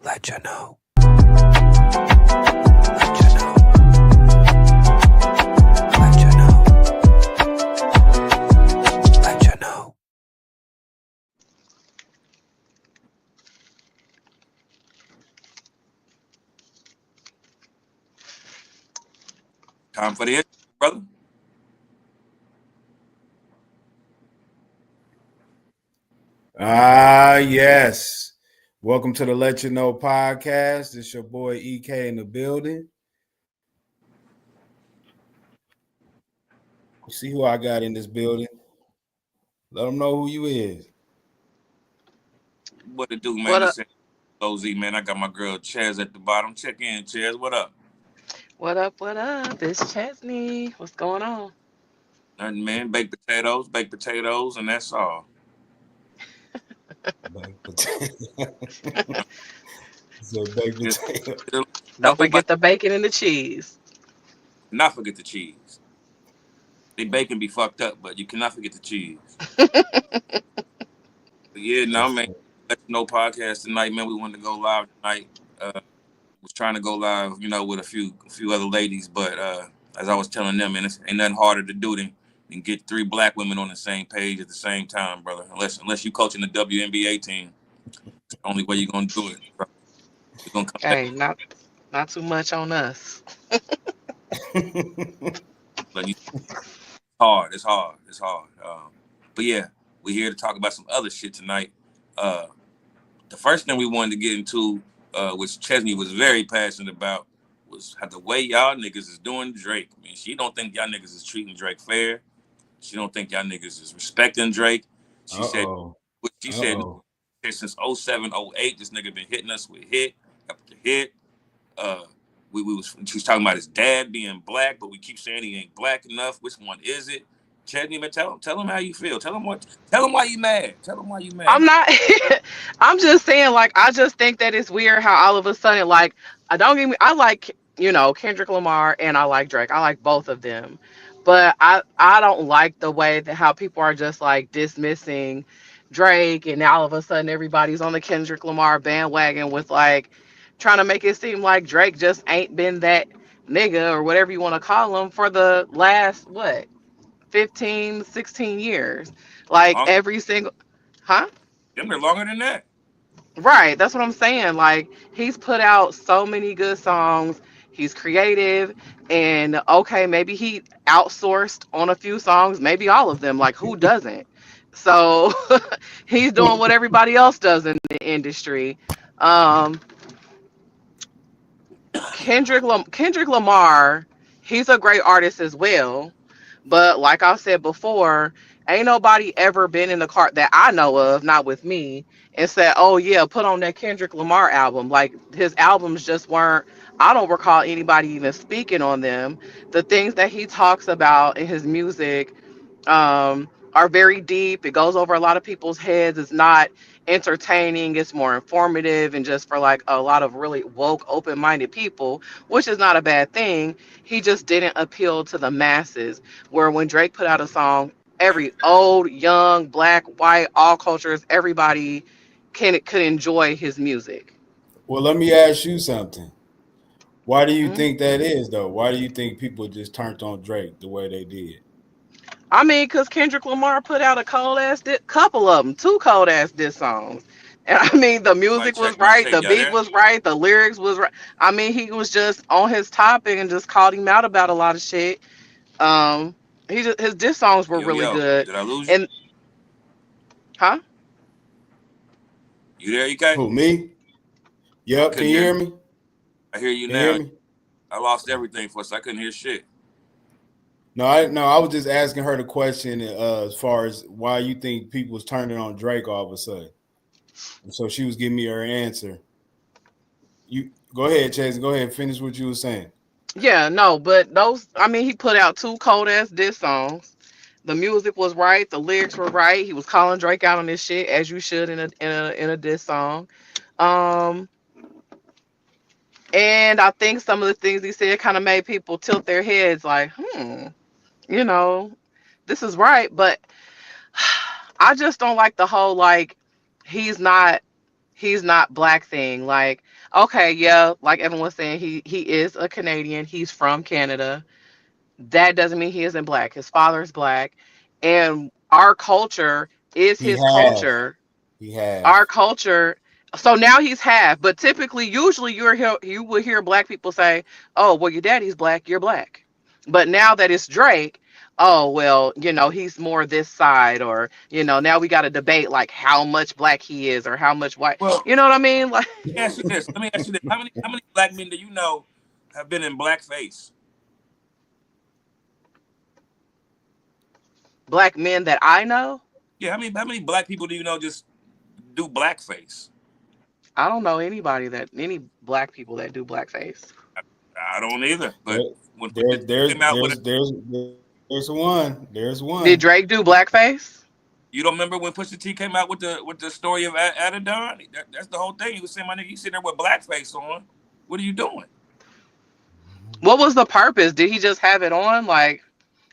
Letchaknow. Letchaknow. Letchaknow. Letchaknow. Time for the intro, brother. Yes. Welcome to the Let You Know podcast. It's your boy EK in the building. You see who I got in this building? Let them know who you is. What it do, man? What up? This is OZ, man. I got my girl Chaz at the bottom. Check in, Chaz. What up? What up? What up? It's Chesney. What's going on? Nothing, man. Baked potatoes, and that's all. Baked potato. So baked Just, potato. just Don't nobody, forget the bacon and the cheese. not forget the cheese. The bacon be fucked up, but you cannot forget the cheese. But yeah, no, man. Let You Know podcast tonight, man. We wanted to go live tonight. Was trying to go live, with a few other ladies, but as I was telling them, man, it's ain't nothing harder to do than get three black women on the same page at the same time, brother. Unless you coaching the WNBA team, it's the only way you're gonna do it. Bro. You're gonna come back, Hey, not too much on us. but it's hard. It's hard. It's hard. But yeah, we're here to talk about some other shit tonight. Uh, the first thing we wanted to get into, which Chesney was very passionate about, was how the way y'all niggas is doing Drake. I mean, she don't think y'all niggas is treating Drake fair. She don't think y'all niggas is respecting Drake. She said, since 07, 08, this nigga been hitting us with hit after hit. She was talking about his dad being black, but we keep saying he ain't black enough. Which one is it? Chadney, man, tell him how you feel. Tell him why you mad. Tell him why you mad. I'm not. I'm just saying, like, I just think that it's weird how all of a sudden, like, I don't get me. I like, Kendrick Lamar and I like Drake. I like both of them, but I don't like the way that how people are just like dismissing Drake, and now all of a sudden everybody's on the Kendrick Lamar bandwagon with like trying to make it seem like Drake just ain't been that nigga or whatever you want to call him for the last what 15, 16 years. Like Long, every single, huh? them are longer than that. Right, that's what I'm saying. Like he's put out so many good songs. He's creative, and okay, maybe he outsourced on a few songs, maybe all of them. Like who doesn't? So he's doing what everybody else does in the industry. Um, Kendrick Lamar, he's a great artist as well. But like I said before, ain't nobody ever been in the car that I know of, not with me, and said, "Oh yeah, put on that Kendrick Lamar album." Like his albums just weren't. I don't recall anybody even speaking on them. The things that he talks about in his music are very deep. It goes over a lot of people's heads. It's not entertaining. It's more informative and just for like a lot of really woke, open-minded people, which is not a bad thing. He just didn't appeal to the masses. Where when Drake put out a song, every old, young, black, white, all cultures, everybody could enjoy his music. Well, let me ask you something. Why do you Mhm. think that is, though? Why do you think people just turned on Drake the way they did? I mean, because Kendrick Lamar put out a cold ass couple of them, two cold ass diss songs. And I mean, the music was Mic right, check, the y'all beat there? was right, the lyrics was right. I mean, he was just on his topic and just called him out about a lot of shit. Um, his diss songs were really Yo, good. did I lose you? And huh? You there, EK? Who, me? I Yep. Can couldn't you hear hear you. me? I hear you Can you hear now. me? I lost everything for us. I couldn't hear shit. No, I was just asking her the question as far as why you think people was turning on Drake all of a sudden. And so she was giving me her answer. You go ahead, Chase. Go ahead and finish what you were saying. Yeah, no, but those, I mean, he put out two cold ass diss songs. The music was right, the lyrics were right. He was calling Drake out on this shit as you should in a diss song. Um, and I think some of the things he said kind of made people tilt their heads, like, you know, this is right. But I just don't like the whole like he's not he's not black thing. Like, okay, yeah, like Evan was saying, he is a Canadian. He's from Canada. That doesn't mean he isn't black. His father's black, and our culture is He his have. culture. He have. Our culture. So now he's half, but typically, usually you will hear black people say, "Oh, well, your daddy's black, you're black." But now that it's Drake, oh well, he's more this side, or now we got to debate like how much black he is or how much white. Well, You know what I mean? Like let me ask you this. Let me ask you this. How many black men do you know have been in blackface? black men that I know. Yeah, how many black people do you know just do blackface? I don't know any black people that do blackface. I don't either. But when There's Pusha T came out with there's one. There's one. Did Drake do blackface? you don't remember when Pusha T came out with the story of Adidon? That's the whole thing. He was saying, my nigga, you sitting there with blackface on. What are you doing? What was the purpose? Did he just have it on? Like,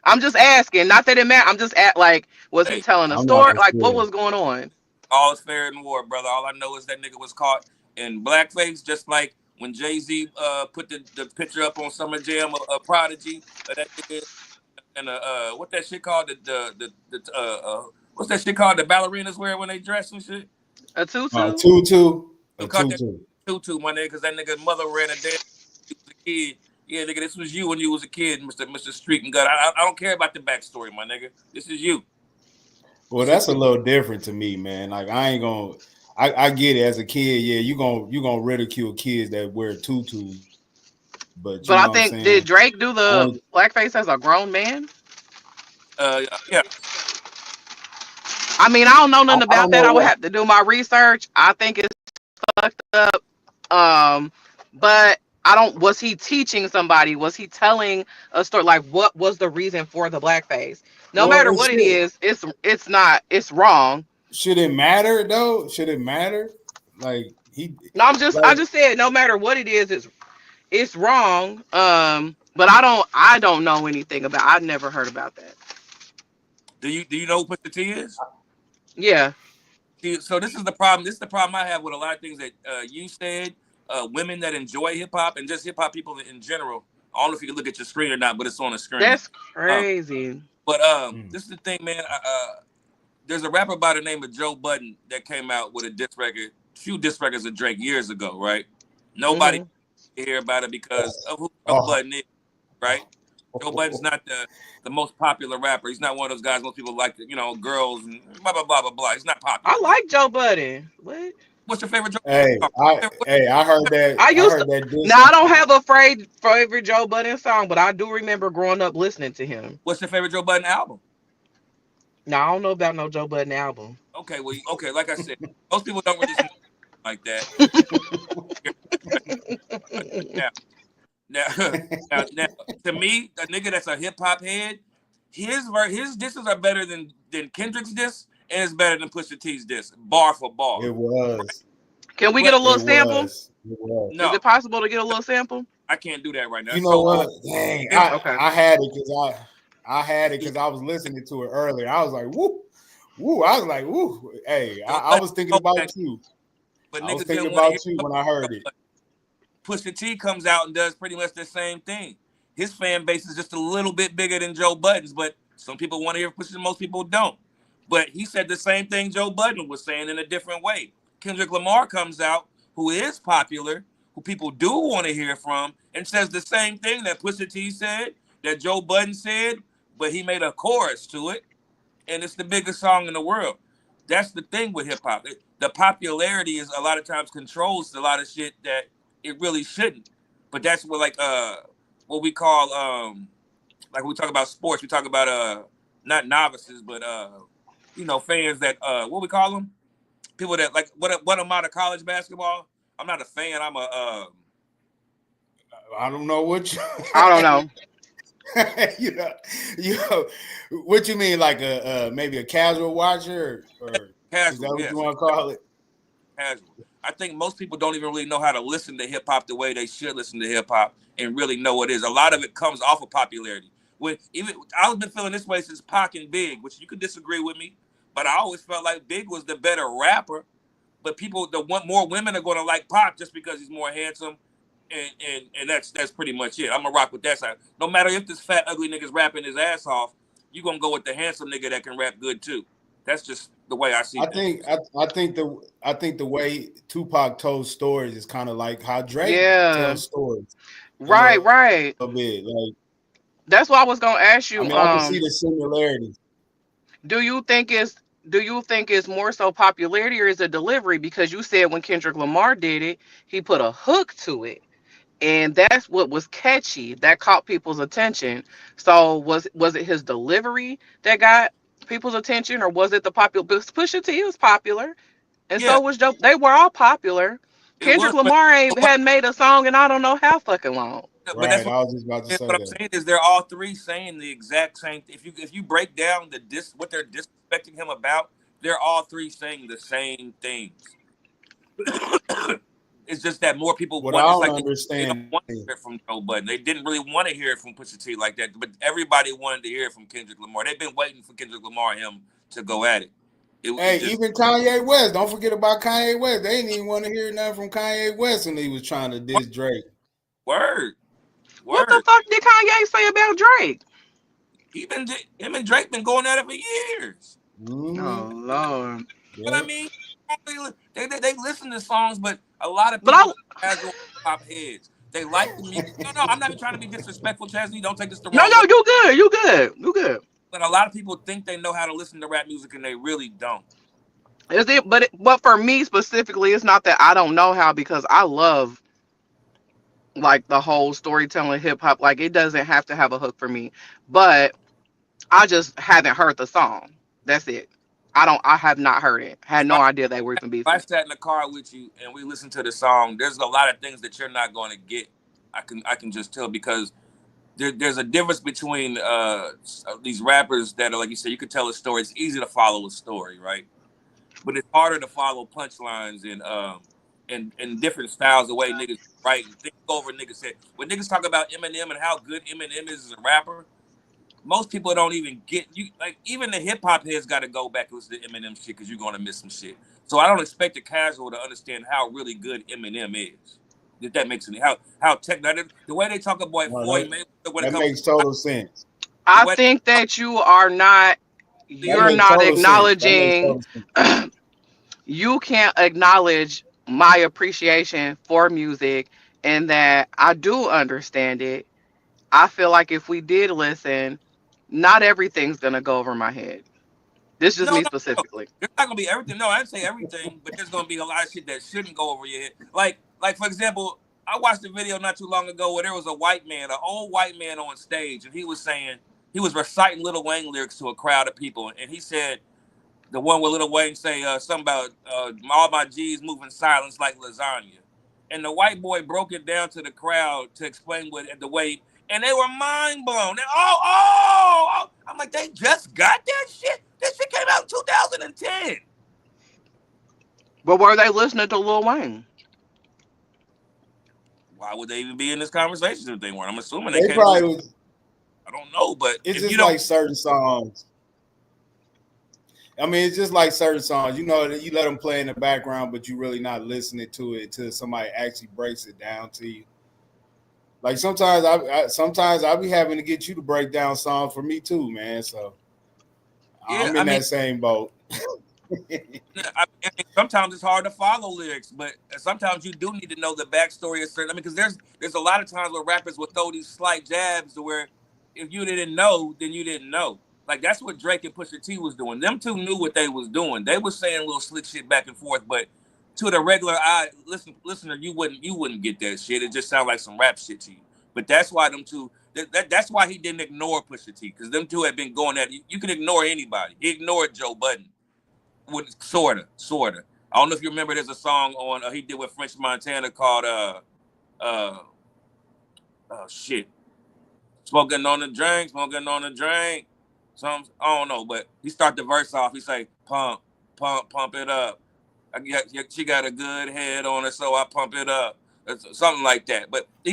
I'm just asking. Not that it matters. I'm just at like, was he Hey, telling a I'm not story? for Like, what sure. was going on? all is fair in war, brother. All I know is that nigga was caught in blackface, just like when Jay-Z put the picture up on Summer Jam of Prodigy, that nigga, and what that shit called, what's that shit called, the ballerinas wear when they dress and shit? A tutu? Tutu. A Who caught that tutu. tutu, my nigga, because that nigga's mother ran a dance when he was a kid. Yeah, nigga, this was you when you was a kid, Mr. Street and Gut. I don't care about the backstory, my nigga. This is you. Well, that's a little different to me, man. Like I ain't gonna. I get it as a kid. Yeah, you gonna ridicule kids that wear tutus, but you But I know what I'm think, did saying. Drake do the Only, blackface as a grown man? Yeah. I mean, I don't know nothing I about don't that. know I would what. have to do my research. I think it's fucked up. But I don't. Was he teaching somebody? Was he telling a story? Like, what was the reason for the blackface? No Well, matter it what it is, it's not. It's wrong. should it matter though? Should it matter? Like he No, I like just said no matter what it is, it's wrong. But I don't know anything about. I've never heard about that. Do you know who Pusha T is? Yeah. See, so this is the problem. This is the problem I have with a lot of things that you said. Women that enjoy hip hop and just hip hop people in general. I don't know if you can look at your screen or not, but it's on the screen. That's Um, crazy. but mm, this is the thing, man. There's a rapper by the name of Joe Budden that came out with a diss record, few diss records of Drake years ago, right? Nobody Hmm. hear about it because of who Joe oh, Budden is, right? Joe Budden's not the most popular rapper. He's not one of those guys most people like, girls and blah blah blah blah blah. He's not I popular. like Joe Budden. What? What's your favorite Joe hey, Budden I song? hey, I heard that. I I used to. heard that Now diss. I don't have a favorite Joe Budden song, but I do remember growing up listening to him. What's your favorite Joe Budden album? Now I don't know about no Joe Budden album. Okay, well, okay, like I said, most people don't really listen like that. Now, now, to me, a nigga that's a hip hop head, his disses are better than Kendrick's diss, and it's better than Pusha T's diss, bar for bar. It was. Can we get a But little It sample? was. It was. Is no, it possible to get a little sample? I can't do that right now. You know So what? Dang, Okay. I had it because I had it because I was listening to it earlier. I was like, woo, woo. I was like, woo. Hey, I was thinking about you. but I was niggas thinking didn't want to about hear you when I heard it. Pusha T comes out and does pretty much the same thing. His fan base is just a little bit bigger than Joe Budden's, but some people want to hear Pusha, most people don't. But he said the same thing Joe Budden was saying in a different way. Kendrick Lamar comes out, who is popular, who people do want to hear from, and says the same thing that Pusha T said, that Joe Budden said, but he made a chorus to it, and it's the biggest song in the world. That's the thing with hip hop. The popularity is a lot of times controls a lot of shit that it really shouldn't. But that's what what we call like when we talk about sports, we talk about not novices, but fans that what we call them? People that like what I'm out of college basketball. I'm not a fan. I'm a I don't know what you, I don't know. you know, what you mean, like maybe a casual watcher, or is that casual, what yes, you want to call it? casual. I think most people don't even really know how to listen to hip hop the way they should listen to hip hop and really know what it is. A lot of it comes off of popularity. I've been feeling this way since Pac and Big, which you could disagree with me, but I always felt like Big was the better rapper. but more women are going to like Pac just because he's more handsome, and that's pretty much it. I'm gonna rock with that side. No matter if this fat ugly nigga's rapping his ass off, you gonna go with the handsome nigga that can rap good too. That's just the way I see things. I think the way Tupac told stories is kind of like how Drake Yeah. tells stories a Right, right. little bit. Like, That's why I was gonna ask I you. mean, I can see the similarities. Do you think it's more so popularity or is it delivery? Because you said when Kendrick Lamar did it, he put a hook to it. And that's what was catchy. That caught people's attention. So was it his delivery that got people's attention, or was it the popular? Because Pusha T was popular, and Yeah, so was Joe. They were all popular. it was, Kendrick Lamar ain't but hadn't made a song in I don't know how fucking long. that's Right. I was just about to say what I'm that. saying is they're all three saying the exact same. If you break down what they're disrespecting him about, they're all three saying the same things. It's just that more people What I want. It's don't like they don't understand want to hear it from Joe Budden. They didn't really want to hear it from Pusha T like that, but everybody wanted to hear it from Kendrick Lamar. They've been waiting for Kendrick Lamar and him to go at it. Hey, Just, even Kanye West. Don't forget about Kanye West. They didn't even want to hear nothing from Kanye West when he was trying to diss Drake. word. What the fuck did Kanye say about Drake? Him and Drake been going at it for years. Oh Mm-hmm. Lord. But I Yep. mean, they listen to songs, but a lot of But I people are casual pop heads. They like the music. No, I'm not even trying to be disrespectful, Chastity. Don't take this the no, wrong way. you good, you good. But a lot of people think they know how to listen to rap music, and they really don't. Is it? But for me specifically, it's not that I don't know how, because I love like the whole storytelling hip hop. Like it doesn't have to have a hook for me, but I just haven't heard the song. That's it. I have not heard it. Had If no idea they were even I beefing. sat in the car with you and we listened to the song, there's a lot of things that you're not going to get. I can just tell, because there's a difference between these rappers that are, like you said, you could tell a story. It's easy to follow a story, right? But it's harder to follow punchlines and different styles, the way niggas write and think over niggas said. When niggas talk about Eminem and how good Eminem is as a rapper, most people don't even get you. Like, even the hip hop heads got to go back and listen to Eminem shit, because you're gonna miss some shit. So I don't expect the casual to understand how really good Eminem is. If that makes any how technical, the way they talk about No, Floyd Mayweather when it that comes makes total sense. the I way think that That you're makes not total sense. That makes acknowledging. total sense. You can't acknowledge my appreciation for music, and that I do understand it. I feel like if we did listen, not everything's gonna go over my head. This is just no, me no, no. specifically. There's not gonna be everything. No, I didn't say everything, but there's gonna be a lot of shit that shouldn't go over your head. Like for example, I watched a video not too long ago where there was a white man, an old white man on stage, and he was reciting Lil Wayne lyrics to a crowd of people, and he said the one where Lil Wayne say something about all my G's moving silence like lasagna, and the white boy broke it down to the crowd to explain what the way, and they were mind blown. Oh! I'm like, they just got that shit. That shit came out in 2010. But were they listening to Lil Wayne? Why would they even be in this conversation if they weren't? I'm assuming they They can't probably listen. was. I don't know, but It's if you just don't, like certain songs. I mean, it's just like certain songs. You know, that you let them play in the background, but you really not listening to it until somebody actually breaks it down to you. Like sometimes I be having to get you to break down songs for me too, man. So yeah, I'm in that same boat. I mean, sometimes it's hard to follow lyrics, but sometimes you do need to know the backstory of certain. I mean, because there's a lot of times where rappers will throw these slight jabs to where if you didn't know, then you didn't know. Like that's what Drake and Pusha T was doing. Them two knew what they was doing. They was saying little slick shit back and forth, but to the regular eye listener, you wouldn't get that shit. It just sounded like some rap shit to you. But that's why them two. That's why he didn't ignore Pusha T, because them two had been going at it. You can ignore anybody. He ignored Joe Budden. Sorta. I don't know if you remember. There's a song on he did with French Montana called oh shit, smoking on the drink. Some I don't know, but he start the verse off. He say pump it up. She got a good head on her, so I pump it up. Something like that. But they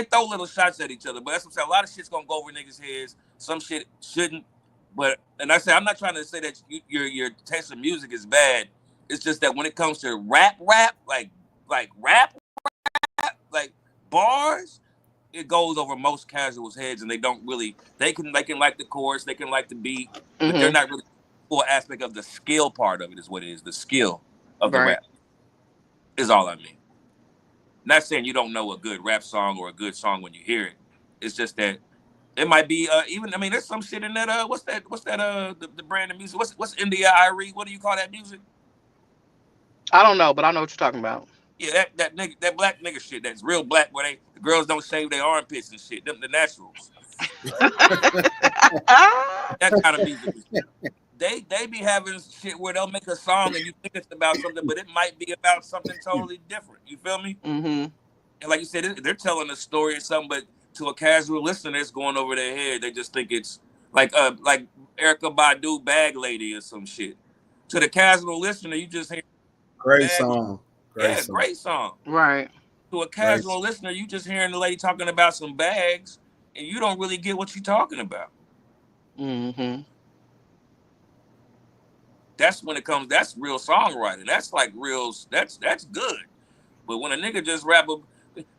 throw little shots at each other. But that's what I'm saying. A lot of shit's gonna go over niggas' heads. Some shit shouldn't. But and I say I'm not trying to say that your taste of music is bad. It's just that when it comes to rap, like rap, like bars, it goes over most casuals' heads, and they don't really. They can like the chorus, they can like the beat, but they're Mm-hmm. not really full aspect of the skill part of it. Is what it is. The skill of the Right. rap is all I mean. Not saying you don't know a good rap song or a good song when you hear it. It's just that it might be even. I mean, there's some shit in that. What's that? The brand of music? What's India Irie? What do you call that music? I don't know, but I know what you're talking about. Yeah, that nigga, that black nigga shit. That's real black. Where the girls don't shave their armpits and shit. Them the naturals. That kind of music. They be having shit where they'll make a song and you think it's about something, but it might be about something totally different. You feel me? Mm-hmm. And like you said, they're telling a story or something, but to a casual listener, it's going over their head. They just think it's like Erykah Badu Bag Lady or some shit. To the casual listener, you just hear Great bag. song. Yeah, great song. Right. To a casual listener, you just hearing the lady talking about some bags, and you don't really get what she's talking about. Mm-hmm. That's when it comes. That's real songwriting. That's like real. That's good. But when a nigga just rap,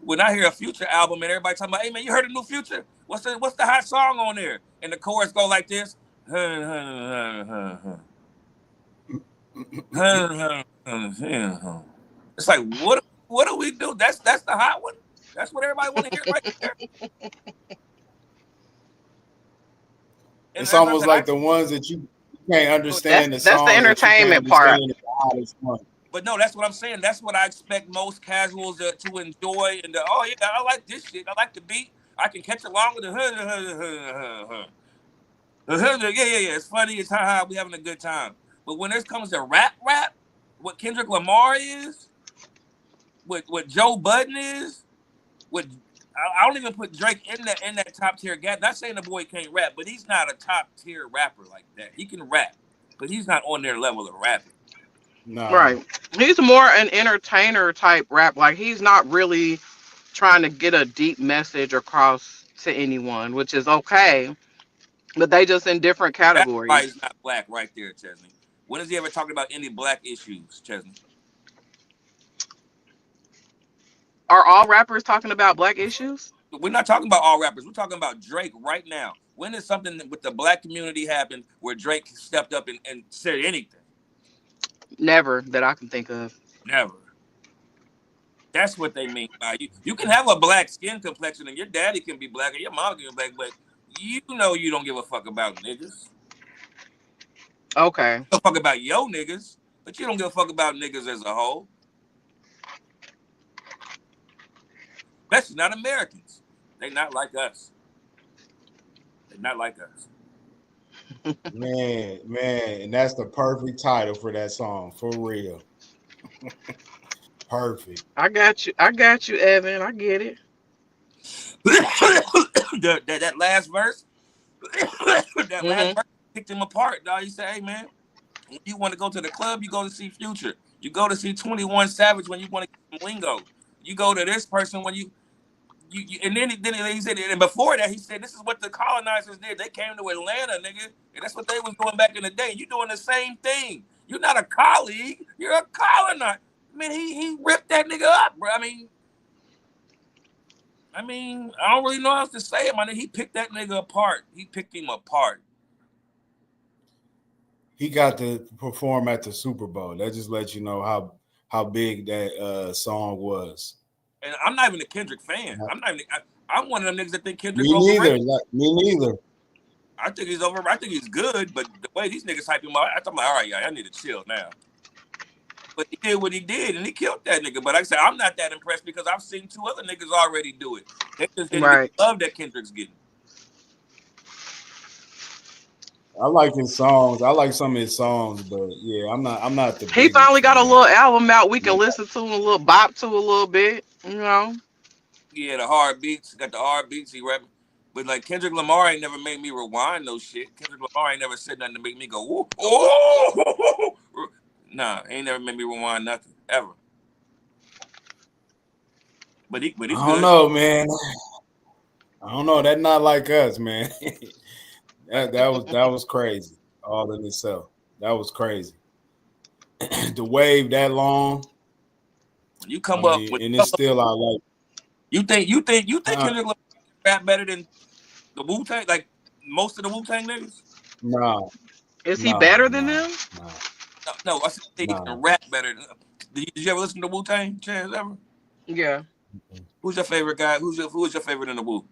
when I hear a Future album and everybody talking about, hey man, you heard a new Future? What's the hot song on there? And the chorus go like this. It's like what do we do? That's the hot one. That's what everybody want to hear right there. And It's almost like the ones that you can't understand the That's songs the entertainment that you can't part. understand the hottest one. But no, that's what I'm saying. That's what I expect most casuals to enjoy. And oh yeah, I like this shit. I like the beat. I can catch along with the yeah. It's funny. It's ha. We having a good time. But when it comes to rap, what Kendrick Lamar is, what Joe Budden is, what I don't even put Drake in that top tier gap. Not saying the boy can't rap, but he's not a top tier rapper like that. He can rap, but he's not on their level of rapping. No. Right. He's more an entertainer type rap. Like he's not really trying to get a deep message across to anyone, which is okay. But they just in different That's why categories. he's not black right there, Chesney. When has he ever talked about any black issues, Chesney? Are all rappers talking about black issues? We're not talking about all rappers. We're talking about Drake right now. When did something with the black community happen where Drake stepped up and said anything? Never that I can think of. Never. That's what they mean by you. You can have a black skin complexion and your daddy can be black or your mom can be black, but you know you don't give a fuck about niggas. Okay. You give a fuck about yo niggas, but you don't give a fuck about niggas as a whole. Especially not Americans. They not like us. They're not like us. Man, and that's the perfect title for that song, for real. Perfect. I got you, Evan. I get it. that last verse, last verse picked him apart, dog. He said, hey man, when you want to go to the club, you go to see Future. You go to see 21 Savage when you want to get some lingo. You go to this person when you and then he said, and before that, he said, this is what the colonizers did. They came to Atlanta, nigga, and that's what they was doing back in the day. You doing the same thing. You're not a colleague. You're a colonizer. I mean, he ripped that nigga up, bro. I mean, I don't really know how else to say it, man. He picked that nigga apart. He picked him apart. He got to perform at the Super Bowl. That just lets you know how big that song was. And I'm not even a Kendrick fan. I'm one of them niggas that think Kendrick's Me overrated. neither. Me neither. I think he's over. I think he's good, but the way these niggas hype him up, I'm like, all right, yeah, I need to chill now. But he did what he did, and he killed that nigga. But like I said, I'm not that impressed because I've seen two other niggas already do it. They just didn't get the love that Kendrick's getting. I like his songs. I like some of his songs, but yeah, I'm not the. He finally got a little album out we can listen to, a little bop to a little bit, you know. Yeah, the hard beats. Got the hard beats he rapping. But like Kendrick Lamar ain't never made me rewind no shit. Kendrick Lamar ain't never said nothing to make me go, ooh, oh. Nah, ain't never made me rewind nothing ever. But he's good. I don't know, man. I don't know. That's not like us, man. that was crazy. All in itself. That was crazy. the wave that long. When you come up, and it's still I like. You think Kendrick Lamar rap better than the Wu-Tang? Like most of the Wu-Tang niggas? Nah. Is he better than them? No, I think he can rap better. Did you ever listen to Wu-Tang, Chance, ever? Yeah. Who's your favorite guy? Who's your favorite in the Wu?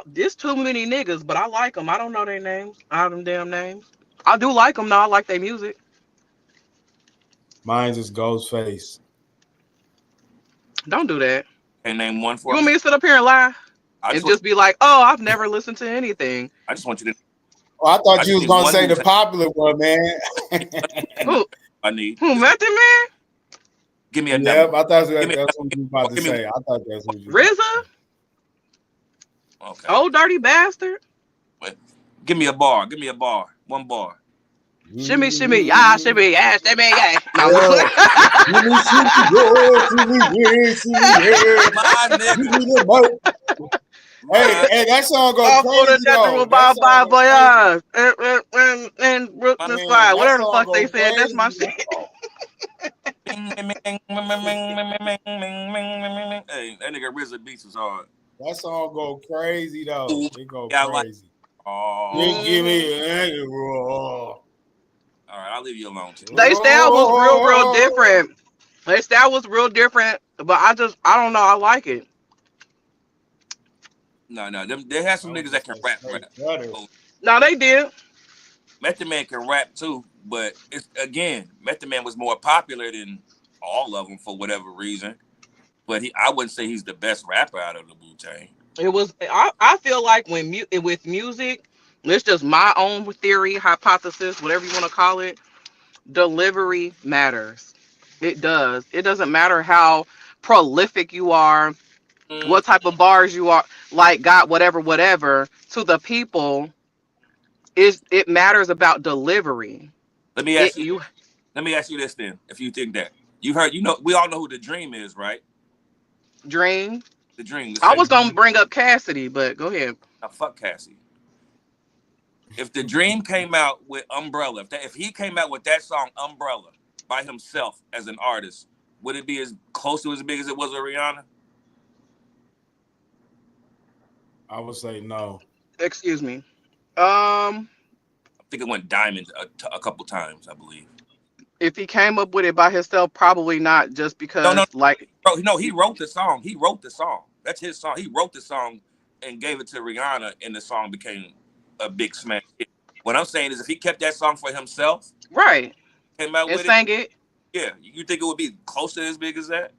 There's too many niggas, but I like them. I don't know their names. All them damn names. I do like them, though. I like their music. Mine's is Ghostface. Don't do that. Can't name one for you. Want me to sit up here and lie? And just be like, oh, I've never listened to anything. I just want you to. Oh, I thought you was going to say the popular one, man. Who? Who, Method Man? Give me a number. Yep, I thought that's what you were about to say. I thought that's what you RZA? Okay. Oh, dirty bastard. Wait, give me a bar. Give me a bar. One bar. Shimmy, shimmy, yeah, shimmy, yeah, shimmy, yeah. No. Hey, that song goes crazy, though. And Brooklyn Squad, whatever the fuck they said, that's my shit. Hey, that nigga RZA beats was hard. That song go crazy, though. It go crazy. Oh, give me all right, I'll leave you alone. They style was real different. Their style was real different, but I don't know. I like it. No, they had some niggas that can rap. No, they did. Method Man can rap too, but it's again, Method Man was more popular than all of them for whatever reason. But I wouldn't say he's the best rapper out of the Wu-Tang. It was. I feel like with music, it's just my own theory, hypothesis, whatever you want to call it. Delivery matters. It does. It doesn't matter how prolific you are, what type of bars you are, like got whatever. To the people, it matters about delivery. Let me ask you this then. If you think that we all know who The Dream is, right? Dream. The Dream. I was gonna bring up Cassidy, but go ahead. Now fuck Cassidy. If The Dream came out with Umbrella, if he came out with that song Umbrella by himself as an artist, would it be as close to as big as it was with Rihanna? I would say no. I Excuse me. think it went diamond a couple times, I believe. If he came up with it by himself, probably not. Just because, he wrote the song. He wrote the song. That's his song. He wrote the song and gave it to Rihanna, and the song became a big smash hit. What I'm saying is, if he kept that song for himself, right, came out and with sang it, yeah, you think it would be close to as big as that?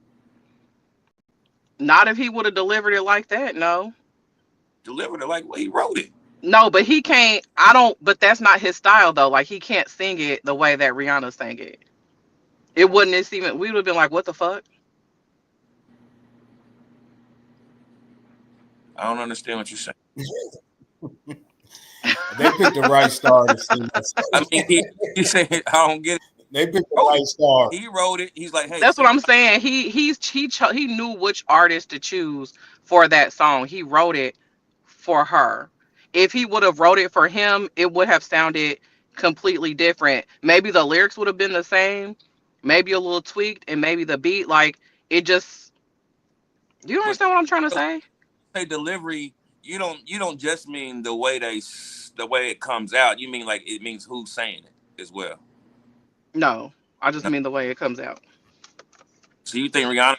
Not if he would have delivered it like that. No. Delivered it like he wrote it. No, but he can't. But that's not his style though. Like he can't sing it the way that Rihanna sang it. It wouldn't. It's even. We would have been like, "What the fuck?" I don't understand what you're saying. They picked the right star to sing that song. I mean, he said, "I don't get it." They picked the right star. He wrote it. He's like, "Hey." That's what I'm saying. He knew which artist to choose for that song. He wrote it for her. If he would have wrote it for him, it would have sounded completely different. Maybe the lyrics would have been the same, maybe a little tweaked, and maybe the beat, like it just. Do you understand what I'm trying to say? Say delivery. You don't just mean the way it comes out. You mean like it means who's saying it as well. No, I just mean the way it comes out. So you think Rihanna?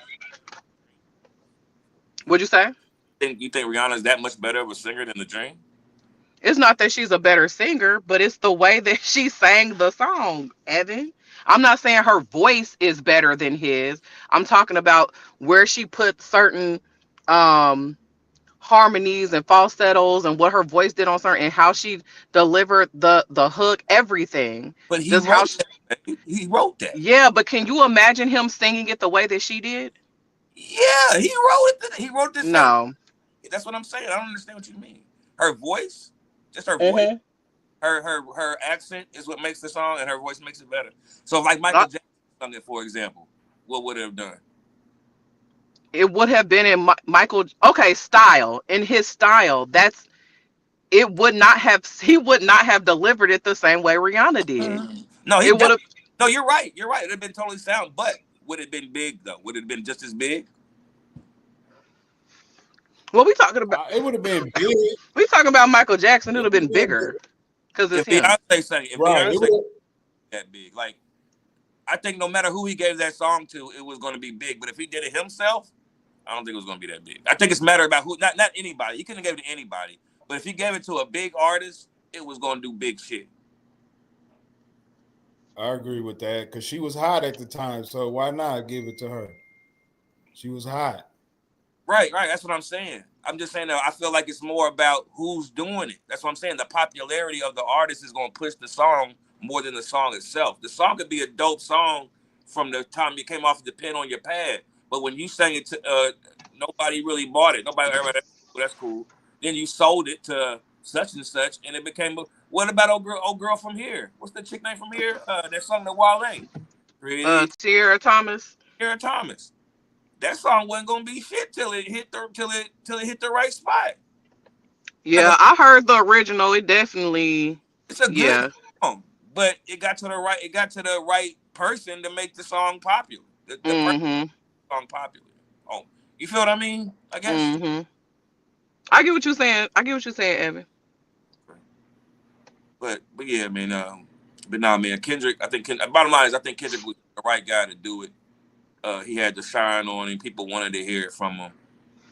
What'd you say? You think Rihanna is that much better of a singer than The Dream? It's not that she's a better singer, but it's the way that she sang the song, Evan. I'm not saying her voice is better than his. I'm talking about where she put certain harmonies and falsettos and what her voice did on certain and how she delivered the hook, everything. But he wrote that. Yeah, but can you imagine him singing it the way that she did? Yeah, he wrote it. He wrote this. No. That's what I'm saying. I don't understand what you mean. Her voice, just her voice. Her accent is what makes the song, and her voice makes it better. So, like Michael Jackson sung it, for example, what would it have done? It would have been in Michael. Okay, style. In his style, he would not have delivered it the same way Rihanna did. No, it would have. No, you're right. You're right. It'd have been totally sound, but would it have been big though? Would it have been just as big? What we talking about? It would have been big. We talking about Michael Jackson. It It would have would been have been bigger big. because it's If him. Right. It Beyonce would. that big, like I think no matter who he gave that song to, it was going to be big. But if he did it himself, I don't think it was going to be that big. I think it's a matter about who, not anybody. He couldn't have given it to anybody. But if he gave it to a big artist, it was going to do big shit. I agree with that because she was hot at the time. So why not give it to her? She was hot. Right. That's what I'm saying. I'm just saying that I feel like it's more about who's doing it. That's what I'm saying. The popularity of the artist is going to push the song more than the song itself. The song could be a dope song from the time you came off the pen on your pad, but when you sang it to nobody really bought it. Nobody ever. Well, that's cool. Then you sold it to such and such, and it became. What about old girl from here? What's the chick name from here? That song that Wale. Pretty Tierra Thomas. Sarah Thomas. That song wasn't gonna be shit till it hit the right spot. Yeah, I heard the original. It definitely. It's a good Yeah. song, but it got to the right person to make the song popular. The person Mhm. song popular. Oh, you feel what I mean? I guess. Mhm. I get what you're saying. I get what you're saying, Evan. But yeah, man. But nah, man. Kendrick. I think. Bottom line is, I think Kendrick was the right guy to do it. He had the shine on him. People wanted to hear it from him.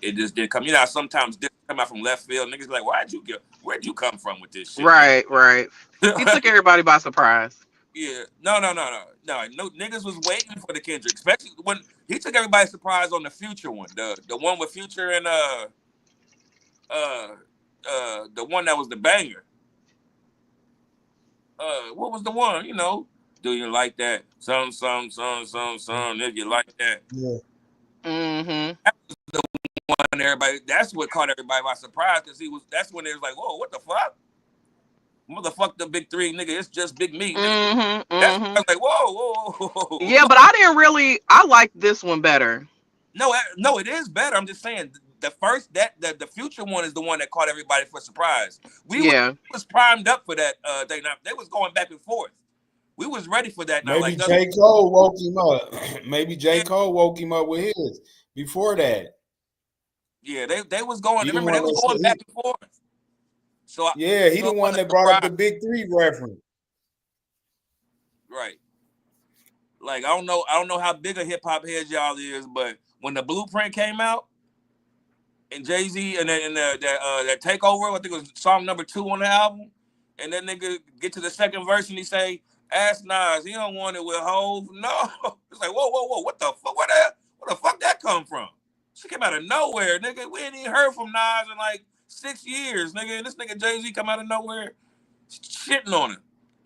It just didn't come. You know, sometimes this come out from left field. Niggas be like, where'd you come from with this shit? Right. He took everybody by surprise. Yeah, no. Niggas was waiting for the Kendrick, especially when he took everybody surprised on the Future one, the one with Future and the one that was the banger. What was the one? You know, do you like that? Some, if you like that. Yeah. Mhm. That was the one everybody. That's what caught everybody by surprise because that's when it was like, whoa, what the fuck? Motherfuck the big three, nigga. It's just big me, nigga. Mhm. That's when I Mhm. was like, whoa. Yeah, but I didn't really. I like this one better. No, it is better. I'm just saying the first the Future one is the one that caught everybody for surprise. We Yeah. was primed up for that thing. Now they was going back and forth. We was ready for that. Now, Maybe like J. Cole woke him up. Maybe J. Cole woke him up with his before that. yeah, they was going. He the Remember, they one was that going back and forth. So yeah, he the it one wasn't that a brought up surprise. the big three reference. Right. Like I don't know how big a hip hop head y'all is, but when the Blueprint came out and Jay-Z and that takeover, I think it was song number 2 on the album, and that nigga get to the second verse and he say, "Ask Nas, he don't want it with Hove." No, it's like whoa, what the fuck? Where the fuck that come from? She came out of nowhere, nigga. We ain't even heard from Nas in like 6 years, nigga. And this nigga Jay-Z come out of nowhere, shitting on him.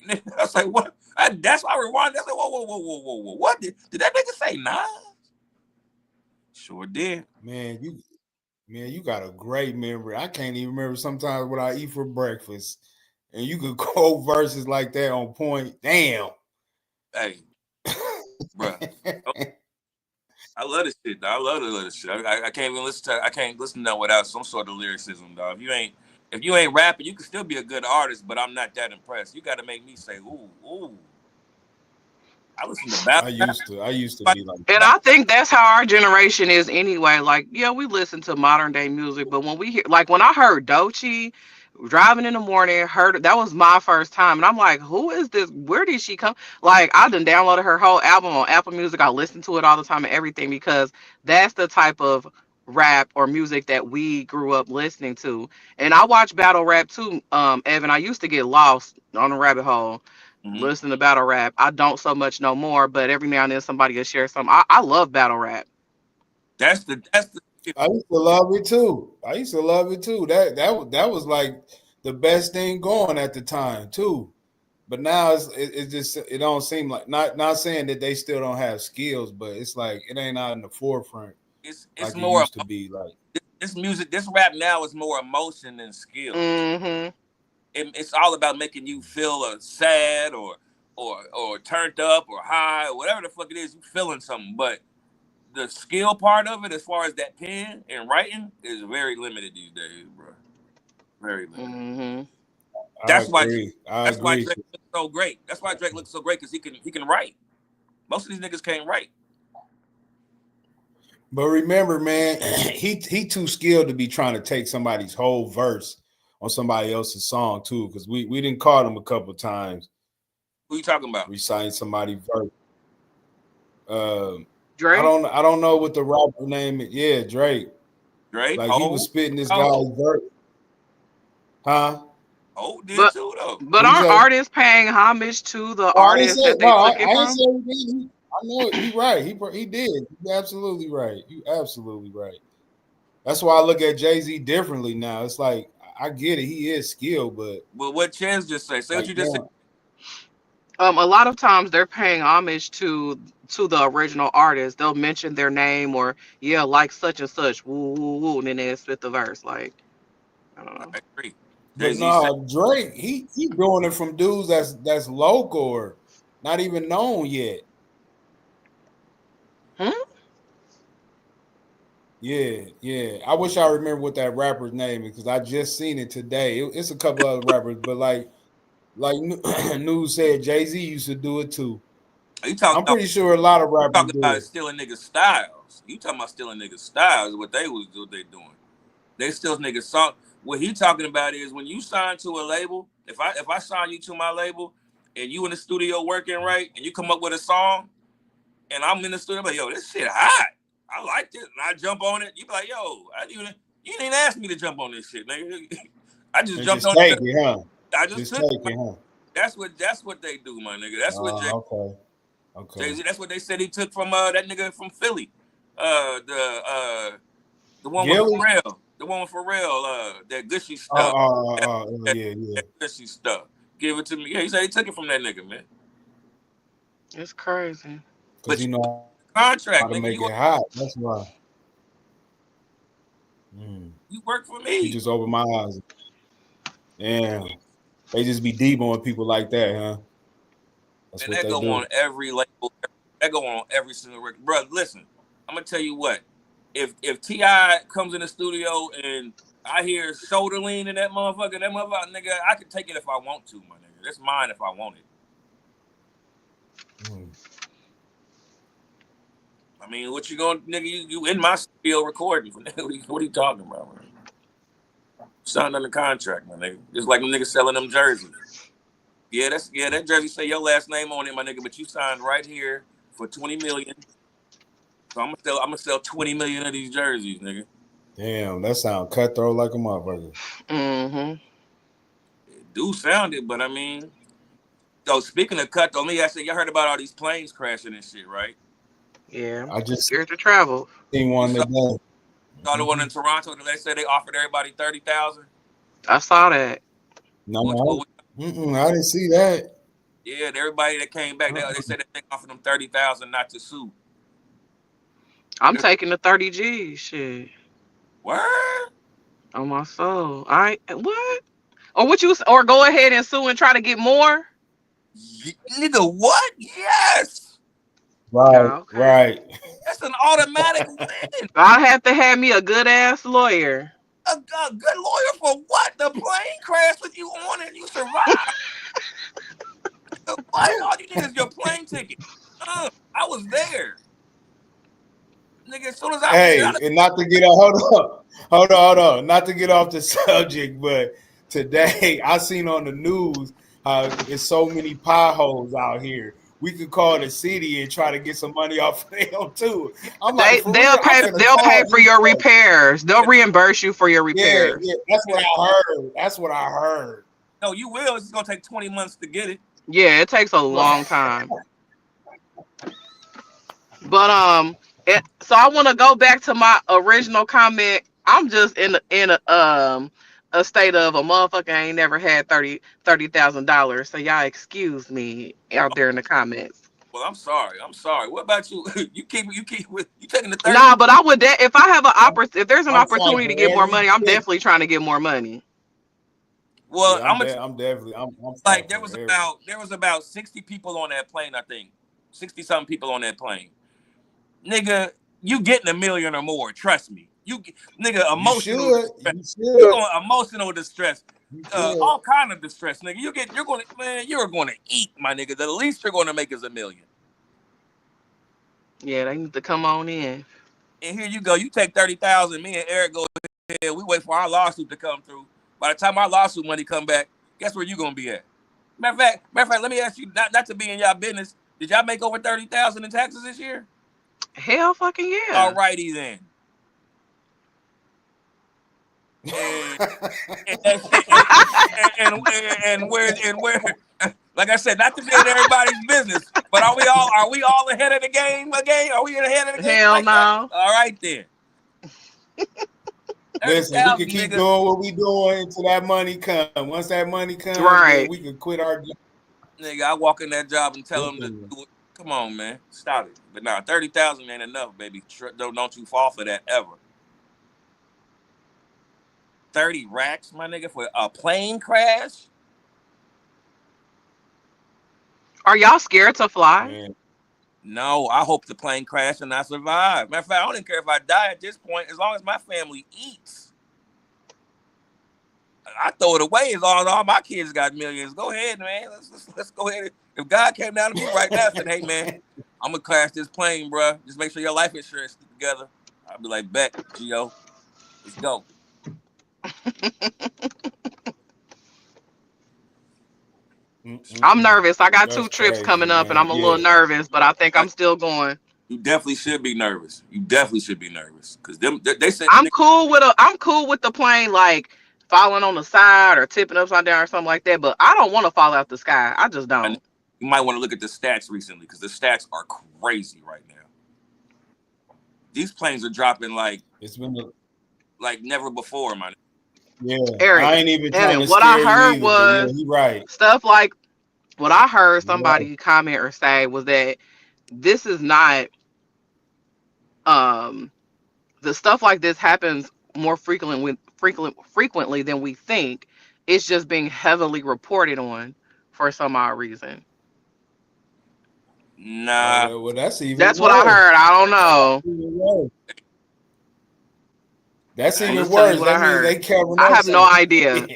And I was like, what? That's why I rewinded. I was like, whoa. What did that nigga say? Nas? Sure did. Man, you got a great memory. I can't even remember sometimes what I eat for breakfast. And you could quote verses like that on point. Damn. Hey, bro. I love this shit, dog. I love this shit. I can't even listen to. I can't listen to that without some sort of lyricism, dog. If you ain't rapping, you can still be a good artist, but I'm not that impressed. You got to make me say, ooh. I listen to battle. I used to be like And that. I think that's how our generation is anyway. Like, yeah, we listen to modern day music, but when we hear, like, when I heard Doechii driving in the morning, heard that was my first time, and I'm like, who is this? Where did she come? Like, I done downloaded her whole album on Apple Music. I listen to it all the time and everything because that's the type of rap or music that we grew up listening to. And I watch battle rap too, Evan. I used to get lost on a rabbit hole Mm-hmm. listen to battle rap. I don't so much no more, but every now and then somebody will share some. I love battle rap. That's the. I used to love it too. That was like the best thing going at the time too. But now it just it don't seem like not saying that they still don't have skills, but it's like it ain't out in the forefront It's like it more used to be. Like this music. This rap now is more emotion than skill. Mm-hmm. It's all about making you feel sad or turned up or high or whatever the fuck it is. You feeling something, but the skill part of it, as far as that pen and writing, is very limited these days, bro. Very limited. Mm-hmm. I That's why. agree. I That's why agree. Drake looks so great. That's why Drake looks so great because he can write. Most of these niggas can't write. But remember, man, he too skilled to be trying to take somebody's whole verse on somebody else's song too. Because we didn't call him a couple times Who you talking about? reciting somebody's verse. Drake. I don't know what the rapper name is. Yeah, Drake. Drake. Like he was spitting this guy's verse. Huh? Oh, did But too though. aren't artists paying homage to the artists that they took it I from? ain't say he did. I know it. You're right. He did. You're absolutely right. You absolutely right. That's why I look at Jay-Z differently now. It's like I get it. He is skilled, but what Chance just say? Say like, what you just said. A lot of times they're paying homage to the original artist. They'll mention their name or like such and such, woo woo woo, and then they spit the verse. Like I don't know. I agree. But Jay-Z no, Drake, he doing it from dudes that's local or not even known yet. Yeah. I wish I remember what that rapper's name is because I just seen it today. It's a couple other rappers, but like News said, Jay-Z used to do it too. I'm pretty sure a lot of rappers talking about do. stealing niggas' styles. You talking about stealing niggas' styles? What they doing? They steal niggas' song. What he talking about is when you sign to a label. If I sign you to my label and you in the studio working right and you come up with a song and I'm in the studio, I'm like, yo, this shit hot. I like this, and I jump on it. You be like, yo, you didn't even ask me to jump on this shit, nigga. I just jumped on it. Huh? I just took it, huh? That's what they do, my nigga. That's what Jay. Okay. Jay-Z, that's what they said he took from that nigga from Philly. The one Gilly? with Pharrell. The one with Pharrell, that gushy stuff. Yeah. That gushy stuff. Give it to me. Yeah, he said he took it from that nigga, man. It's crazy. But you know contract, how to nigga, make it hot. That's why. You work for me. You just opened my eyes. Damn. They just be demoing people like that, huh? That's and what that they go do. on every label. That go on every single record. Bro, listen, I'm gonna tell you what. If T.I. comes in the studio and I hear shoulder lean in that motherfucker, nigga, I can take it if I want to, my nigga. That's mine if I want it. I mean, what you going, nigga? You in my studio recording? What are you talking about, man? Signed under contract, my nigga. Just like them niggas selling them jerseys. Yeah, that jersey say your last name on it, my nigga. But you signed right here for $20 million. So I'm gonna sell 20 million of these jerseys, nigga. Damn, that sound cutthroat like a motherfucker. It do sound it, but I mean, so speaking of cutthroat, I said y'all heard about all these planes crashing and shit, right? Yeah, I just scared to travel. Seen one today. Saw the one in Toronto that they said they offered everybody 30,000. I saw that. No, I didn't see that. Yeah, everybody that came back, they said that they offered them 30,000 not to sue. I'm taking the 30 G shit. What? On my soul. What? Or go ahead and sue and try to get more? Nigga, what? Yes. Right, okay. Right. That's an automatic win. I have to have me a good ass lawyer. A good lawyer for what? The plane crashed with you on it and you survived. What? All you need is your plane ticket. I was there. Nigga, as soon as I and not to get hold on. Not to get off the subject, but today I seen on the news how there's so many potholes out here. We could call the city and try to get some money off of them too. I'm like, they'll pay for your repairs. They'll reimburse you for your repairs. Yeah, that's what I heard. No, you will. It's gonna take 20 months to get it. Yeah, it takes a long time. But so I want to go back to my original comment. I'm just in a state of a motherfucker ain't never had $30,000. So y'all excuse me out there in the comments. Well, I'm sorry. What about you? You taking the 30? Nah, but I would if I have if there's an opportunity to get more money, I'm definitely trying to get more money. Well, yeah, I'm definitely like there was about 60 people on that plane, I think. 60 something people on that plane. Nigga, you getting $1 million or more, trust me. Emotional distress. You going emotional distress. all kind of distress, nigga. You're going to eat, my nigga. The least you're going to make is $1 million. Yeah, they need to come on in. And here you go. You take 30,000. Me and Eric go ahead. We wait for our lawsuit to come through. By the time our lawsuit money come back, guess where you gonna be at? Matter of fact, let me ask you, not to be in y'all business. Did y'all make over 30,000 in taxes this year? Hell fucking yeah. All righty then. And where like I said, not to be in everybody's business, but are we all ahead of the game again? Are we ahead of the game? Hell like no. That? All right then. Listen, we can keep doing what we doing until that money comes. Once that money comes, right, then we can quit our job. Nigga, I walk in that job and tell them to do it. Come on, man, stop it. But nah, 30,000 ain't enough, baby. Don't you fall for that ever. 30 racks, my nigga, for a plane crash? Are y'all scared to fly? Man. No, I hope the plane crashed and I survive. Matter of fact, I don't even care if I die at this point, as long as my family eats. I throw it away as long as all my kids got millions. Go ahead, man. Let's go ahead. If God came down to me right now and said, hey, man, I'm going to crash this plane, bro. Just make sure your life insurance is together. I'll be like, bet, Gio. Let's go. I'm nervous. I got 2 trips coming up, and I'm a little nervous, but I think I'm still going. You definitely should be nervous. Because they said I'm cool with the plane like falling on the side or tipping upside down or something like that, but I don't want to fall out the sky. I just don't. You might want to look at the stats recently because the stats are crazy right now. These planes are dropping like never before, man. Yeah, Eric, I ain't even trying to what I heard either, was yeah, right. Stuff like what I heard somebody comment or say was that this is not the stuff like this happens more frequently than we think. It's just being heavily reported on for some odd reason. Nah, well, that's worse. What I heard. I don't know. That's even worse. That means they covering up. I have something. No idea.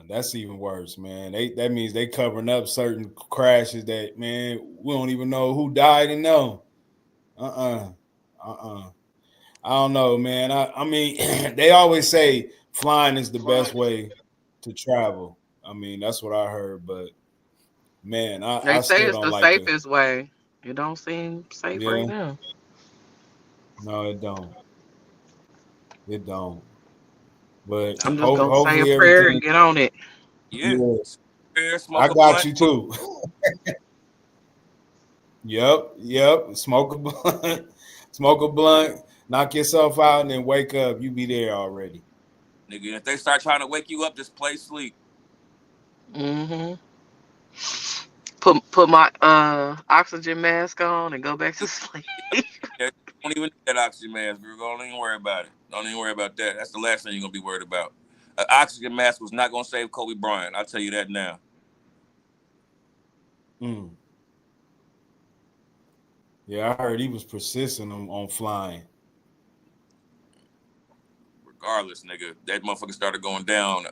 That's even worse, man. That means they covering up certain crashes that, man, we don't even know who died and know. I don't know, man. I mean, they always say flying is the best way to travel. I mean, that's what I heard, but man, they say it's the safest way. It don't seem safe right now. No, it don't. It don't. But I'm just gonna say a prayer and get on it. Yeah. I got you too. Yep. Smoke a blunt, knock yourself out, and then wake up. You be there already. Nigga, if they start trying to wake you up, just play sleep. Mm-hmm. Put my oxygen mask on and go back to sleep. Yeah, don't even need that oxygen mask, girl. Don't even worry about it. Don't even worry about that. That's the last thing you're gonna be worried about. An oxygen mask was not gonna save Kobe Bryant. I'll tell you that now. Yeah, I heard he was persistent on flying. Regardless, nigga, that motherfucker started going down.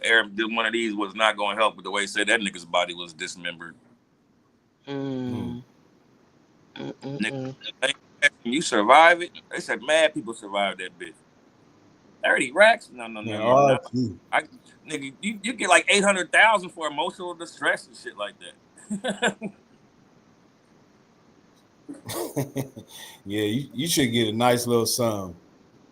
Arab did one of these was not going to help with the way he said that nigga's body was dismembered. Nigga, you survive it. They said mad people survived that bitch. 30 racks? No. Nigga, you get like 800,000 for emotional distress and shit like that. Yeah, you should get a nice little sum.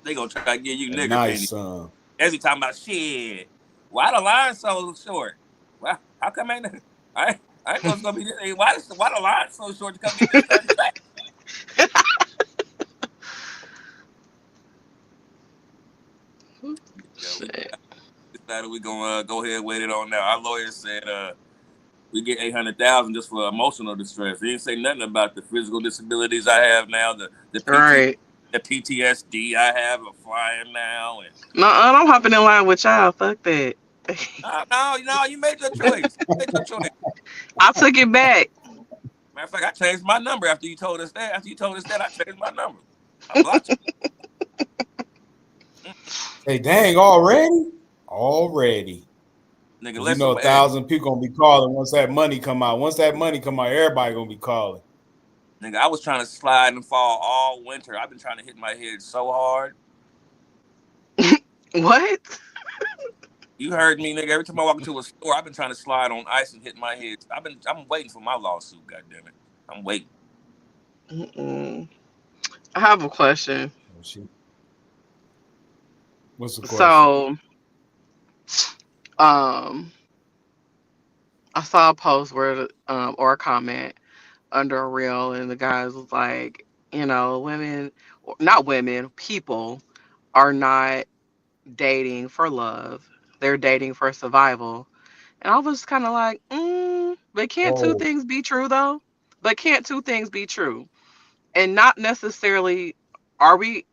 They gonna try to give you nigga nice sum. Every time about shit. Why the line so short? Well, how come I know it's gonna be this? Why the line so short to come get this 30 back? Decided we gonna go ahead and wait it on now. Our lawyer said we get 800,000 just for emotional distress. He didn't say nothing about the physical disabilities I have now, the PTSD I have of flying now. And I'm hopping in line with y'all. Fuck that. No, you made your choice. I took it back. Matter of fact, I changed my number after you told us that. I changed my number. I blocked you. Hey, dang, already. Nigga, You listen, know, 1,000 people gonna be calling once that money come out. Once that money come out, everybody gonna be calling. nigga, I was trying to slide and fall all winter. I've been trying to hit my head so hard. What? You heard me, nigga. Every time I walk into a store, I've been trying to slide on ice and hit my head. I'm waiting for my lawsuit. God damn it, I'm waiting. Mm-mm. I have a question. What's the question? So, um, I saw a post where, or a comment under a reel, and the guys was like, women, not women, people are not dating for love; they're dating for survival. And I was kind of like, but can't two Oh, things be true though? But can't two things be true? And not necessarily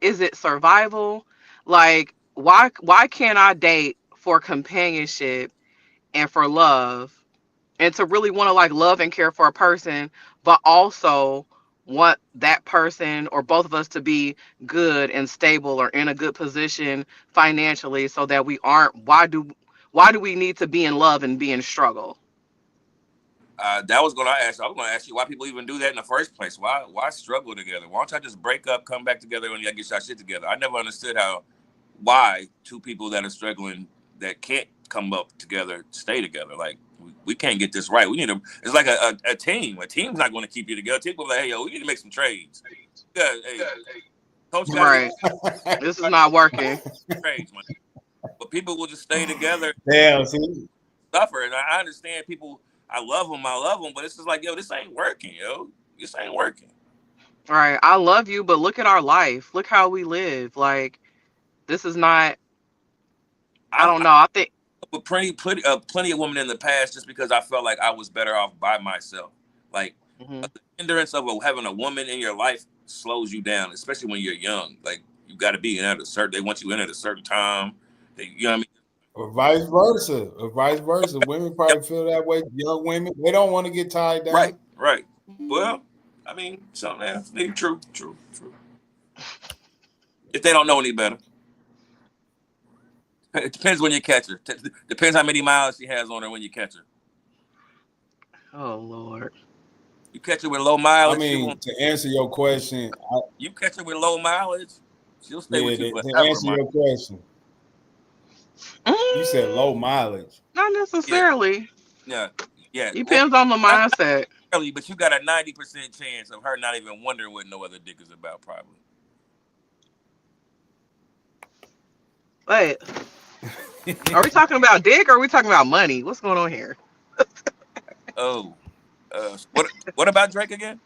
is it survival? Like why can't I date for companionship and for love and to really want to like love and care for a person, but also want that person or both of us to be good and stable or in a good position financially so that we aren't why do we need to be in love and be in struggle? That was gonna ask. I was gonna ask you why people even do that in the first place. Why struggle together? Why don't y'all just break up, come back together, and y'all get y'all shit together? I never understood why two people that are struggling that can't come up together stay together. Like we can't get this right. We need to. It's like a team. A team's not going to keep you together. Team will be like, hey yo, we need to make some trades. Yeah, hey, coach got to get Right. This is not working. trades, man. But people will just stay together, damn, see? suffer. And I understand people. I love them, but it's just like, yo, this ain't working, yo. This ain't working. Right. I love you, but look at our life. Look how we live. Like this is not I I don't know. I think But plenty of women in the past just because I felt like I was better off by myself. Like mhm. the hindrance of having a woman in your life slows you down, especially when you're young. Like you got to be in at a certain. They want you in at a certain time. You know what I mean? Or vice versa. Women Yep. probably feel that way. Young women, they don't want to get tied Right, down. right. Well, I mean, something else. True. If they don't know any better, it depends when you catch her. Depends how many miles she has on her when you catch her. Oh Lord. You catch her with low I mileage, she mean, won't. to answer your question, You catch her with low mileage, she'll stay yeah, with you to forever, answer man. your question, you said low mileage. Not Yeah, necessarily. yeah, yeah. Well, Depends on the not mindset. necessarily, but you got a 90% chance of her not even wondering what no other dick is about, probably. Wait, are we talking about dick or are we talking about money? What's going on here? Oh, what about Drake again?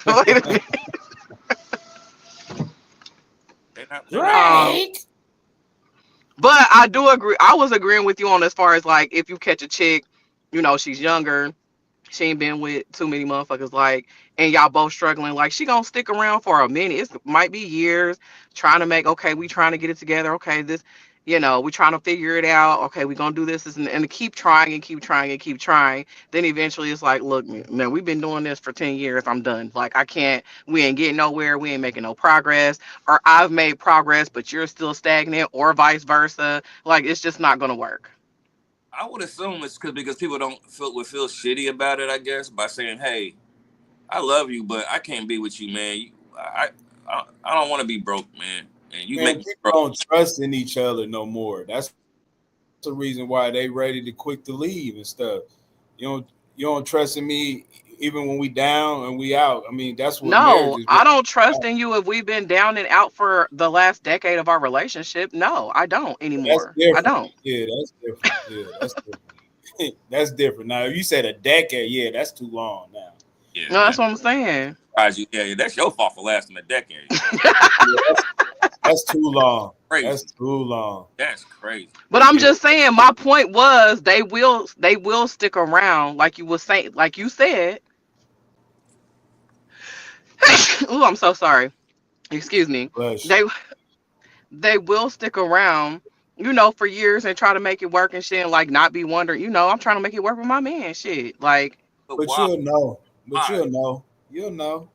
Wait a minute. They're not Um, but I do agree. I was agreeing with you on as far as like if you catch a chick, she's younger, she ain't been with too many motherfuckers, like, and y'all both struggling, like she gonna stick around for a minute. It might be years trying to make okay, we trying to get it together. Okay, this, we trying to figure it out. Okay, we gonna do this and keep trying and keep trying and keep trying. Then eventually it's like, look, man, we've been doing this for 10 years. I'm done. Like I can't, we ain't getting nowhere, we ain't making no progress, or I've made progress, but you're still stagnant, or vice versa. Like it's just not gonna work. I would assume it's because people don't feel shitty about it. I guess by saying, "Hey, I love you, but I can't be with you, man. I don't want to be broke, man, and you Man, make me people broke." don't trust in each other no more. That's the reason why they ready to quick to leave and stuff. You don't trust in me even when we down and we out. I mean, that's what marriage No, is I really don't trust about. in you if we've been down and out for the last decade of our relationship. No, I don't That's anymore. I different. don't. Yeah, that's different. Yeah, that's different. That's different. Now, if you said a decade, yeah, that's too long now. Yeah, No, that's that what I'm saying. surprised you. Yeah, that's your fault for lasting a decade. Yeah, that's too long. That's Crazy. too long. That's crazy. But I'm Yeah, just saying, my point was they will stick around, like you was saying, like you said. Oh, I'm so sorry. Excuse me. bless They you. they will stick around, for years and try to make it work and shit, and like not be wondering, I'm trying to make it work with my man, shit. Like But But why? you'll know. But Why? you'll know. You'll know.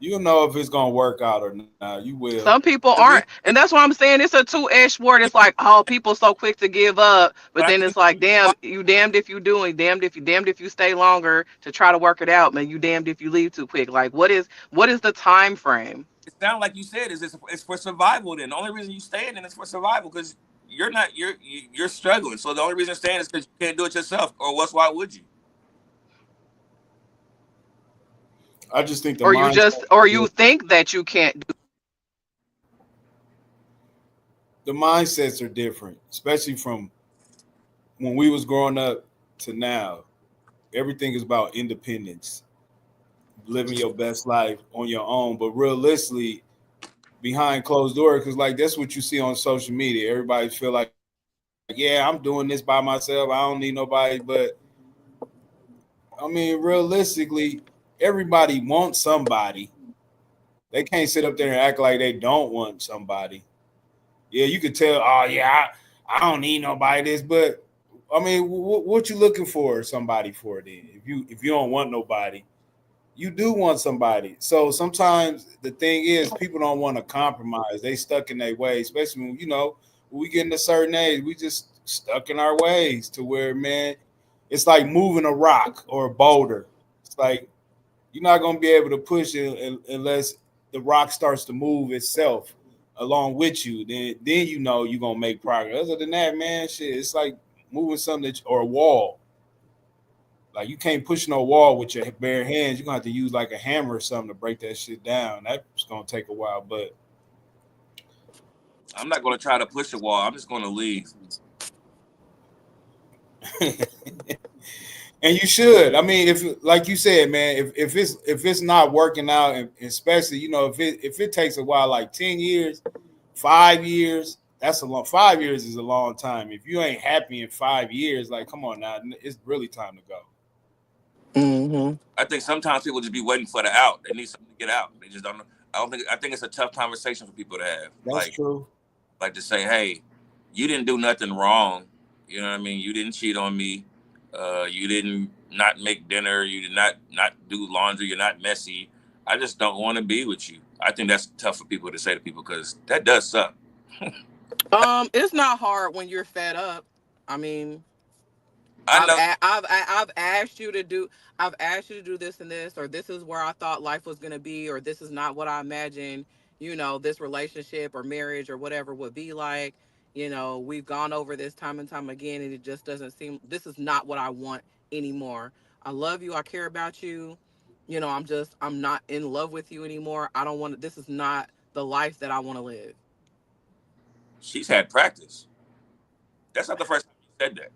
You'll know if it's gonna work out or not. You will. Some people The reason, aren't, and that's why I'm saying it's a two-edged sword. It's like, oh, people so quick to give up, but but I then think it's like, damn, you damned if you do, and damned if you stay longer to try to work it out, man. You damned if you leave too quick. Like, what is the time frame? it sounds like you said is it's for survival. Then the only reason you staying in is for survival because you're struggling. So the only reason you're staying is because you can't do it yourself. Or why would you? I just think the Or you mindset. just, or you think that you can't do. The mindsets are different, especially from when we was growing up to now. Everything is about independence, living your best life on your own. But realistically, behind closed doors, because like that's what you see on social media. Everybody feel like, yeah, I'm doing this by myself. I don't need nobody. But I mean, realistically, everybody wants somebody. They can't sit up there and act like they don't want somebody. Yeah, you could tell. Oh yeah, I don't need nobody. This, but I mean, what you looking for somebody for then? If you don't want nobody, you do want somebody. So sometimes the thing is, people don't want to compromise. They stuck in their ways, especially when we get in a certain age, we just stuck in our ways to where, man, it's like moving a rock or a boulder. It's like you're not gonna be able to push it unless the rock starts to move itself along with you. Then you're gonna make progress. Other than that, man, shit, it's like moving something or a wall. Like you can't push no wall with your bare hands. You're gonna have to use like a hammer or something to break that shit down. That's gonna take a while, but I'm not going to try to push a wall. I'm just going to leave. and you should. I mean, if like you said, man, if it's not working out, and especially if it takes a while, like 10 years, 5 years, that's a long. 5 years is a long time. If you ain't happy in 5 years, like come on now, it's really time to go. Hmm. I think sometimes people just be waiting for the out. They need something to get out. They just don't know. I think it's a tough conversation for people to have. That's true. Like to say, hey, you didn't do nothing wrong. You know what I mean? You didn't cheat on me. You didn't not make dinner. You did not do laundry. You're not messy. I just don't want to be with you. I think that's tough for people to say to people because that does suck. It's not hard when you're fed up. I mean, I know. I've asked you to do, I've asked you to do this and this, or this is where I thought life was gonna be, or this is not what I imagined, this relationship or marriage or whatever would be like. We've gone over this time and time again, and it just doesn't seem, this is not what I want anymore. I love you, I care about you. I'm not in love with you anymore. I don't want to, this is not the life that I want to live. She's had practice. That's not the first time you said that.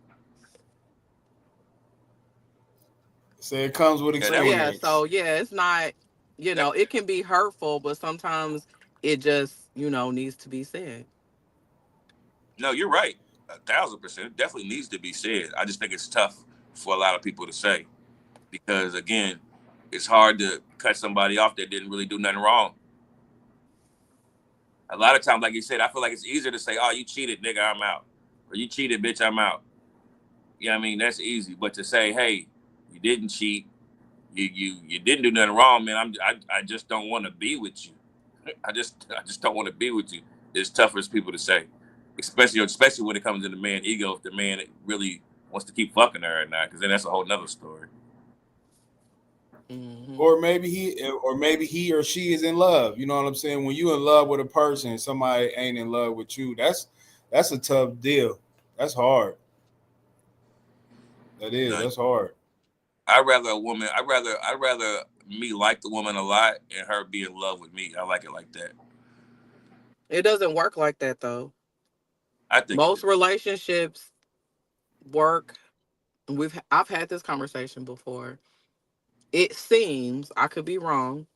So it comes with Yeah, that was Yeah, experience. so yeah, it's not, that. it can be hurtful, but sometimes it just, needs to be said. No, you're right. 1,000%. It definitely needs to be said. I just think it's tough for a lot of people to say because again, it's hard to cut somebody off that didn't really do nothing wrong. A lot of times, like you said, I feel like it's easier to say, "Oh, you cheated, nigga, I'm out," or "You cheated, bitch, I'm out." Yeah, I mean that's easy. But to say, "Hey, you didn't cheat, you didn't do nothing wrong, man. I just don't want to be with you. I just don't want to be with you." It's tough for people to say, especially when it comes to the man ego. If the man really wants to keep fucking her or not, because then that's a whole nother story. Hmm. Or maybe he or she is in love. You know what I'm saying? When you in love with a person, and somebody ain't in love with you. That's a tough deal. That's hard. That is. No, That's hard. I rather a woman. I rather me like the woman a lot and her be in love with me. I like it like that. It doesn't work like that though. I think it Most is. relationships work. I've had this conversation before. It seems, I could be wrong,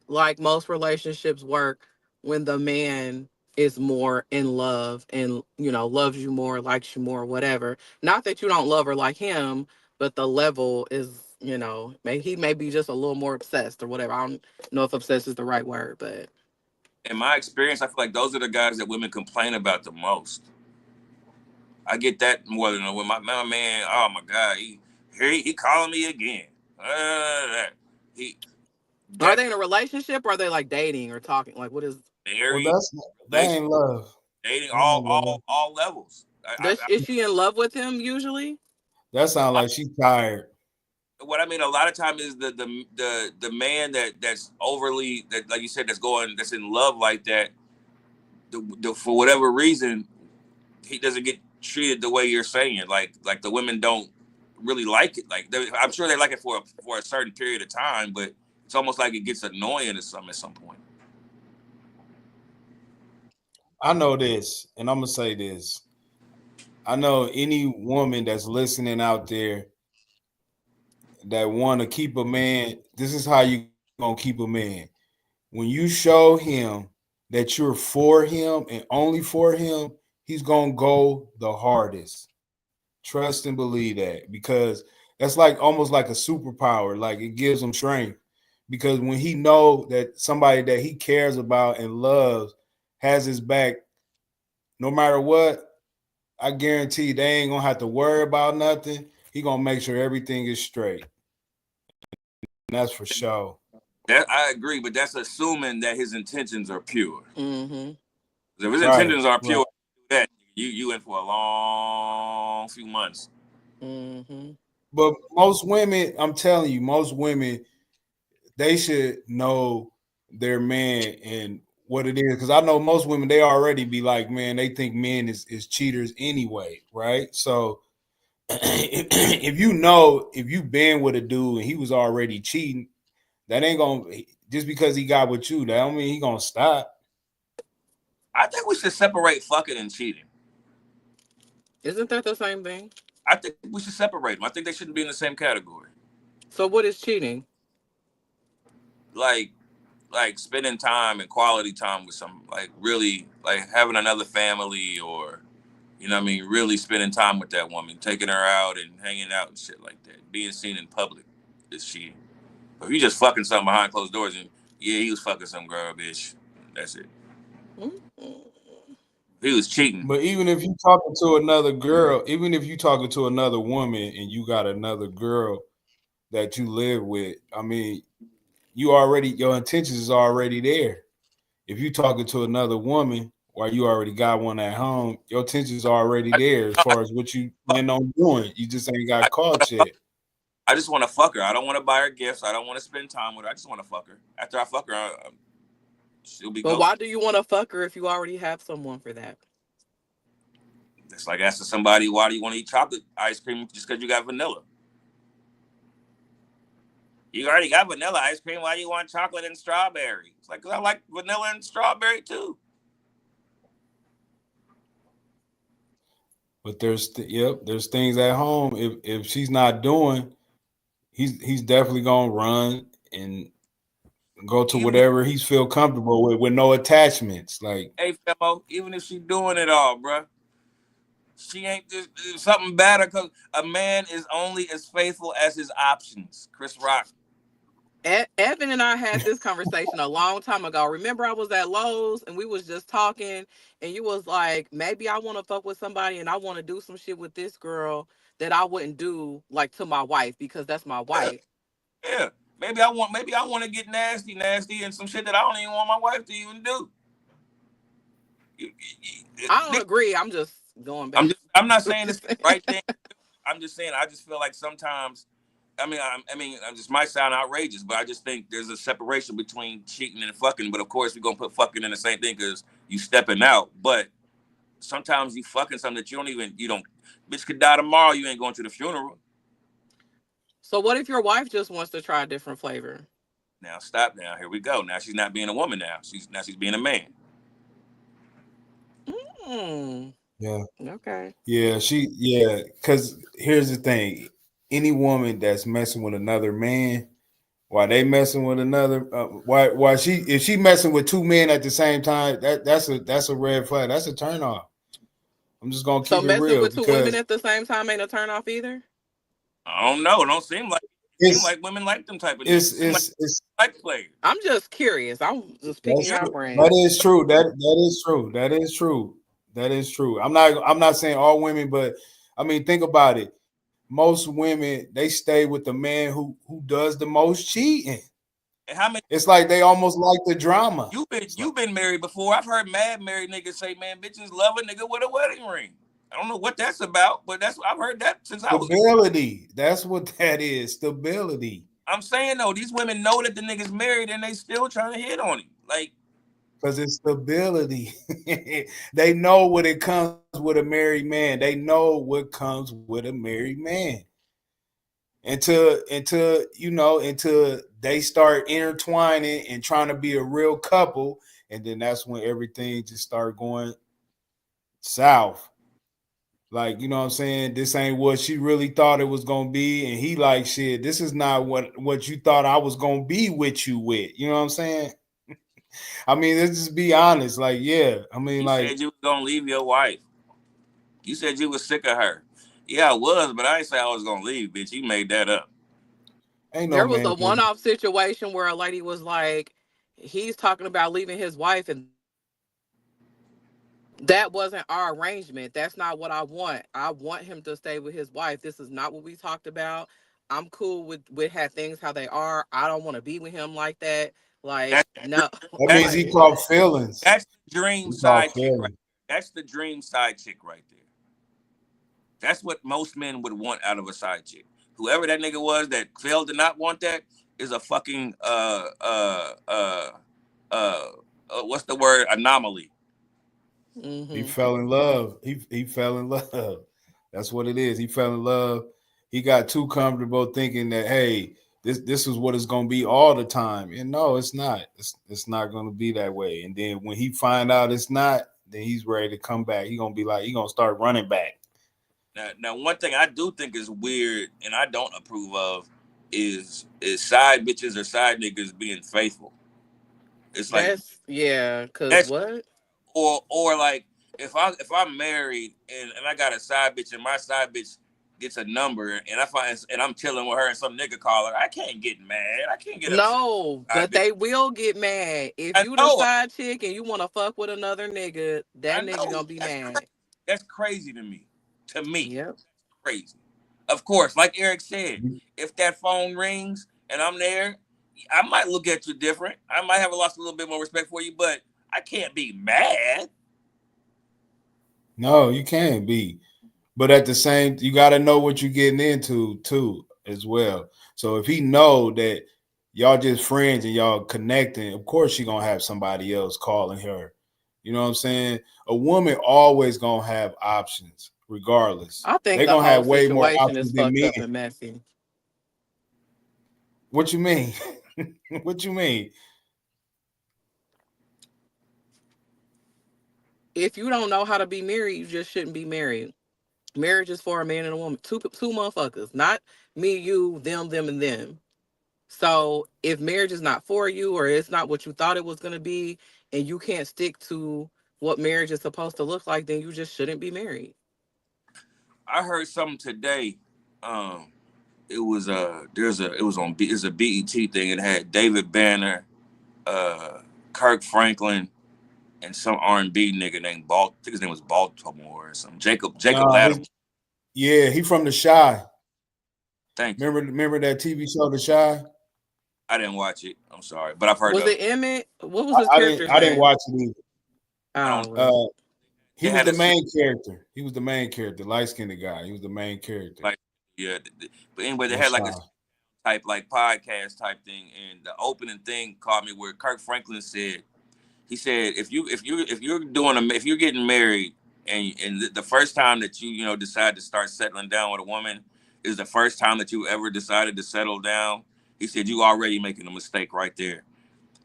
like most relationships work when the man is more in love and loves you more, likes you more, whatever. Not that you don't love her like him, but the level is, he may be just a little more obsessed or whatever. I don't know if obsessed is the right word, but In my experience, I feel like those are the guys that women complain about the most. I get that more than when my man. Oh my god, he calling me again. Are they in a relationship or are they like dating or talking? Like, what is Well, married, that ain't love. dating, That ain't love. all levels. is she in love with him usually? That sounds like she's tired. What I mean, a lot of time is the man that's overly, that like you said, that's in love like that. For whatever reason, he doesn't get treated the way you're saying. Like the women don't really like it. Like I'm sure they like it for a certain period of time, but it's almost like it gets annoying at some point. I know this, and I'm gonna say this. I know any woman that's listening out there that want to keep a man. This is how you gonna keep a man. When you show him that you're for him and only for him, he's gonna go the hardest. Trust and believe that, because that's like almost like a superpower. Like it gives him strength, because when he know that somebody that he cares about and loves has his back, no matter what, I guarantee they ain't gonna have to worry about nothing. He gonna make sure everything is straight. And that's for sure. That I agree, but that's assuming that his intentions are pure. Mm-hmm. If his intentions are pure, that you in for a long few months. Mm-hmm. But most women, I'm telling you, most women, they should know their man and what it is. Because I know most women, they already be like, man, they think men is cheaters anyway, right? So if you've been with a dude and he was already cheating, that ain't gonna, just because he got with you, that don't mean he gonna stop. I think we should separate fucking and cheating. Isn't that the same thing? I think we should separate them. I think they shouldn't be in the same category. So what is cheating? Like spending time and quality time with some, like really like having another family, or you know what I mean, really spending time with that woman, taking her out and hanging out and shit like that. Being seen in public is cheating. But if you just fucking something behind closed doors and yeah, he was fucking some girl, bitch. That's it. Mm-hmm. He was cheating. But even if you talking to another girl, even if you talking to another woman and you got another girl that you live with, I mean, your intentions is already there. If you talking to another woman while you already got one at home, your intentions are already there as far as what you plan on doing. You just ain't got caught yet. I just want to fuck her. I don't want to buy her gifts. I don't want to spend time with her. I just want to fuck her. After I fuck her, she'll be. But why do you want to fuck her if you already have someone for that? It's like asking somebody, why do you want to eat chocolate ice cream just because you got vanilla? You already got vanilla ice cream. Why do you want chocolate and strawberry? It's like, 'cause I like vanilla and strawberry too. But there's things at home. If she's not doing, he's definitely gonna run and go to whatever he's feel comfortable with no attachments. Like, hey, Femo, even if she's doing it all, bruh, she ain't just something better, because a man is only as faithful as his options. Chris Rock. Evan and I had this conversation a long time ago. Remember, I was at Lowe's and we was just talking, and you was like, maybe I want to fuck with somebody and I want to do some shit with this girl that I wouldn't do like to my wife because that's my wife. Yeah. Maybe I want to get nasty and some shit that I don't even want my wife to even do. I don't agree. I'm just going back. I'm not saying it's the right thing. I'm just saying I just feel like sometimes, I mean, this might sound outrageous, but I just think there's a separation between cheating and fucking. But of course, we're gonna put fucking in the same thing because you stepping out. But sometimes you fucking something that you don't. Bitch could die tomorrow. You ain't going to the funeral. So what if your wife just wants to try a different flavor? Now stop. Now here we go. Now she's not being a woman. Now she's being a man. yeah, okay, yeah. Because here's the thing: any woman that's messing with another man, while they messing with another, if she messing with two men at the same time, that's a red flag. That's a turn off. I'm just gonna keep it real. So messing with two women at the same time ain't a turn off either. I don't know. It don't seem like. It seems like women like them type of niggas. It's like players. I'm just curious. I'm just picking your brain. That is true. That is true. That is true. That is true. I'm not saying all women, but I mean, think about it. most women, they stay with the man who does the most cheating. And how many It's like they almost like the drama. you've been married before? I've heard mad married niggas say, man, bitches love a nigga with a wedding ring. I don't know what that's about, but that's I've heard that since I was. Stability. That's what that is. Stability. I'm saying though, these women know that the nigga's married and they still trying to hit on him. Like, Because it's stability. They know what it comes with a married man. They know what comes with a married man. Until they start intertwining and trying to be a real couple, and then that's when everything just start going south. Like, you know what I'm saying? This ain't what she really thought it was gonna be, and he like, shit, this is not what you thought I was gonna be with you with. You know what I'm saying? I mean, let's just be honest. Like, yeah, I mean, you like, said you was gonna leave your wife. You said you was sick of her. Yeah, I was, but I didn't say I was gonna leave, bitch. You made that up. ain't no There was man. a one-off situation where a lady was like, he's talking about leaving his wife, and that wasn't our arrangement. That's not what I want. I want him to stay with his wife. This is not what we talked about. I'm cool with how things how they are. I don't want to be with him like that. Like, That's no. That means he Like, caught feelings. that's the dream He caught side chick, right? feelings. That's the dream side chick right there. That's what most men would want out of a side chick. Whoever that nigga was that failed to not want that is a fucking what's the word? Anomaly. He mhm. fell in love. He fell in love. That's what it is. He fell in love. He got too comfortable thinking that, hey, this is what it's gonna be all the time. And no, it's not. It's not gonna be that way. And then when he find out it's not, then he's ready to come back. He gonna start running back. Now, one thing I do think is weird and I don't approve of is side bitches or side niggas being faithful. It's like That's yeah. Cause that's what? or like if I'm married and I got a side bitch and my side bitch gets a number and I find and I'm chilling with her and some nigga call her, I can't get mad. I can't get upset. No, Side but bitch. they will get mad if I you the know, side chick and you want to fuck with another nigga. I That nigga know. gonna be mad. That's crazy to me. To me, Yep. crazy. Of course, like Eric said, if that phone rings and I'm there, I might look at you different. I might have lost a little bit more respect for you, but I can't be mad. No, you can't be. But at the same, you got to know what you're getting into too, as well. So if he know that y'all just friends and y'all connecting, of course she gonna have somebody else calling her. You know what I'm saying? A woman always gonna have options, regardless. I think They the gonna whole have way more situation is options than fucked men. up and messy. What you mean? What you mean? If you don't know how to be married, you just shouldn't be married. Marriage is for a man and a woman. Two motherfuckers. Not me, you, them, and them. So if marriage is not for you or it's not what you thought it was gonna be, and you can't stick to what marriage is supposed to look like, then you just shouldn't be married. I heard something today. Um, it was it was on it's a BET thing. It had David Banner, uh, Kirk Franklin, and some R&B nigga named Balt. I think his name was Baltimore or something. Jacob Nah, Lattimore. yeah, he from the Shy. Thank you. Remember that TV show, The Shy? I didn't watch it. I'm sorry, but I've heard Was of it it. Emmett? What was his I didn't character's I didn't name? watch it either. I don't. Oh, well. He They was had the a main character. He was the main character, light skinned guy. He was the main character. like yeah, but anyway, they The had like a Shy. type like podcast type thing, and the opening thing caught me where Kirk Franklin said he said if you're getting married and the first time that you decide to start settling down with a woman is the first time that you ever decided to settle down. He said you already making a mistake right there,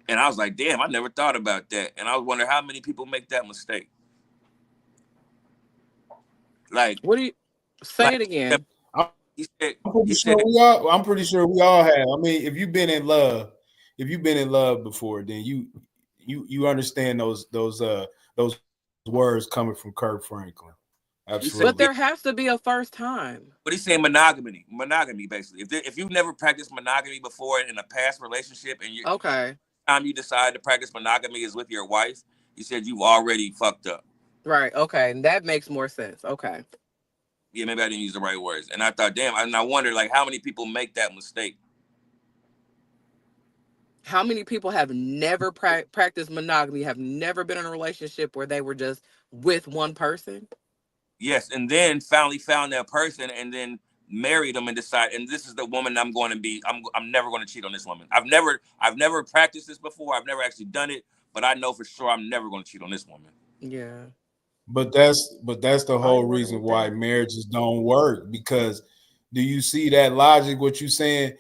and I was like, damn, I never thought about that, and I was wondering how many people make that mistake. Like, What do you say like it again? I'm he said, pretty he sure said, we all. I'm pretty sure we all have. I mean, if you've been in love before, then you understand those words coming from Kirk Franklin. he said, But Absolutely. yeah, there has to be a first time. but he's saying monogamy basically. If you never practiced monogamy before in a past relationship, and you Okay. time you decide to practice monogamy is with your wife, he said you've already fucked up. Right. Okay. And that makes more sense. Okay. Yeah, maybe I didn't use the right words. And I thought, damn, and I wonder like how many people make that mistake. How many people have never practiced monogamy, have never been in a relationship where they were just with one person? Yes, and then finally found that person, and then married them and decide, and this is the woman I'm going to be. I'm never going to cheat on this woman. I've never practiced this before. I've never actually done it, but I know for sure I'm never going to cheat on this woman. Yeah. But that's the whole agree reason with why that. marriages don't work. Because do you see that logic? What you saying?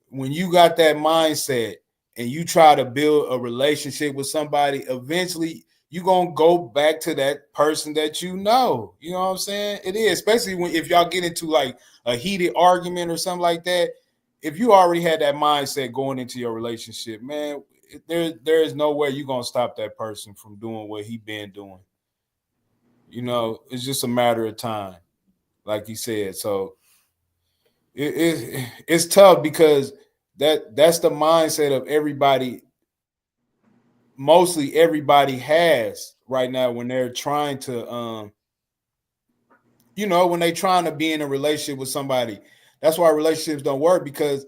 When you got that mindset and you try to build a relationship with somebody, eventually you're gonna go back to that person that you know. You know what I'm saying? It is, especially when if y'all get into like a heated argument or something like that. If you already had that mindset going into your relationship, man, there is no way you're gonna stop that person from doing what he been doing. You know, it's just a matter of time, like you said. So it's tough because that's the mindset of everybody. Mostly everybody has right now when they're trying to, when they're trying to be in a relationship with somebody. That's why relationships don't work because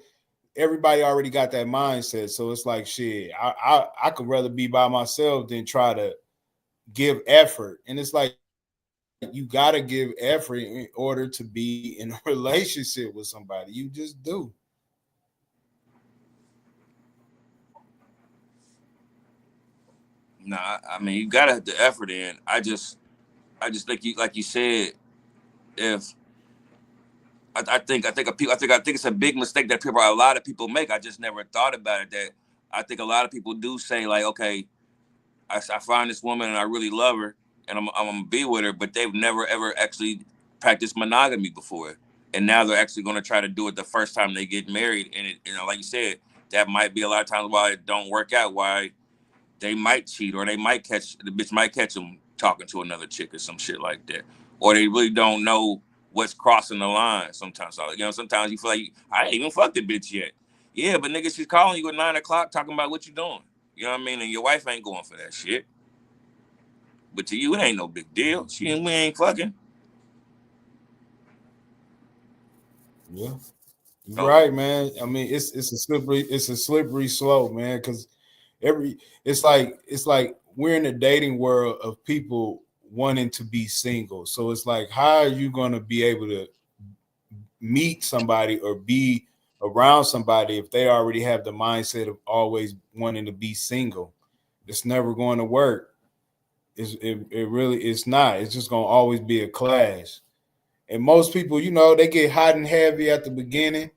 everybody already got that mindset. So it's like shit. I could rather be by myself than try to give effort. And it's like you got to give effort in order to be in a relationship with somebody. You just do. Nah, I mean you gotta have the effort in. I just think you like you said, if I think it's a big mistake that a lot of people make. I just never thought about it. That I think a lot of people do say like, okay, I find this woman and I really love her and I'm gonna be with her, but they've never ever actually practiced monogamy before, and now they're actually gonna try to do it the first time they get married, and like you said, that might be a lot of times why it don't work out, why they might cheat or they might catch the bitch might catch them talking to another chick or some shit like that, or they really don't know what's crossing the line. Sometimes, so, sometimes you feel like I ain't even fucked the bitch yet. Yeah, but nigga, she's calling you at 9 o'clock talking about what you doing. You know what I mean? And your wife ain't going for that shit. But to you, it ain't no big deal. We ain't fucking. Yeah. So Right, man. I mean, it's a slippery slope, man. Because it's like we're in a dating world of people wanting to be single. So it's like, how are you going to be able to meet somebody or be around somebody if they already have the mindset of always wanting to be single? It's never going to work. It really it's not. It's just going to always be a clash. And most people, they get hot and heavy at the beginning.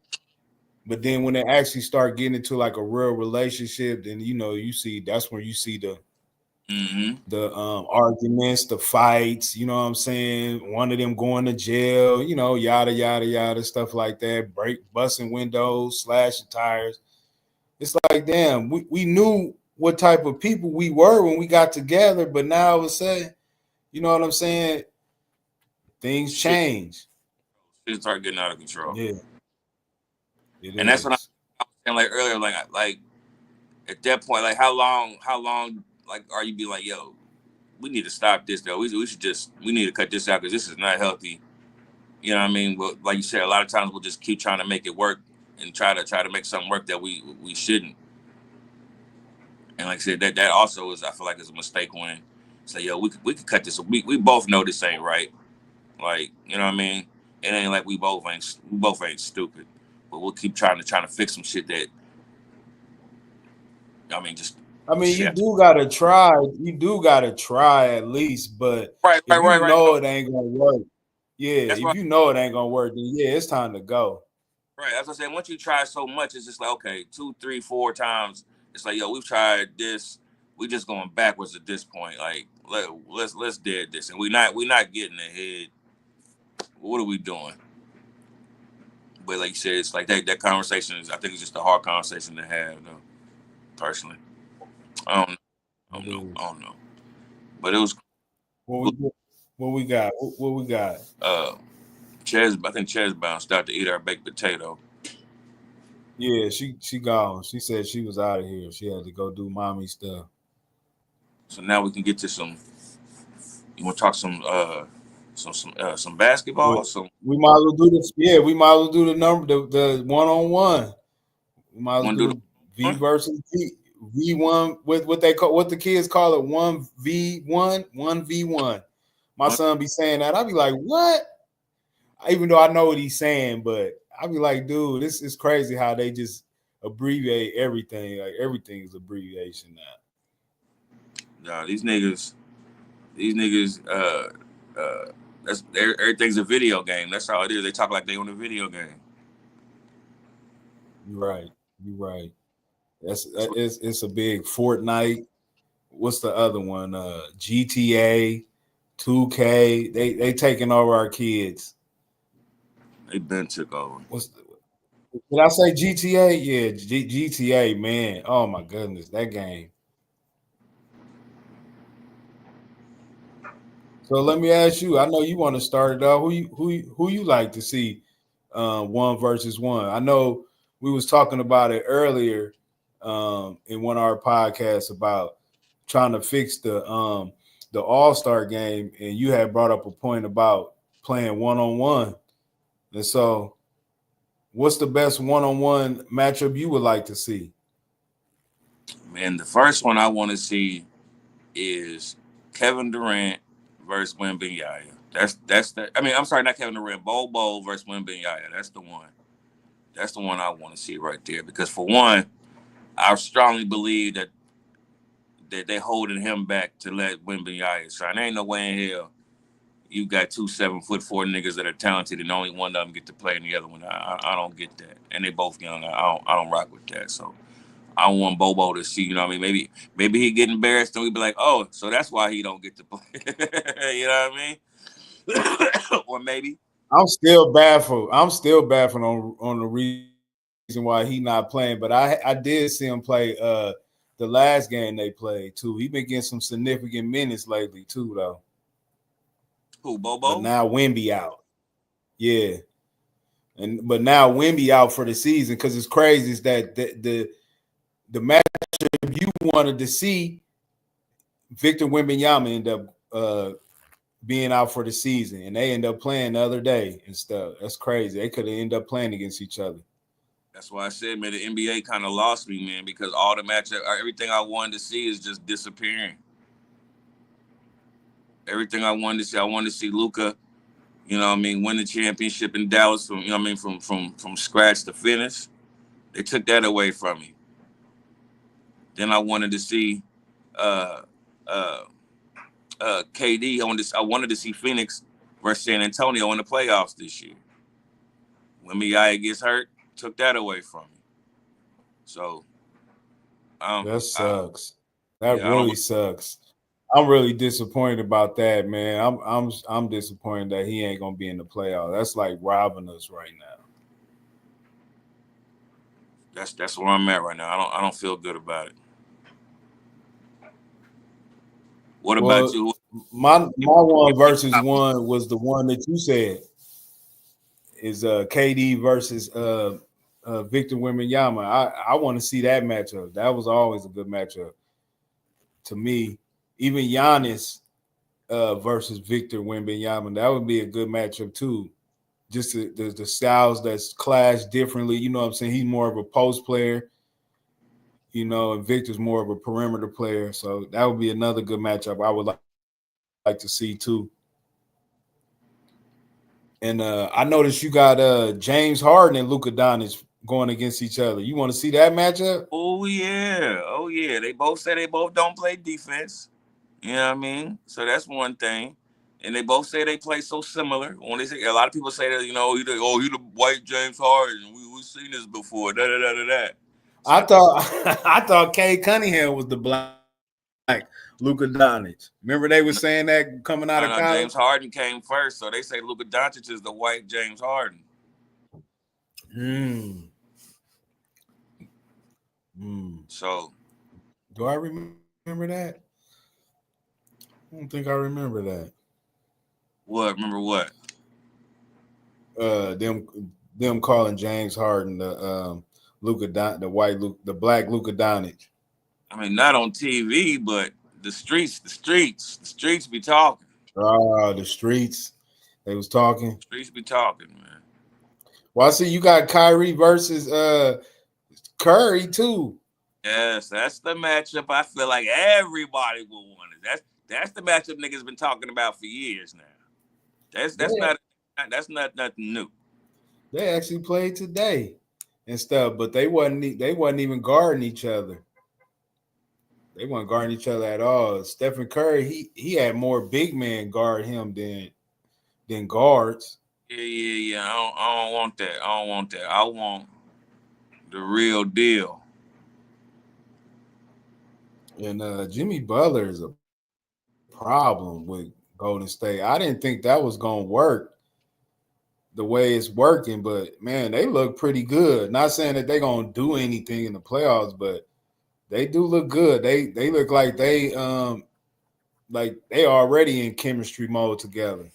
But then when they actually start getting into like a real relationship, then you see that's where you see mm-hmm. the arguments, the fights, you know what I'm saying? One of them going to jail, yada yada yada, stuff like that, busting windows, slashing tires. It's like, damn, we knew what type of people we were when we got together, but now all of a sudden, you know what I'm saying? Things shit, change. shit start getting out of control. Yeah, it And that's what is. I was saying like earlier, like at that point, like how long, like are you be like, yo, we need to stop this though. We need to cut this out because this is not healthy. You know what I mean? But like you said, a lot of times we'll just keep trying to make it work and try to make something work that we shouldn't. And like I said, that also is I feel like is a mistake when say, yo, we could cut this. We both know this ain't right. Like, you know what I mean? It ain't like we both ain't stupid. But we'll keep trying to fix some shit that I mean just I mean, you shit. do gotta try. You do gotta try at least. But Right, if right, you right, right. know it ain't gonna work, yeah. That's If what you know it ain't gonna work, then yeah, it's time to go. right. As I said, once you try so much, it's just like okay, 2, 3, 4 times. It's like yo, we've tried this. We just going backwards at this point. Like let's dead this, and we not getting ahead. What are we doing? But like you said, it's like that conversation is. I think it's just a hard conversation to have, though. Personally, I don't, I It don't know. I is. don't know. But it was What we what we got? What we got? uh, Ches. I think Ches bounced out to eat our baked potato. Yeah, she gone. She said she was out of here. She had to go do mommy stuff. So now we can get to some. You want to talk some some basketball. We might as well do this. Yeah, we might as well do the one-on-one. We might as well Want do to the V versus V1 with what the kids call it 1v1. My son be saying that. I be like, what? Even though I know what he's saying, but I be like, dude, this is crazy how they just abbreviate everything. Like everything is abbreviation now. No, these niggas, that's everything's a video game. That's how it is. They talk like they on a video game. You're right. It's a big Fortnite. What's the other one? GTA, 2K. They taking over our kids. They been took over. Did I say GTA? Yeah, GTA, man. Oh my goodness, that game. So let me ask you. I know you want to start it off. Who you like to see one versus one? I know we was talking about it earlier in one of our podcasts about trying to fix the All-Star game, and you had brought up a point about playing one-on-one. And so, what's the best one-on-one matchup you would like to see? Man, the first one I want to see is Kevin Durant versus Wembanyama. That's the. I mean, I'm sorry, not Kevin Durant. Bobo versus Wembanyama. That's the one. That's the one I want to see right there. Because for one, I strongly believe that they holding him back to let Wembanyama shine. There ain't no way in hell you got 2 7'4" niggas that are talented and only one of them get to play and the other one. I don't get that. And they both young. I don't rock with that. So I don't want Bobo to see, you know what I mean? Maybe he get embarrassed and we be like, oh, so that's why he don't get to play. You know what I mean? Or maybe. I'm still baffled on the reason why he not playing, but I did see him play the last game they played too. He been getting some significant minutes lately too, though. Who, Bobo? But now Wemby out. Yeah. But now Wemby out for the season because it's crazy is that the matchup you wanted to see, Victor Wembanyama end up being out for the season, and they end up playing the other day and stuff. That's crazy. They could have ended up playing against each other. That's why I said, man, the NBA kind of lost me, man, because all the matchup, everything I wanted to see is just disappearing. Everything I wanted to see Luka, you know what I mean, win the championship in Dallas from, you know what I mean, from scratch to finish. They took that away from me. Then I wanted to see KD. I wanted to see Phoenix versus San Antonio in the playoffs this year. When Miyagi gets hurt, took that away from me. So that sucks. That really sucks. I'm really disappointed about that, man. I'm disappointed that he ain't gonna be in the playoffs. That's like robbing us right now. That's where I'm at right now. I don't feel good about it. What about you? My one versus one was the one that you said is KD versus Victor Wembanyama. I want to see that matchup. That was always a good matchup to me. Even Giannis versus Victor Wembanyama, that would be a good matchup too. Just the styles that's clash differently. You know what I'm saying? He's more of a post player, you know, and Victor's more of a perimeter player. So that would be another good matchup I would like to see too. And I noticed you got James Harden and Luka Doncic going against each other. You want to see that matchup? Oh yeah. They both say they both don't play defense. You know what I mean? So that's one thing. And they both say they play so similar. When they say, a lot of people say that, you know, he the white James Harden. We've seen this before. Da da da da da. So I thought Cade Cunningham was the black Luka Doncic. Remember they were saying that coming out of college? James Harden came first, so they say Luka Doncic is the white James Harden. So do I remember that? I don't think I remember that. What? Remember what? Them calling James Harden the the black Luka Doncic. I mean, not on TV, but the streets be talking. Oh, the streets. They was talking. Streets be talking, man. Well, I see you got Kyrie versus Curry too. Yes, that's the matchup I feel like everybody will want it. That's the matchup niggas been talking about for years now. That's not nothing new. They actually played today and stuff, but they wasn't even guarding each other. They weren't guarding each other at all. Stephen Curry, he had more big men guard him than guards. Yeah. I don't want that. I don't want that. I want the real deal. And Jimmy Butler is a problem with Golden State. I didn't think that was going to work the way it's working, but man, they look pretty good. Not saying that they're going to do anything in the playoffs, but they do look good. They look like they already in chemistry mode together.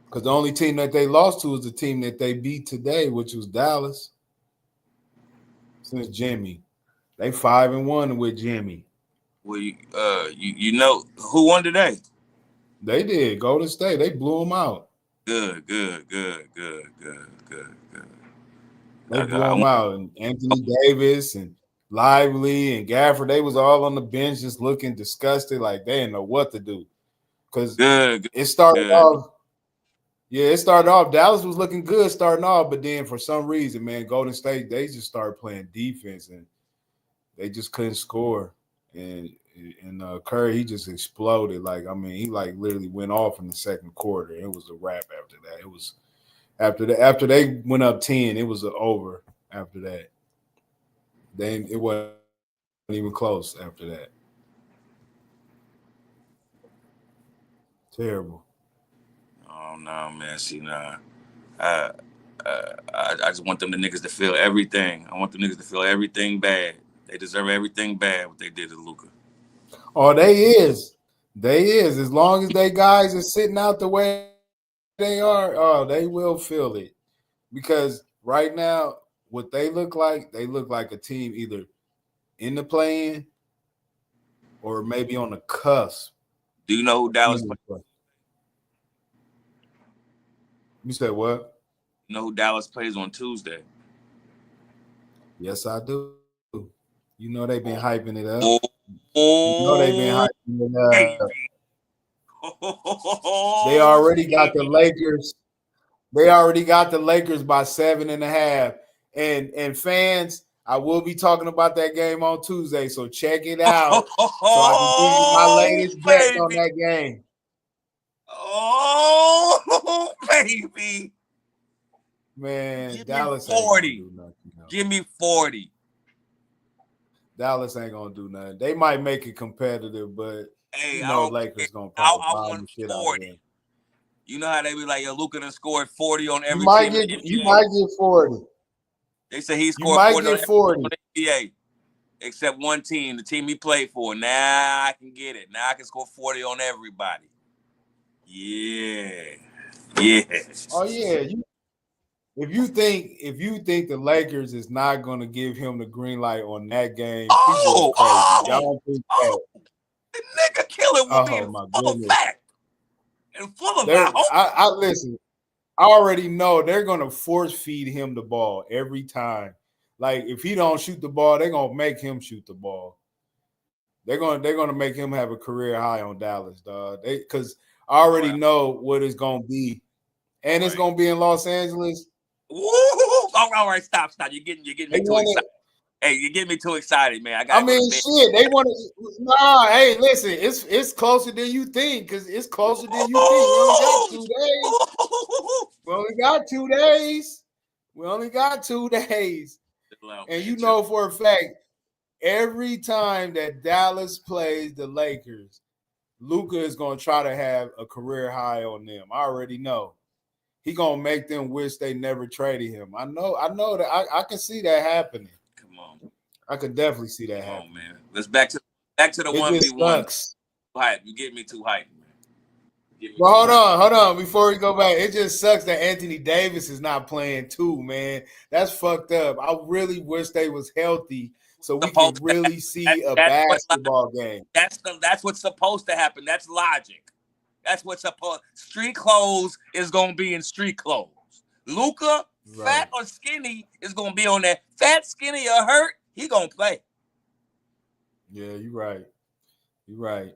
Because the only team that they lost to is the team that they beat today, which was Dallas. Since Jimmy, they 5-1 with Jimmy. Well, you know who won today? They did. Golden State. They blew them out. Good. They blew them out. And Anthony Davis and Lively and Gafford, they was all on the bench just looking disgusted, like they didn't know what to do. Because it started off. Yeah, it started off. Dallas was looking good starting off, but then for some reason, man, Golden State, they just started playing defense and they just couldn't score. And Curry, he just exploded. He literally went off in the second quarter. It was a wrap after that. It was after they went up 10, it was over after that. Then it wasn't even close after that. Terrible. Oh no, man. See, nah. I just want them the niggas to feel everything. I want them niggas to feel everything bad. They deserve everything bad what they did to Luka. Oh, they is. As long as they guys are sitting out the way they are, they will feel it. Because right now, what they look like a team either in the play-in or maybe on the cusp. Do you know who Dallas plays? You said what? You know who Dallas plays on Tuesday? Yes, I do. You know they've been hyping it up. You know they've been hyping it up. They already got the Lakers. They already got the Lakers by 7.5. And fans, I will be talking about that game on Tuesday, so check it out. So I can give you my latest bet on that game. Oh, baby. Man, Give Dallas me 40. Ain't gonna do nothing, Give me 40. Dallas ain't gonna do nothing. They might make it competitive, but hey, Lakers gonna probably buy the shit out of them. You know how they be like, yo, Luka done scored 40 on every team. You might get 40. They say he scored 40 on every team on the NBA, except one team, the team he played for. Now I can get it. Now I can score 40 on everybody. Yeah. Oh yeah. If you think the Lakers is not gonna give him the green light on that game, y'all don't think that. The nigga killer will be full of fact and full of I listen. I already know they're gonna force feed him the ball every time. Like if he don't shoot the ball, they're gonna make him shoot the ball. They're gonna make him have a career high on Dallas, dog. Because I already know what it's gonna be, and it's gonna be in Los Angeles. Woo! All right, stop. You're getting me too excited. Hey, you get me too excited, man. Shit. They want to. Nah, hey, listen. It's closer than you think because it's closer than you think. We only got 2 days. We only got 2 days. And you know for a fact, every time that Dallas plays the Lakers, Luka is going to try to have a career high on them. I already know. He going to make them wish they never traded him. I know that. I can see that happening. Come on. I can definitely see that happening. Oh, man. Let's back to the 1v1. Hype. You get me too hype, man. Well, hold on. Before we go back, it just sucks that Anthony Davis is not playing too, man. That's fucked up. I really wish they was healthy so we can really see a basketball game. That's what's supposed to happen. That's logic. That's what's up. Street clothes is gonna be in street clothes. Luka, fat or skinny, is gonna be on that. Fat, skinny, or hurt, he gonna play. Yeah, you're right. You're right.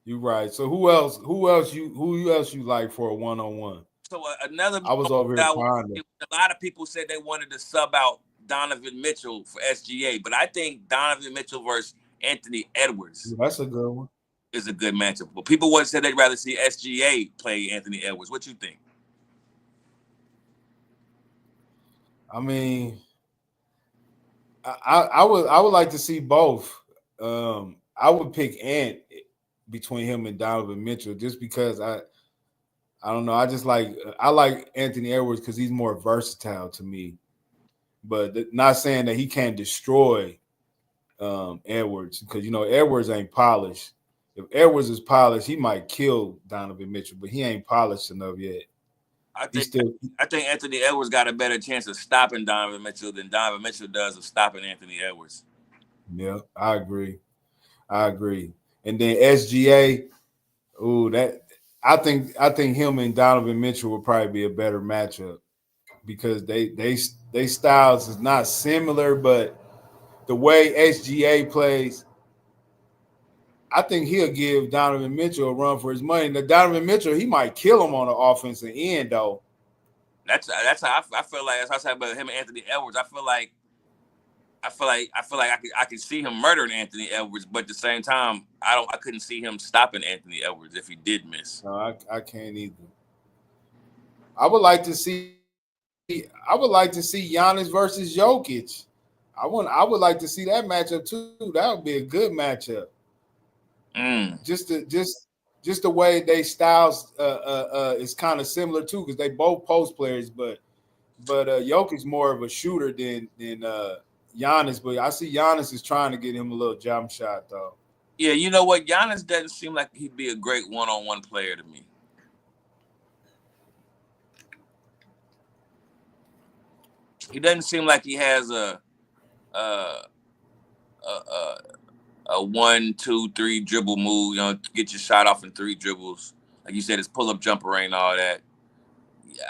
You're right. So who else you like for a one-on-one? So another, I was over here pondering. a lot of people said they wanted to sub out Donovan Mitchell for SGA, but I think Donovan Mitchell versus Anthony Edwards That's a good one. is a good matchup. But people once said they'd rather see SGA play Anthony Edwards. What you think? I mean, I would like to see both. I would pick Ant between him and Donovan Mitchell just because I don't know. I like Anthony Edwards because he's more versatile to me. But not saying that he can't destroy Edwards because Edwards ain't polished. If Edwards is polished, he might kill Donovan Mitchell, but he ain't polished enough yet. I think Anthony Edwards got a better chance of stopping Donovan Mitchell than Donovan Mitchell does of stopping Anthony Edwards. Yeah, I agree. And then SGA, I think him and Donovan Mitchell would probably be a better matchup because they styles is not similar, but the way SGA plays, I think he'll give Donovan Mitchell a run for his money. Now, Donovan Mitchell, he might kill him on the offensive end, though. That's how I feel like. As I said about him and Anthony Edwards, I feel like I could see him murdering Anthony Edwards, but at the same time, I couldn't see him stopping Anthony Edwards if he did miss. No, I can't either. I would like to see Giannis versus Jokic. I would like to see that matchup too. That would be a good matchup. Just the way they styles is kind of similar too, because they both post players, but Jokic's more of a shooter than Giannis. But I see Giannis is trying to get him a little jump shot though. Yeah, you know what? Giannis doesn't seem like he'd be a great one-on-one player to me. He doesn't seem like he has a 1, 2, 3 dribble move. Get your shot off in 3 dribbles. Like you said, his pull-up jumper ain't all that.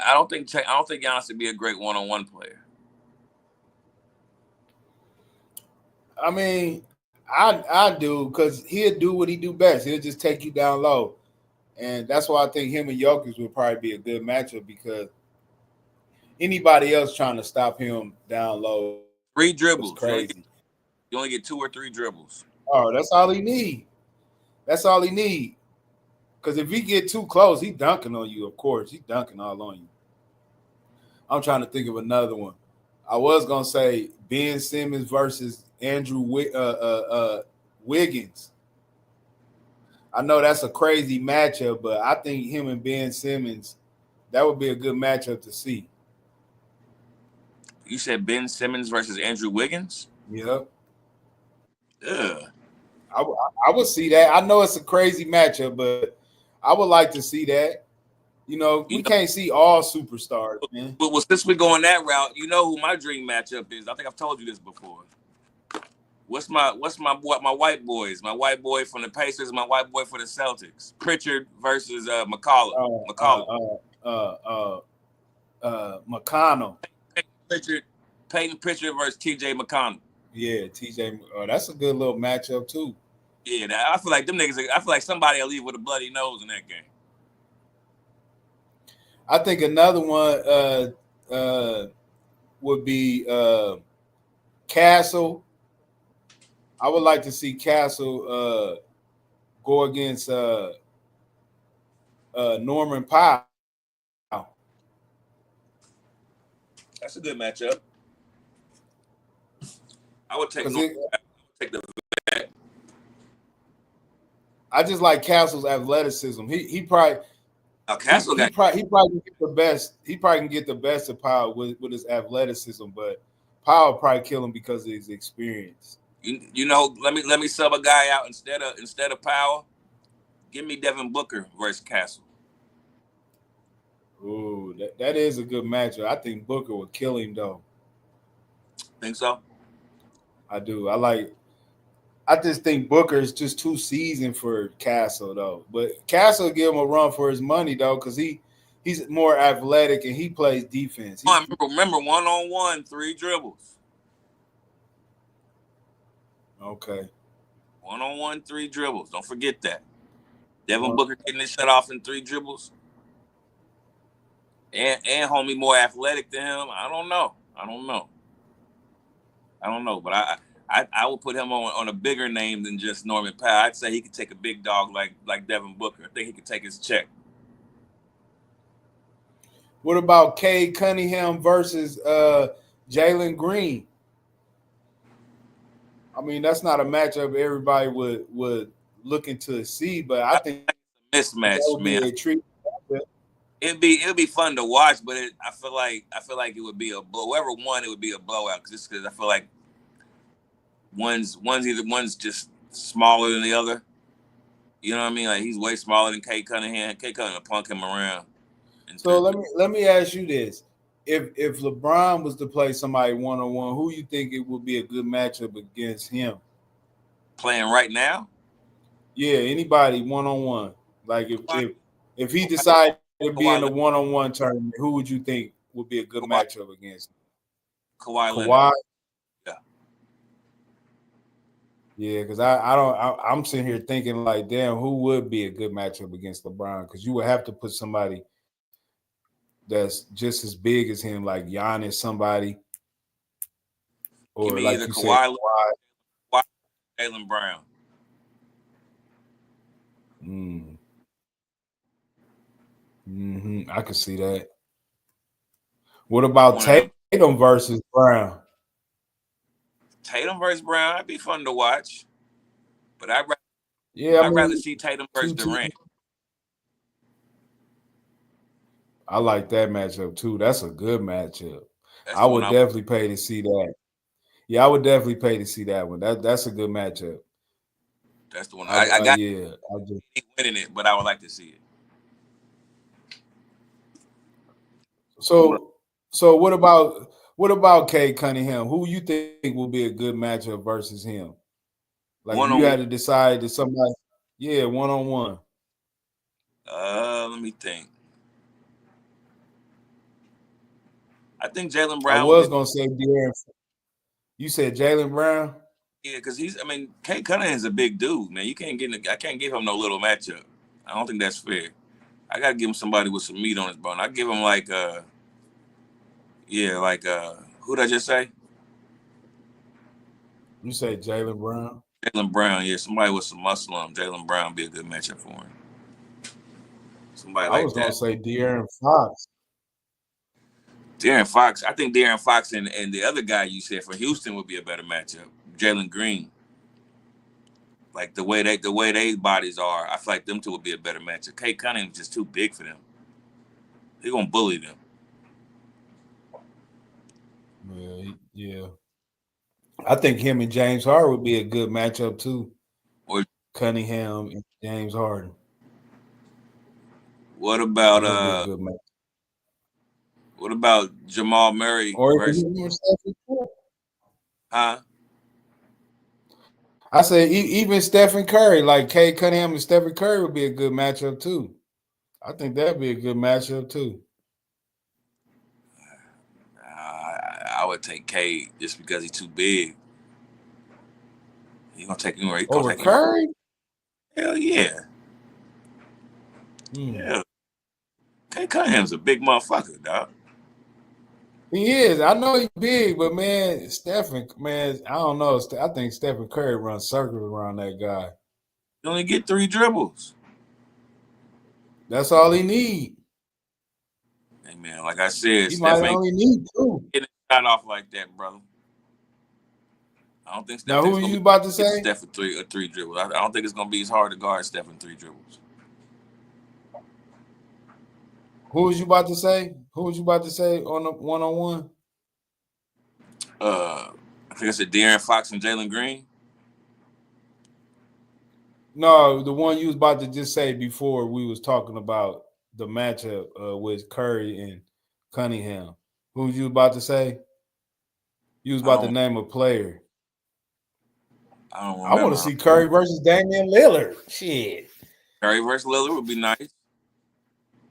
I don't think Giannis would be a great one-on-one player. I mean, I do because he'll do what he do best. He'll just take you down low, and that's why I think him and Jokic would probably be a good matchup because anybody else trying to stop him down low, 3 dribbles, crazy. You only get 2 or 3 dribbles. Oh, that's all he need. Because if he get too close, he dunking on you. Of course, he dunking all on you. I'm trying to think of another one. I was gonna say Ben Simmons versus Andrew Wiggins. I know that's a crazy matchup, but I think him and Ben Simmons, that would be a good matchup to see. You said Ben Simmons versus Andrew Wiggins? Yep. Yeah. I would see that. I know it's a crazy matchup, but I would like to see that. We can't see all superstars, man. But since we're going that route, you know who my dream matchup is. I think I've told you this before. What's my white boys? My white boy from the Pacers, my white boy for the Celtics. Pritchard versus McCollum. McConnell. Peyton Pritchard versus TJ McConnell. Yeah, TJ. That's a good little matchup too. Yeah, I feel like them niggas. I feel like somebody will leave with a bloody nose in that game. I think another one would be Castle. I would like to see Castle go against Norman Powell. That's a good matchup. I would take the vet. I just like Castle's athleticism. He probably Castle he probably can get the best. He probably can get the best of Powell with his athleticism, but Powell probably kill him because of his experience. Let me sub a guy out instead of Powell. Give me Devin Booker versus Castle. Ooh, that is a good matchup. I think Booker would kill him though. Think so? I do. I like I just think Booker is just too seasoned for Castle though. But Castle give him a run for his money though, because he's more athletic and he plays defense. Remember 1-on-1, 3 dribbles. Okay. 1-on-1, 3 dribbles. Don't forget that. Devin Booker getting his shut off in 3 dribbles. And homie more athletic than him. I don't know. But I would put him on a bigger name than just Norman Powell. I'd say he could take a big dog like Devin Booker. I think he could take his check. What about Cade Cunningham versus Jalen Green? I mean, that's not a matchup everybody would looking to see, but I think mismatch, that would be man. a treat. It'd be fun to watch, but I feel like it would be whoever won, it would be a blowout. Just because I feel like one's just smaller than the other. You know what I mean? Like he's way smaller than Cade Cunningham. Cade Cunningham punk him around. So let me ask you this: if LeBron was to play somebody 1-on-1, who you think it would be a good matchup against him? Playing right now? Yeah, anybody 1-on-1. Like if he decided to be in a 1-on-1 tournament, who would you think would be a good matchup against him? Kawhi Leonard. Yeah. Yeah, because I'm sitting here thinking like, damn, who would be a good matchup against LeBron? Because you would have to put somebody that's just as big as him, like Giannis, somebody, or give me like either you Kawhi said, Jaylen Brown. I can see that. What about Tatum versus Brown? Tatum versus Brown, that'd be fun to watch. But I'd rather see Tatum versus Durant. I like that matchup too. That's a good matchup. I would definitely pay to see that. Yeah, I would definitely pay to see that one. That's a good matchup. That's the one. I got winning it, but I would like to see it. So what about Cade Cunningham? Who you think will be a good matchup versus him? Like you had to decide that somebody, 1-on-1. Let me think. I think Jaylen Brown. I was gonna say De'Aaron. You said Jaylen Brown? Yeah, because Cade Cunningham's a big dude, man. I can't give him no little matchup. I don't think that's fair. I gotta give him somebody with some meat on his bone. I give him who'd I just say? You say Jaylen Brown? Jaylen Brown, yeah. Somebody with some muscle on him. Jaylen Brown be a good matchup for him. Somebody like that. I was gonna say De'Aaron Fox. De'Aaron Fox. I think De'Aaron Fox and the other guy you said for Houston would be a better matchup. Jalen Green. Like the way they bodies are, I feel like them two would be a better matchup. Cade Cunningham's just too big for them. They're gonna bully them. Yeah. I think him and James Harden would be a good matchup too. Or Cunningham and James Harden. What about What about Jamal Murray? Huh? I say even Stephen Curry, like Cade Cunningham and Stephen Curry would be a good matchup too. I think that'd be a good matchup too. I would take Cade just because he's too big. He gonna take him over Curry? Hell yeah. Yeah. Cade Cunningham's a big motherfucker, dog. He is. I know he's big, but man, Stephen, man, I don't know. I think Stephen Curry runs circles around that guy. You only get 3 dribbles. That's all he need. Hey man, like I said, he might only need 2. Getting a shot off like that, brother. I don't think Steph. Now, who are you about to say? Steph for 3 dribbles. I don't think it's gonna be as hard to guard Steph in 3 dribbles. Who was you about to say? Who was you about to say on the 1-on-1? I think I said De'Aaron Fox and Jalen Green. No, the one you was about to just say before we was talking about the matchup with Curry and Cunningham. Who was you about to say? You was about to name a player. I don't I want remember. to see Curry versus Damian Lillard. Shit. Curry versus Lillard would be nice.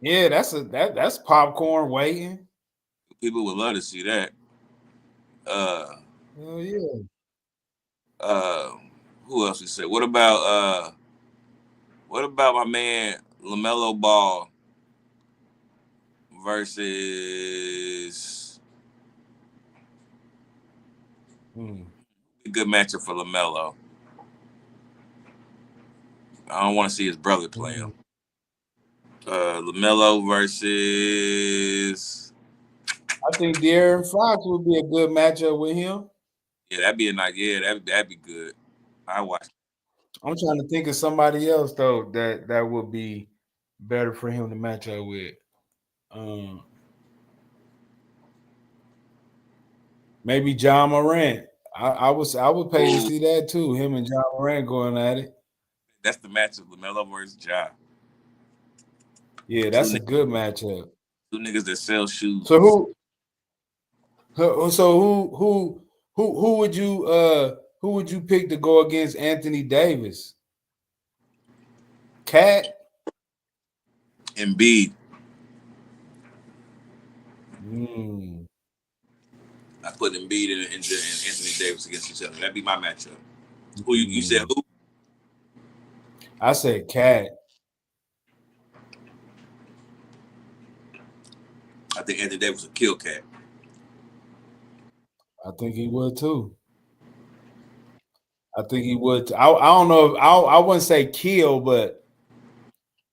Yeah, that's popcorn waiting. People would love to see that. Uh, Oh yeah. uh, who else we say? What about my man LaMelo Ball versus a good matchup for LaMelo? I don't want to see his brother play him. LaMelo versus. I think De'Aaron Fox would be a good matchup with him. Yeah, that'd be a nice. Yeah, that'd be good. I watch. I'm trying to think of somebody else though that would be better for him to match up with. Maybe John Morant. I would pay to see that too. Him and John Morant going at it. That's the matchup: LaMelo versus Ja. Yeah, that's a good matchup. Two niggas that sell shoes. So who would you pick to go against Anthony Davis? Cat? Embiid. I put Embiid and Anthony Davis against each other. That'd be my matchup. Who you said who? I said Cat. I think Anthony Davis would kill Cat. I think he would too. I think he would. I don't know if I wouldn't say kill, but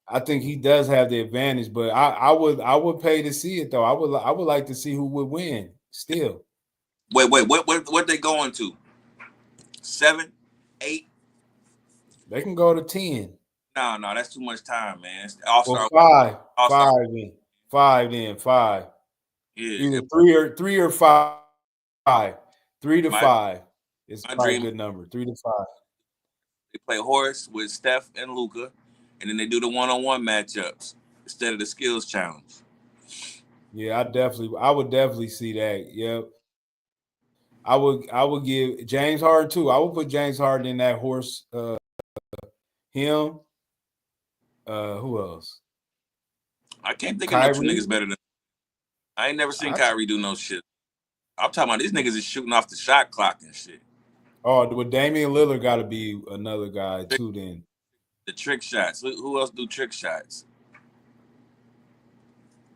I think he does have the advantage. But I would pay to see it though. I would like to see who would win still. Wait, what they going to? 7, 8? They can go to 10. No, that's too much time, man. All-Star. Well, All-Star. 5. Yeah. Either 3 or 5. 3 to 5 is probably a good number. 3 to 5. They play horse with Steph and Luka, and then they do the one-on-one matchups instead of the skills challenge. Yeah, I would definitely see that. Yep. I would give James Harden too. I would put James Harden in that horse. Him. Who else? I can't think Kyrie. of no two niggas better than. I ain't never seen Kyrie do no shit. I'm talking about these niggas is shooting off the shot clock and shit. Oh, with Damian Lillard got to be another guy too. Then the trick shots. Who else do trick shots?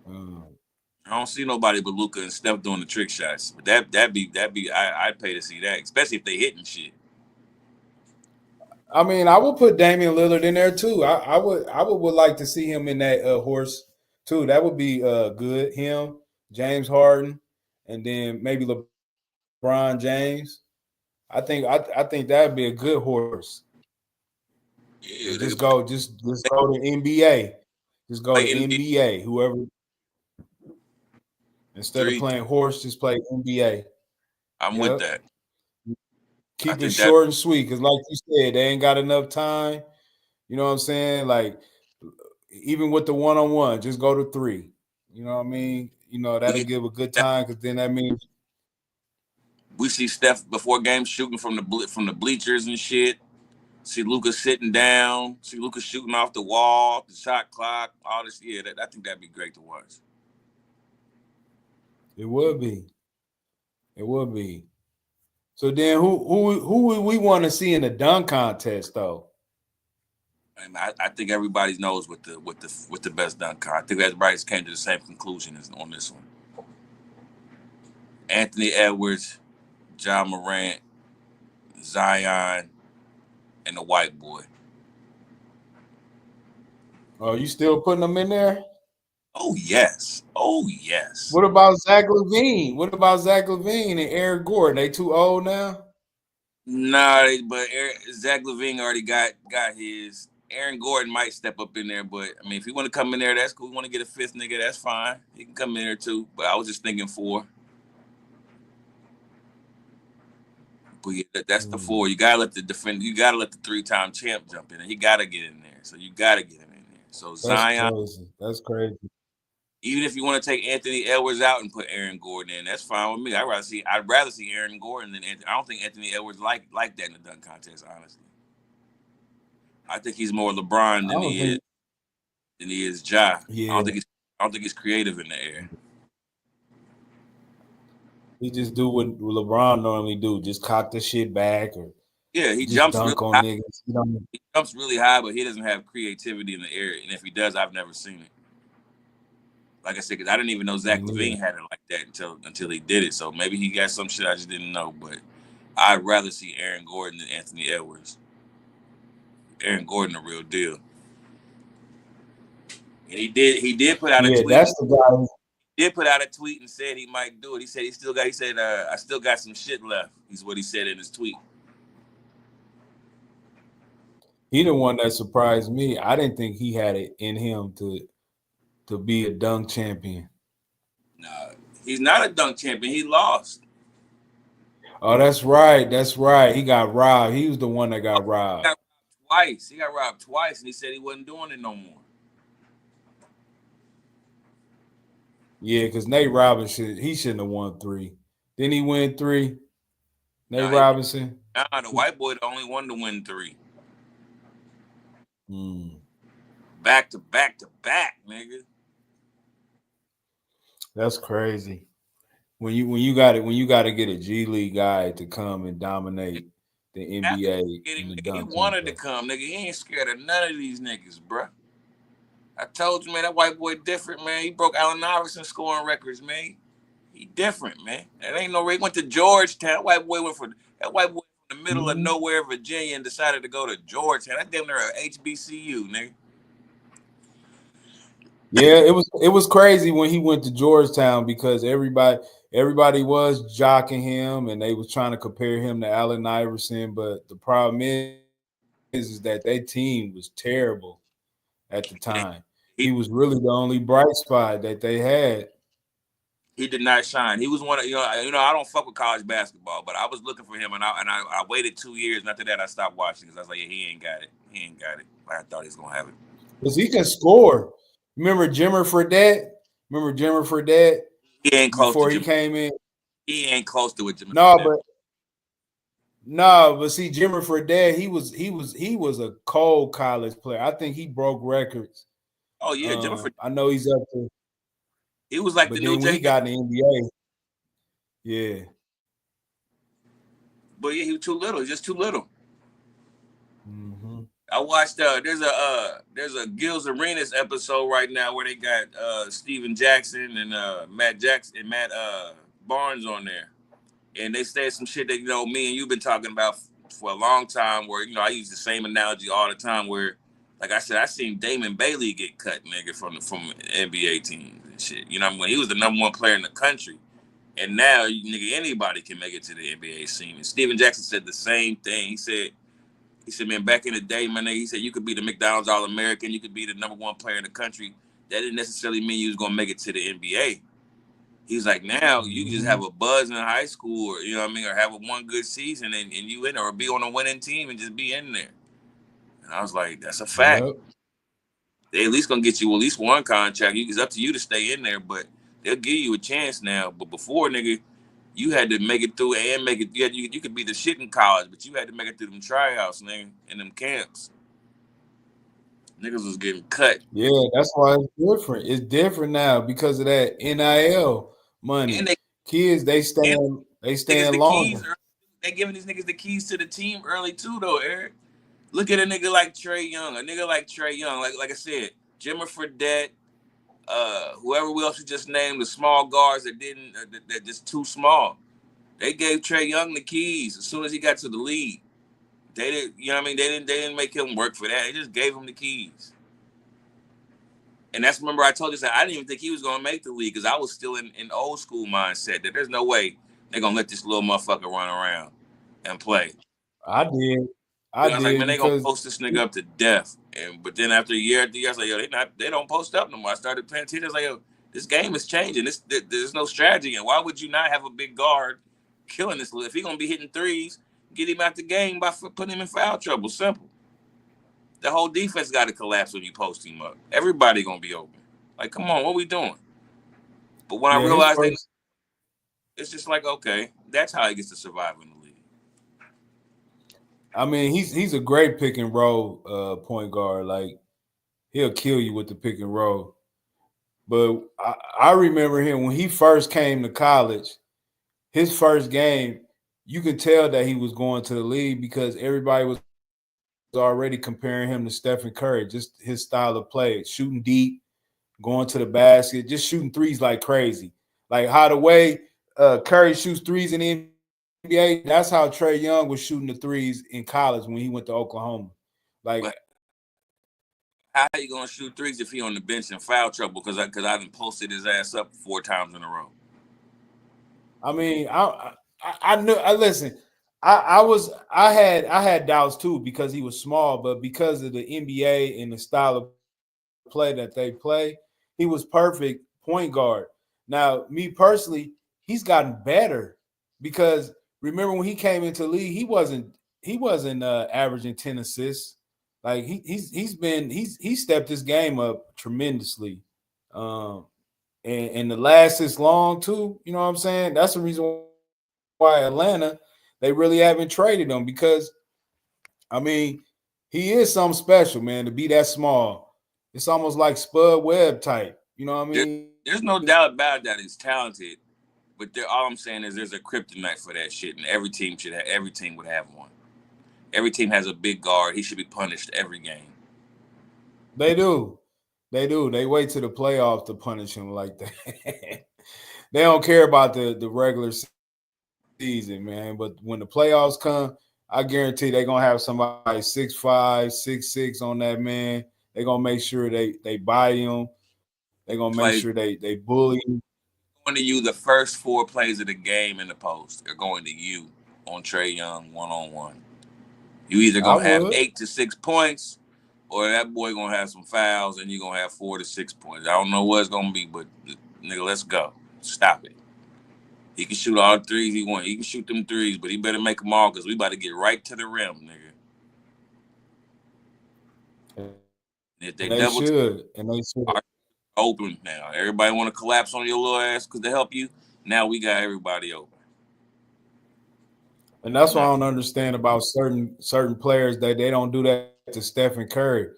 I don't see nobody but Luka and Steph doing the trick shots. But that'd be I'd pay to see that, especially if they hitting shit. I mean, I would put Damian Lillard in there too. I would like to see him in that horse too. That would be good. Him, James Harden, and then maybe LeBron James. I think that'd be a good horse. Yeah, just go to NBA. Just go to NBA. Whoever. Instead of playing horse, just play NBA. I'm with that. Keep it short and sweet, because like you said, they ain't got enough time. You know what I'm saying? Like, even with the one-on-one, just go to 3. You know what I mean? You know, that'll give a good time, because then that means we see Steph before games shooting from the bleachers and shit. See Luka sitting down. See Luka shooting off the wall, the shot clock, all this. Yeah, I think that'd be great to watch. It would be. It would be. So then, who would we want to see in the dunk contest though? I think everybody knows what the best dunk contest. I think everybody's came to the same conclusion on this one. Anthony Edwards, John Morant, Zion, and the white boy. Oh, you still putting them in there? Oh yes. What about Zach LaVine? And Aaron Gordon? They too old now? Nah, but Zach LaVine already got his. Aaron Gordon might step up in there, but I mean, if he want to come in there, that's cool. We want to get a 5th nigga, that's fine. He can come in there too. But I was just thinking 4. But yeah, that's the 4. You gotta let the 3-time champ jump in, and he gotta get in there. So you gotta get him in there. So Zion. That's crazy. Even if you want to take Anthony Edwards out and put Aaron Gordon in, that's fine with me. I'd rather see Aaron Gordon than Anthony. I don't think Anthony Edwards like that in the dunk contest, honestly. I think he's more LeBron I don't think. than he is Ja. Yeah, I don't think he's creative in the air. he just do what LeBron normally do, just cock the shit back or Yeah, he just jumps really dunk on high. niggas. You know what I mean? He jumps really high, but he doesn't have creativity in the air. And if he does, I've never seen it. Like I said, because I didn't even know Zach LaVine had it like that until he did it. So maybe he got some shit I just didn't know. But I'd rather see Aaron Gordon than Anthony Edwards. Aaron Gordon, the real deal. And he did put out a tweet. That's the guy. He did put out a tweet and said he might do it. He said I still got some shit left. Is what he said in his tweet. He the one that surprised me. I didn't think he had it in him to be a dunk champion. Nah, he's not a dunk champion. He lost. Oh, that's right. That's right. He got robbed. He was the one that got robbed. He got robbed twice, and he said he wasn't doing it no more. Yeah, because Nate Robinson, he shouldn't have won 3. Didn't he win 3? Nate Robinson? Nah, the white boy the only one to win 3. Back to back to back, nigga. That's crazy. When you got to get a G League guy to come and dominate the NBA. He wanted to come, nigga. He ain't scared of none of these niggas, bruh. I told you, man, that white boy different, man. He broke Allen Iverson scoring records, man. He different, man. That ain't no. He went to Georgetown. That white boy went from the middle of nowhere, Virginia, and decided to go to Georgetown. That damn near a HBCU, nigga. Yeah, it was crazy when he went to Georgetown because everybody was jocking him and they was trying to compare him to Allen Iverson, but the problem is that their team was terrible at the time. He was really the only bright spot that they had. He did not shine. He was one of I don't fuck with college basketball, but I was looking for him and I waited 2 years, and after that I stopped watching because I was like, yeah, he ain't got it. I thought he was gonna have it. Because he can score. Remember Jimmer Fredette? He ain't close before to he came in. He ain't close to it. But see, Jimmer Fredette, he was a cold college player. I think he broke records. Oh yeah, Jimmer Fredette. I know he's up there. He was like but the new when he got in the NBA. Yeah. But yeah, he was too little. He's just too little. Mm-hmm. I watched there's a Gil's Arenas episode right now where they got Steven Jackson and Matt Jackson and Matt Barnes on there. And they said some shit that me and you've been talking about for a long time where I use the same analogy all the time where, like I said, I seen Damon Bailey get cut, nigga, from NBA teams and shit. When he was the number 1 player in the country. And now, nigga, anybody can make it to the NBA scene. And Steven Jackson said the same thing. He said, man, back in the day, man, he said you could be the McDonald's All-American, you could be the number 1 player in the country. That didn't necessarily mean you was gonna make it to the NBA. He's like, now you can just have a buzz in high school, or or have one good season and you in there, or be on a winning team and just be in there. And I was like, that's a fact. Yep. They at least gonna get you at least one contract. It's up to you to stay in there, but they'll give you a chance now. But before, nigga, you had to make it through and make it. You could be the shit in college, but you had to make it through them tryouts, nigga, and them camps. Niggas was getting cut. Yeah, that's why it's different. It's different now because of that NIL money. And kids, they stay longer. They giving these niggas the keys to the team early too, though, Eric. Look at a nigga like Trae Young. Like I said, Jimmer Fredette, whoever else you just named, the small guards that just too small. They gave Trae Young the keys as soon as he got to the league. They didn't, They didn't make him work for that. They just gave him the keys. And remember I told you that I didn't even think he was gonna make the league because I was still in old school mindset that there's no way they're gonna let this little motherfucker run around and play. I did. I was like, man, they gonna post this nigga up to death. But then after a year, I was like, yo, they don't post up no more. I started paying attention. I was like, yo, this game is changing. There's no strategy. And why would you not have a big guard killing this? If he's gonna be hitting threes, get him out the game by putting him in foul trouble. Simple. The whole defense got to collapse when you post him up. Everybody gonna be open. Like, come on, what we doing? But when I Yeah, his realized they, first. it's just like, okay, that's how he gets to survive in the league. I mean, he's a great pick and roll point guard. Like he'll kill you with the pick and roll. But I remember him when he first came to college. His first game, you could tell that he was going to the league because everybody was already comparing him to Stephen Curry. Just his style of play, shooting deep, going to the basket, just shooting threes like crazy. Like how the way Curry shoots threes in the NBA, that's how Trae Young was shooting the threes in college when he went to Oklahoma. Like, But how you gonna shoot threes if he on the bench in foul trouble? Because I done posted his ass up 4 times in a row. I mean, I knew. I listen. I had doubts too because he was small, but because of the NBA and the style of play that they play, he was perfect point guard. Now, me personally, he's gotten better because remember when he came into the league, he wasn't averaging 10 assists. Like he's stepped his game up tremendously. Um, and the last is long too. You know what I'm saying? That's the reason why Atlanta they really haven't traded him because I mean he is something special, man. To be that small, it's almost like Spud Webb type. You know what I There, mean? there's no doubt about that he's talented, but all I'm saying is there's a kryptonite for that shit, and every team would have one. Every team has a big guard. He should be punished every game. They do. They do. They wait to the playoffs to punish him like that. They don't care about the regular season, man. But when the playoffs come, I guarantee they're gonna have somebody 6'5", 6'6" on that man. They're gonna make sure they buy him. They're gonna make Plays sure they bully him. going to you the first 4 plays of the game in the post. They're going to you on Trae Young 1-on-1. You either I gonna have would. 8 to 6 points, or that boy gonna have some fouls, and you're gonna have 4 to 6 points. I don't know what it's gonna be, but nigga, let's go. Stop it. He can shoot all the threes he want. He can shoot them threes, but he better make them all because we about to get right to the rim, nigga. And if they And they double should. And they should. open now, everybody want to collapse on your little ass because to help you. Now we got everybody open. And that's what I Now, don't understand about certain players that they don't do that to Stephen Curry.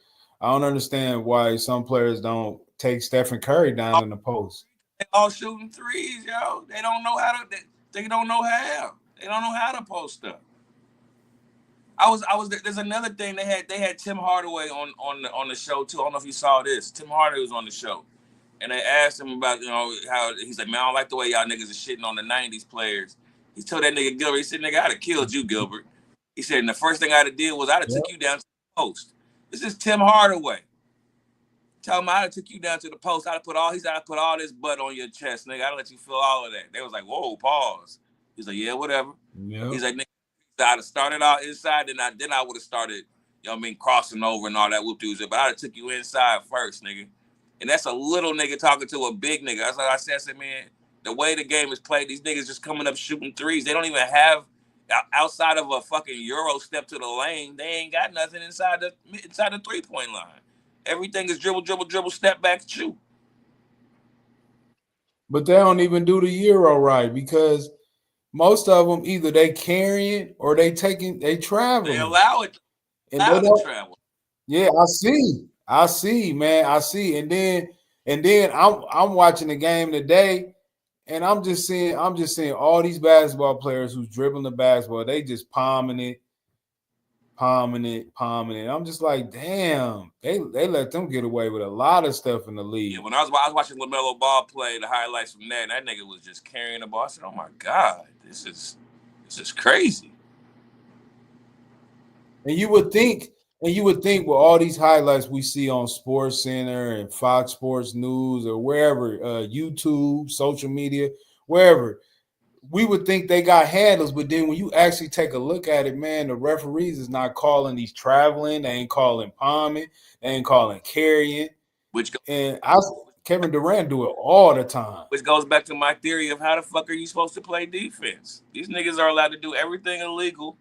I don't understand why some players don't take Stephen Curry down in the post. they all shooting threes, yo. They don't know how to. They don't know how. They don't know how to post up. I was. There's another thing they had Tim Hardaway on the show too. I don't know if you saw this. Tim Hardaway was on the show, and they asked him about how he's like, man, I don't like the way y'all niggas are shitting on the '90s players. He told that nigga Gilbert, he said, nigga, I'd have killed you, Gilbert. He said, and the first thing I'd have did was I'd have Yep. took you down to the post. This is Tim Hardaway. Tell him I'd have took you down to the post. I'd have put all this butt on your chest, nigga. I'd let you feel all of that. They was like, whoa, pause. He's like, yeah, whatever. Yep. He's like, nigga, I'd have started out inside, then I would have started, you know what I mean, crossing over and all that whoop doos. But I'd have took you inside first, nigga. And that's a little nigga talking to a big nigga. That's like I said, man, the way the game is played, these niggas just coming up shooting threes. They don't even have outside of a fucking Euro step to the lane. They ain't got nothing inside the 3-point line. Everything is dribble, dribble, dribble, step back, shoot. But they don't even do the Euro right because most of them either they carrying or they They traveling. allow it, And they to don't. travel. Yeah, I see, man. I see. And then I'm watching the game today and I'm just seeing all these basketball players who's dribbling the basketball. They just palming it, palming it, palming it. I'm just like, damn, they let them get away with a lot of stuff in the league. Yeah, when I was watching LaMelo Ball play, the highlights from that, and that nigga was just carrying the ball. I said, oh my God, this is crazy. And you would think with all these highlights we see on Sports Center and Fox Sports News or wherever, YouTube, social media, wherever, we would think they got handles. But then when you actually take a look at it, man, the referees is not calling these traveling. They ain't calling palming. They ain't calling carrying. Which And Kevin Durant do it all the time. Which goes back to my theory of how the fuck are you supposed to play defense? These niggas are allowed to do everything illegal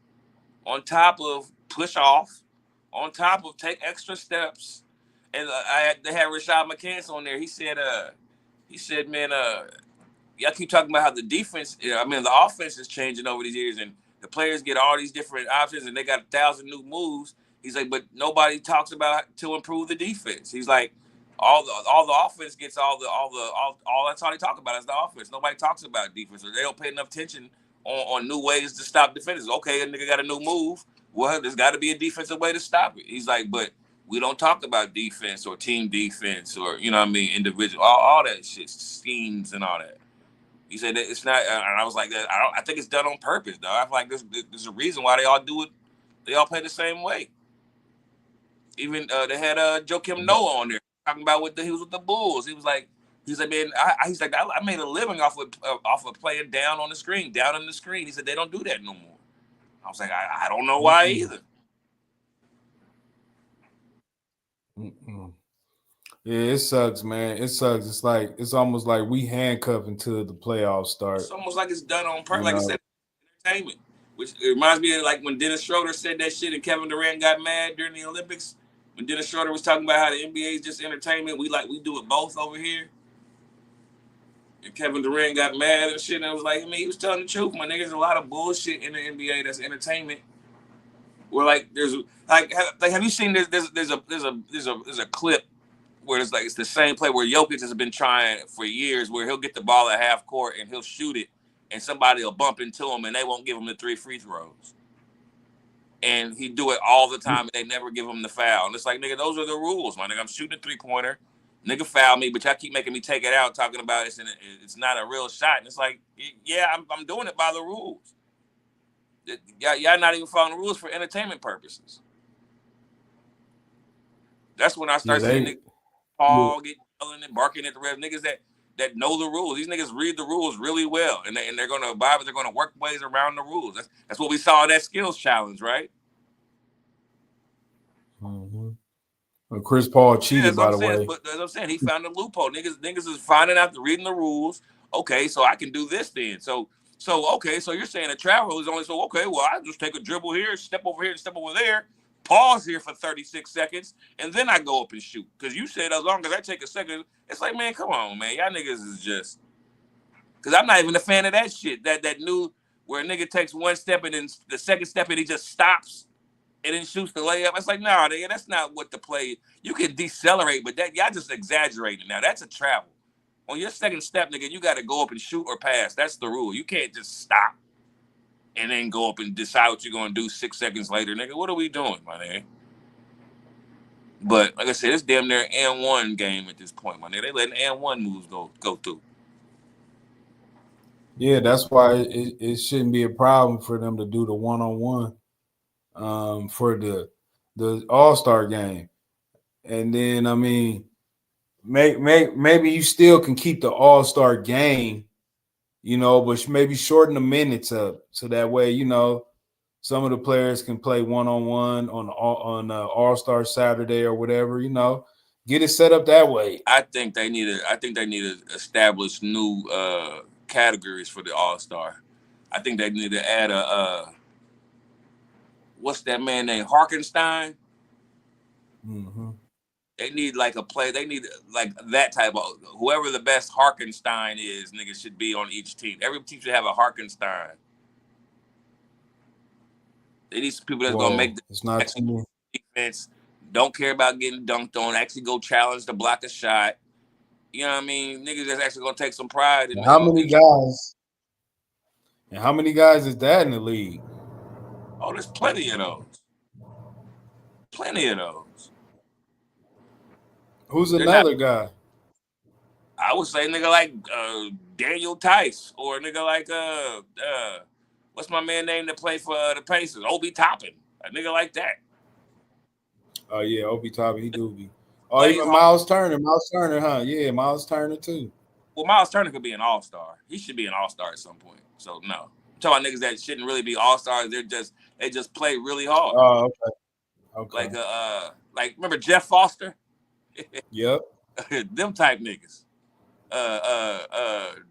on top of push off, on top of take extra steps. And they had Rashad McCants on there. He said, He said, man, y'all keep talking about how the defense, the offense is changing over these years, and the players get all these different options, and they got 1,000 new moves. He's like, but nobody talks about to improve the defense. He's like, all the offense gets all that's all they talk about is the offense. Nobody talks about defense, or they don't pay enough attention on new ways to stop defenders. Okay, a nigga got a new move. Well, there's got to be a defensive way to stop it. He's like, but we don't talk about defense or team defense or individual, all that shit, schemes and all that. He said that it's not, and I was like, I think it's done on purpose, though. I feel like there's a reason why they all do it. They all play the same way. Even they had Joakim Noah on there talking about he was with the Bulls. He was like, man, I made a living off of playing down on the screen, down in the screen. He said they don't do that no more. I was like, I don't know why either. Yeah, it sucks, man. It sucks. It's almost like we handcuffed until the playoffs start. It's almost like it's done on purpose. Like I said, entertainment. Which it reminds me of like when Dennis Schroeder said that shit and Kevin Durant got mad during the Olympics. When Dennis Schroeder was talking about how the NBA is just entertainment, we do it both over here. And Kevin Durant got mad and shit. And I was like, he was telling the truth. My nigga, there's a lot of bullshit in the NBA that's entertainment. Where like there's like have you seen there's a clip where it's the same play where Jokic has been trying for years, where he'll get the ball at half court and he'll shoot it, and somebody will bump into him and they won't give him the 3 free throws. And he do it all the time and they never give him the foul. And it's like, nigga, those are the rules, my nigga. I'm shooting a 3-pointer. Nigga foul me, but y'all keep making me take it out, talking about it's not a real shot. And it's like, yeah, I'm doing it by the rules. Y'all not even following the rules for entertainment purposes. That's when I start seeing niggas Paul get yelling and barking at the ref. Niggas that know the rules. These niggas read the rules really well, and they're gonna abide. They're gonna work ways around the rules. That's what we saw in that skills challenge, right? Mm-hmm. Well, Chris Paul cheated, by the way. But as I'm saying, he found a loophole. Niggas is finding out, reading the rules. Okay, so I can do this then. So okay, so you're saying a travel is only so okay. Well, I just take a dribble here, step over here, and step over there. Pause here for 36 seconds, and then I go up and shoot. Because you said as long as I take a second, it's like, man, come on, man. Y'all niggas is just... Because I'm not even a fan of that shit. That new, where a nigga takes one step and then the second step and he just stops and then shoots the layup. It's like, nah, nigga, that's not what the play... You can decelerate, but that y'all just exaggerating now. That's a travel. On your second step, nigga, you got to go up and shoot or pass. That's the rule. You can't just stop and then go up and decide what you're going to do 6 seconds later. Nigga, what are we doing, my nigga? But, like I said, it's damn near an and 1 game at this point, my nigga. They letting and 1 moves go through. Yeah, that's why it shouldn't be a problem for them to do the one-on-one for the All-Star game. And then, maybe you still can keep the All-Star game, but maybe shorten the minutes up so that way, some of the players can play one-on-one on All-Star Saturday or whatever, get it set up that way. I think they need to establish new categories for the All-Star. I think they need to add what's that man named Harkenstein? Mm-hmm. They need like a play. They need like that type of whoever the best Harkenstein is, nigga, should be on each team. Every team should have a Harkenstein. They need some people that's gonna make the defense. Don't care about getting dunked on. Actually, go challenge to block a shot. You know what I mean? Niggas that's actually gonna take some pride in. How many guys? And how many guys is that in the league? Oh, there's plenty of those. Plenty of those. Who's another guy? I would say nigga like Daniel Tice or a nigga like what's my man name that play for the Pacers? Obi Toppin. A nigga like that. Oh yeah, Obi Toppin, he do be. Oh, even Miles Turner, huh? Yeah, Miles Turner too. Well, Miles Turner could be an all-star. He should be an all-star at some point. So no. I'm talking about niggas that shouldn't really be all-stars. They just play really hard. Oh, okay. Like remember Jeff Foster? Yep. Them type niggas.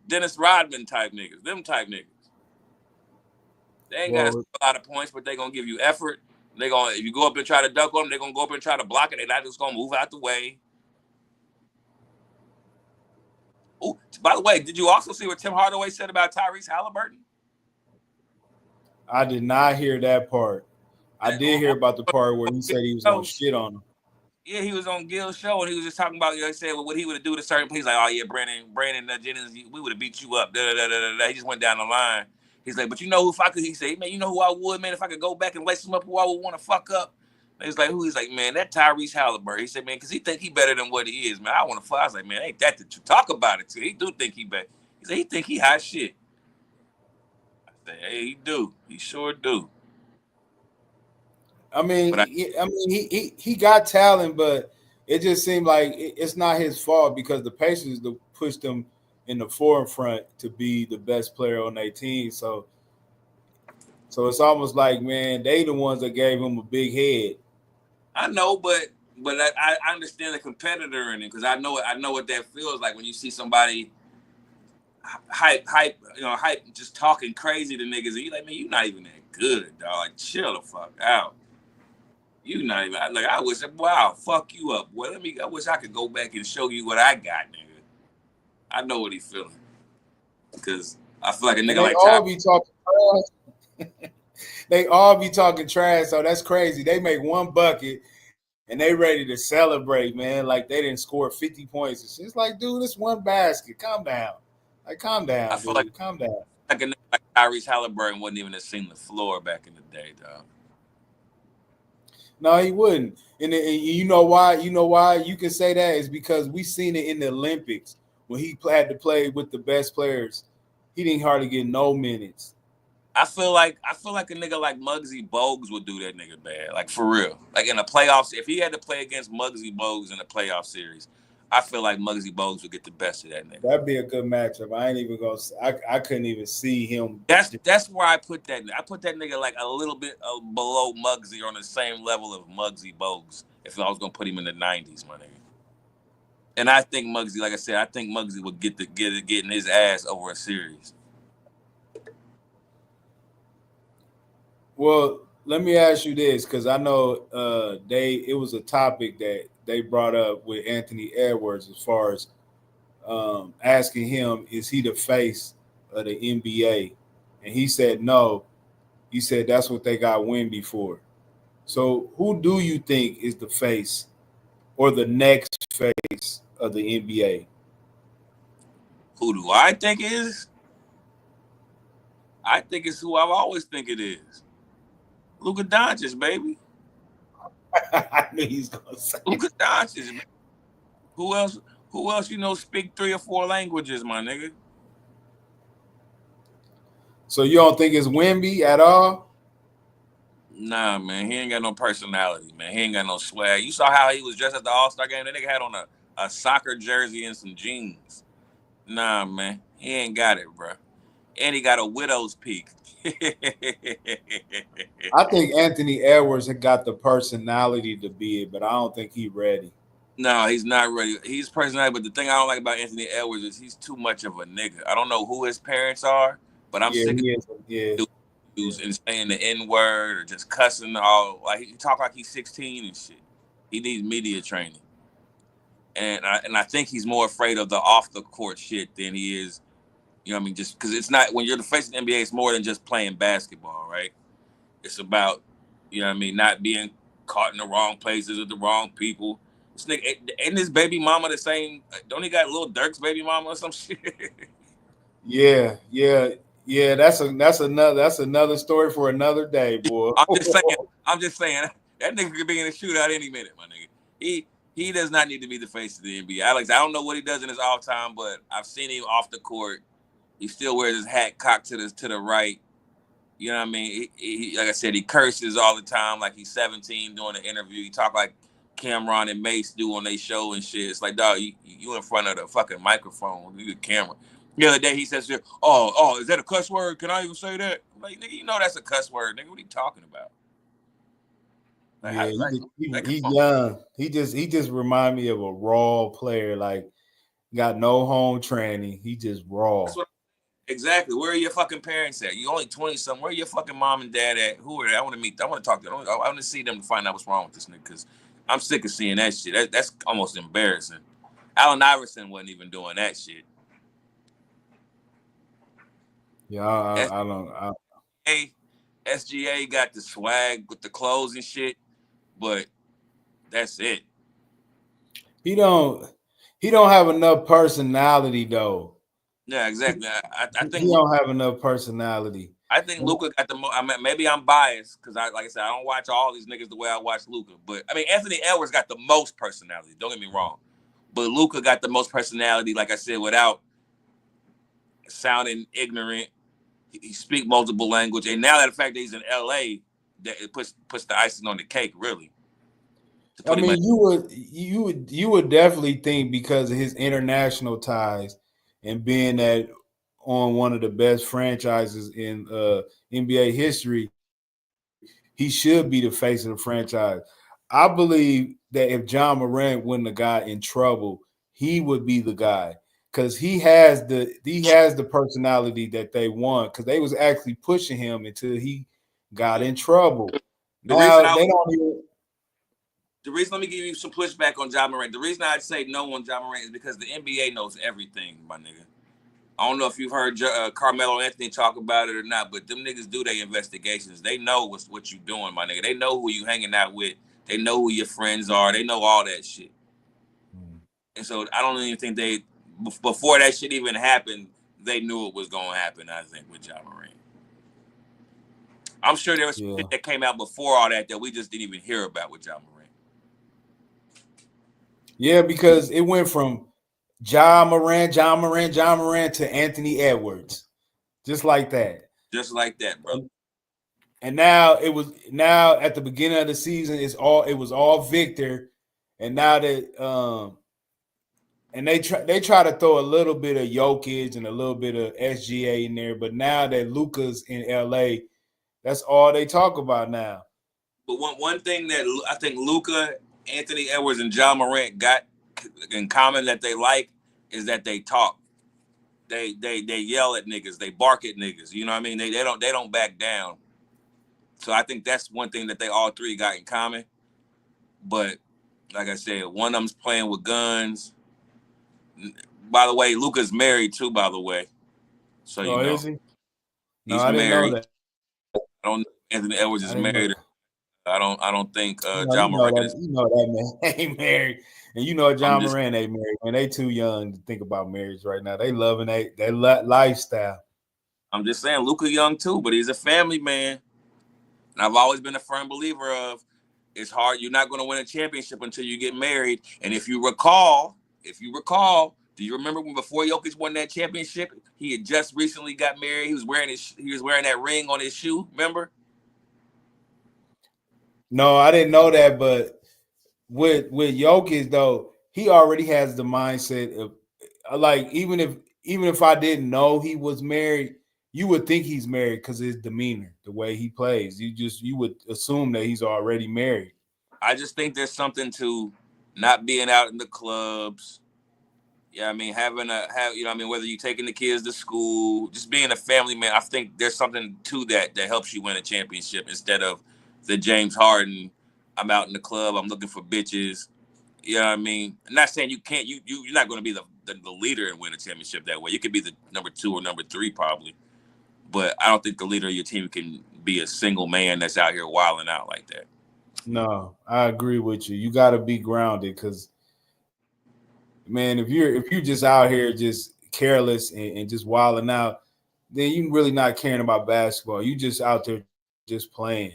Dennis Rodman type niggas. Them type niggas. They ain't got to score a lot of points, but they gonna give you effort. If you go up and try to dunk on them, they're gonna go up and try to block it. They're not just gonna move out the way. Oh, by the way, did you also see what Tim Hardaway said about Tyrese Halliburton? I did not hear that part. I did hear about the part where he said he was gonna shit on him. Yeah, he was on Gil's show and he was just talking about, he said, well, what he would do to certain people. He's like, oh yeah, Brandon Jennings, we would have beat you up. Da, da, da, da, da. He just went down the line. He's like, but you know, if I could, he said, man, you know who I would, man, if I could go back and lace him up, who I would want to fuck up. And he's like, who? He's like, man, that Tyrese Halliburton. He said, man, because he think he better than what he is, man. I want to fuck. I was like, man, ain't that the truth? Talk about it too. He do think he better. He said, he think he hot shit. I said, hey, he do. He sure do. I mean, he got talent, but it just seemed like it's not his fault because the Pacers pushed him in the forefront to be the best player on their team. So it's almost like, man, they the ones that gave him a big head. I know, but I understand the competitor in it because I know what that feels like when you see somebody hype, just talking crazy to niggas, and you like, man, you not even that good, dog. Like, chill the fuck out. You not even like. I wish, wow, fuck you up, boy. I wish I could go back and show you what I got, nigga. I know what he's feeling because I feel like a nigga like all be talking trash. They all be talking trash, so that's crazy. They make one bucket and they ready to celebrate, man. Like they didn't score 50 points. It's just like, dude, it's one basket. Calm down. Like, calm down, I feel dude. like Calm down. like a nigga like Tyrese Halliburton wouldn't even have seen the floor back in the day, dog. No, he wouldn't. And you know why? You know why you can say that is because we seen it in the Olympics when he had to play with the best players. He didn't hardly get no minutes. I feel like a nigga like Muggsy Bogues would do that nigga bad, like for real. Like in the playoffs, if he had to play against Muggsy Bogues in a playoff series, I feel like Muggsy Bogues would get the best of that nigga. That'd be a good matchup. I ain't even gonna. I couldn't even see him. That's where I put that. I put that nigga like a little bit below Muggsy, on the same level of Muggsy Bogues. If I was gonna put him in the 90s, my nigga. And I think Muggsy, like I said, I think Muggsy would getting his ass over a series. Well, let me ask you this, because I know it was a topic that they brought up with Anthony Edwards as far as asking him, is he the face of the NBA? And he said no. He said that's what they got Wemby for. So who do you think is the face or the next face of the NBA? Who do I think it is? I think it's who I've always think it is. Luka Doncic, baby. I knew he's gonna say Luka Doncic, man. Who else you know speak 3 or 4 languages, my nigga? So you don't think it's Wemby at all? Nah, man. He ain't got no personality, man. He ain't got no swag. You saw how he was dressed at the All-Star game? That nigga had on a soccer jersey and some jeans. Nah, man. He ain't got it, bro. And he got a widow's peak. I think Anthony Edwards had got the personality to be it, but I don't think he's ready. No, he's not ready. He's personality, but the thing I don't like about Anthony Edwards is he's too much of a nigga. I don't know who his parents are, but I'm sick of and saying the N-word or just cussing all. Like he talk like he's 16 and shit. He needs media training, and I think he's more afraid of the off the court shit than he is. You know what I mean? Just because it's not, when you're the face of the NBA, it's more than just playing basketball, right? It's about, you know what I mean, not being caught in the wrong places with the wrong people. This nigga, ain't his baby mama the same? Don't he got Lil Durk's baby mama or some shit? Yeah. That's another story for another day, boy. I'm just saying that nigga could be in a shootout any minute, my nigga. He does not need to be the face of the NBA. Alex, I don't know what he does in his off time, but I've seen him off the court. He still wears his hat cocked to the right. You know what I mean? He like I said, he curses all the time, like he's 17 doing an interview. He talk like Cameron and Mace do on their show and shit. It's like, dog, you in front of the fucking microphone, you the camera. The other day he says, "Oh, is that a cuss word? Can I even say that?" I'm like, nigga, you know that's a cuss word, nigga. What are you talking about? Like, he's young. He just remind me of a raw player. Like, got no home training. He just raw. Exactly. Where are your fucking parents at? You only 20-something. Where are your fucking mom and dad at? Who are they? I want to meet them. I want to talk to them. I want to see them to find out what's wrong with this nigga, because I'm sick of seeing that shit. That's almost embarrassing. Allen Iverson wasn't even doing that shit. Yeah, I don't. SGA got the swag with the clothes and shit, but that's it. He don't. He don't have enough personality though. Yeah, exactly. I He don't have enough personality. Luka got the most. I mean, maybe I'm biased because like I said, I don't watch all these niggas the way I watch Luka. But I mean, Anthony Edwards got the most personality. Don't get me wrong, but Luka got the most personality. Like I said, without sounding ignorant, he speak multiple language, and now that the fact that he's in LA, that it puts the icing on the cake, really. I mean, you would definitely think because of his international ties and being that on one of the best franchises in NBA history, he should be the face of the franchise. I believe that if John Morant wouldn't have got in trouble, he would be the guy because he has the personality that they want because they was actually pushing him until he got in trouble. The reason Now they don't even. The reason, let me give you some pushback on Ja Morant. The reason I'd say no on Ja Morant is because the NBA knows everything, my nigga. I don't know if you've heard Carmelo Anthony talk about it or not, but them niggas do their investigations. They know what you doing, my nigga. They know who you hanging out with. They know who your friends are. They know all that shit. And so I don't even think before that shit even happened, they knew it was going to happen, I think, with Ja Morant. I'm sure there was shit that came out before all that we just didn't even hear about with Ja Morant. Yeah, because it went from Ja Morant to Anthony Edwards. Just like that. Just like that, bro. And now at the beginning of the season, it was all Victor. And now that and they try to throw a little bit of Jokic and a little bit of SGA in there, but now that Luka's in LA, that's all they talk about now. But one thing that I think Luka, Anthony Edwards, and Ja Morant got in common that they like is that they talk. They yell at niggas. They bark at niggas. You know what I mean? They don't back down. So I think that's one thing that they all three got in common. But like I said, one of them's playing with guns. By the way, Luka's married too. By the way, so you know, is he? No, he's I didn't married. know that. I don't know if Anthony Edwards is married. I don't think Ja Morant is. You know that man ain't married, and you know Ja Morant ain't married. Man, they too young to think about marriage right now. They loving their lifestyle. I'm just saying, Luka young too, but he's a family man. And I've always been a firm believer of it's hard. You're not going to win a championship until you get married. And if you recall, do you remember when before Jokic won that championship, he had just recently got married. He was wearing that ring on his shoe. Remember? No, I didn't know that, but with Jokic though, he already has the mindset of like even if I didn't know he was married, you would think he's married because his demeanor, the way he plays. You would assume that he's already married. I just think there's something to not being out in the clubs. Yeah, I mean, whether you're taking the kids to school, just being a family man, I think there's something to that helps you win a championship instead of the James Harden, I'm out in the club, I'm looking for bitches. You know what I mean? I'm not saying you can't, you're not going to be the leader and win a championship that way. You could be the number 2 or number 3 probably. But I don't think the leader of your team can be a single man that's out here wilding out like that. No, I agree with you. You got to be grounded because, man, if you're just out here just careless and just wilding out, then you're really not caring about basketball. You just out there just playing.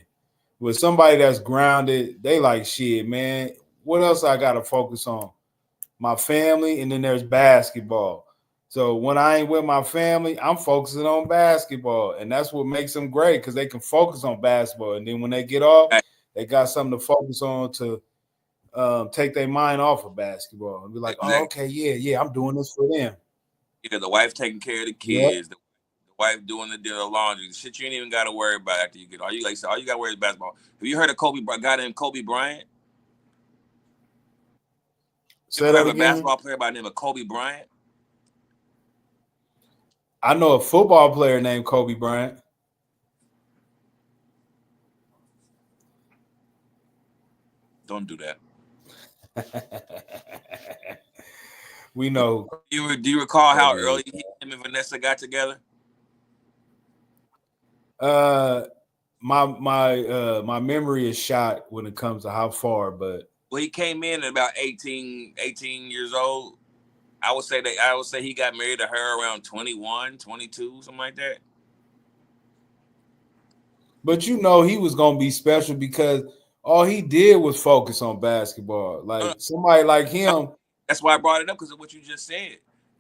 With somebody that's grounded, they like shit, man. What else I got to focus on? My family, and then there's basketball. So when I ain't with my family, I'm focusing on basketball, and that's what makes them great because they can focus on basketball. And then when they get off, they got something to focus on to take their mind off of basketball and be like, "Oh, okay, yeah, I'm doing this for them." Yeah, the wife taking care of the kids, the wife doing the laundry, the shit you ain't even got to worry about after you get all you got to worry is basketball. Have you heard of a guy named Kobe Bryant? Say that again. A basketball player by the name of Kobe Bryant? I know a football player named Kobe Bryant. Don't do that. We know. Do you recall how early him and Vanessa got together? My memory is shot when it comes to how far, but Well, he came in at about 18 years old. I would say he got married to her around 21, 22, something like that. you know he was gonna be special because all he did was focus on basketball. Uh, Like somebody like him, That's why I brought it up because of what you just said.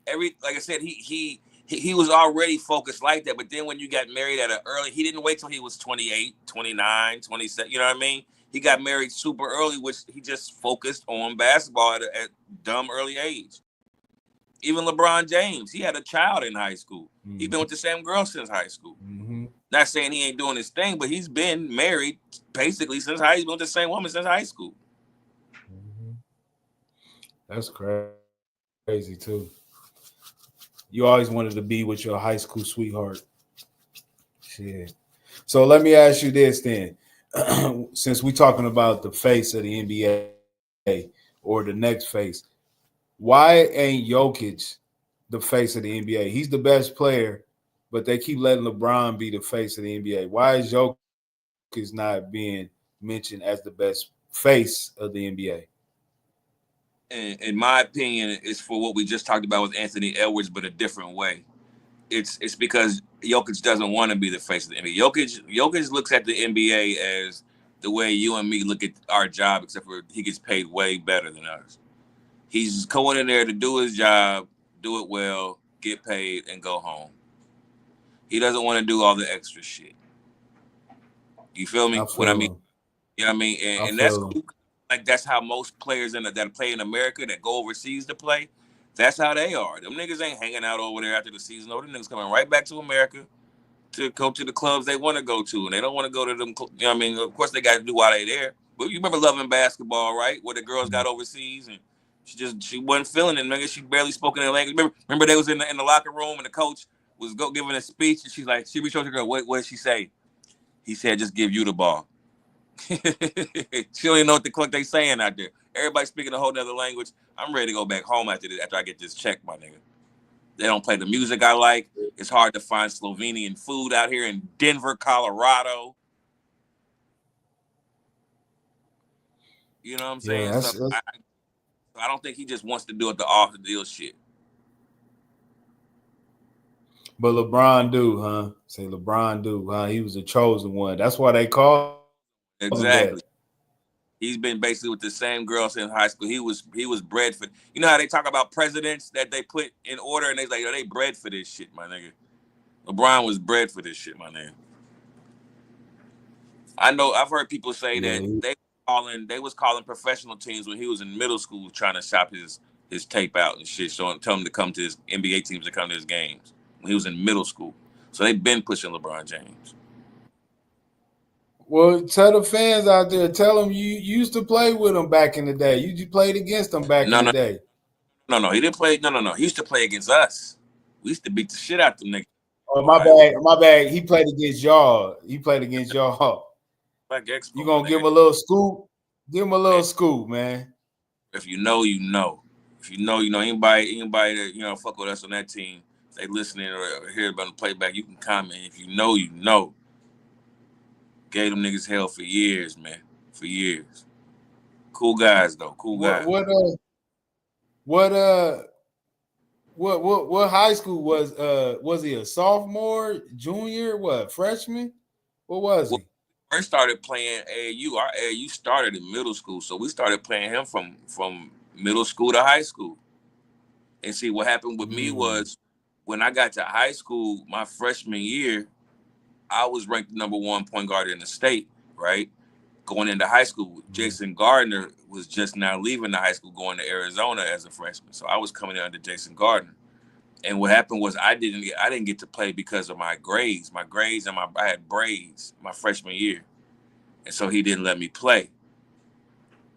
Like I said, he was already focused like that. But then when you got married at an early, he didn't wait till he was 28, 29, 27. You know what I mean? He got married super early, which he just focused on basketball at dumb early age. Even LeBron James, he had a child in high school. He's been with the same girl since high school. mm-hmm. Not saying he ain't doing his thing, but he's been married basically since he's been with the same woman since high school. Mm-hmm. That's crazy too. You always wanted to be with your high school sweetheart. Shit. So let me ask you this then. Since we're talking about the face of the NBA or the next face, why ain't Jokic the face of the NBA? He's the best player, but they keep letting LeBron be the face of the NBA. Why is Jokic not being mentioned as the best face of the NBA? In my opinion, it's for what we just talked about with Anthony Edwards, but a different way. It's because Jokic doesn't want to be the face of the NBA. Jokic looks at the NBA as the way you and me look at our job, except for he gets paid way better than us. He's going in there to do his job, do it well, get paid, and go home. He doesn't want to do all the extra shit. You feel me? I What I mean? feel him. You know what I mean? I And that's feel him. cool. Like that's how most players that play in America that go overseas to play. That's how they are. Them niggas ain't hanging out over there after the season. No, them niggas coming right back to America to go to the clubs they want to go to, and they don't want to go to them. You know what I mean? Of course, they got to do while they there. But you remember Loving Basketball, right? Where the girls got overseas and she wasn't feeling it. Nigga, she barely spoke in their language. Remember they was in the locker room and the coach was giving a speech and she reached out to the girl. What did she say? He said, "Just give you the ball." She don't even know what the fuck they saying out there. Everybody speaking a whole nother language. I'm ready to go back home after I get this check, my nigga. They don't play the music I like. It's hard to find Slovenian food out here in Denver, Colorado. You know what I'm saying? Yeah, So I don't think he just wants to do it the off the deal shit. but LeBron do, huh? Say LeBron do, huh? He was the chosen one. That's why they call him Exactly. that. He's been basically with the same girl since high school. He was bred for. You know how they talk about presidents that they put in order, and they like, they bred for this shit, my nigga. LeBron was bred for this shit, my nigga. I know. I've heard people say that they was calling professional teams when he was in middle school trying to shop his tape out and shit, tell him to come to his NBA teams to come to his games when he was in middle school. So they've been pushing LeBron James. Well, tell the fans out there, tell them you used to play with him back in the day. You played against him back in the day. No. He didn't play. No. He used to play against us. We used to beat the shit out of them niggas. Oh, my bad. He played against y'all. Like Expo, You gonna give him a little scoop? Give him a little scoop, man. If you know, you know. If you know, you know. Anybody that fuck with us on that team, if they listening or hear about the playback, you can comment. If you know, you know. Gave them niggas hell for years, man. For years. Cool guys though. Cool guys. What high school was he a sophomore, junior, freshman? What was he? First started playing AAU. Our AAU started in middle school, so we started playing him from middle school to high school. And see, what happened with me was when I got to high school, my freshman year, I was ranked number 1 point guard in the state, right? Going into high school, Jason Gardner was just now leaving the high school, going to Arizona as a freshman. So I was coming in under Jason Gardner. And what happened was I didn't get to play because of my grades. I had braids my freshman year, and so he didn't let me play.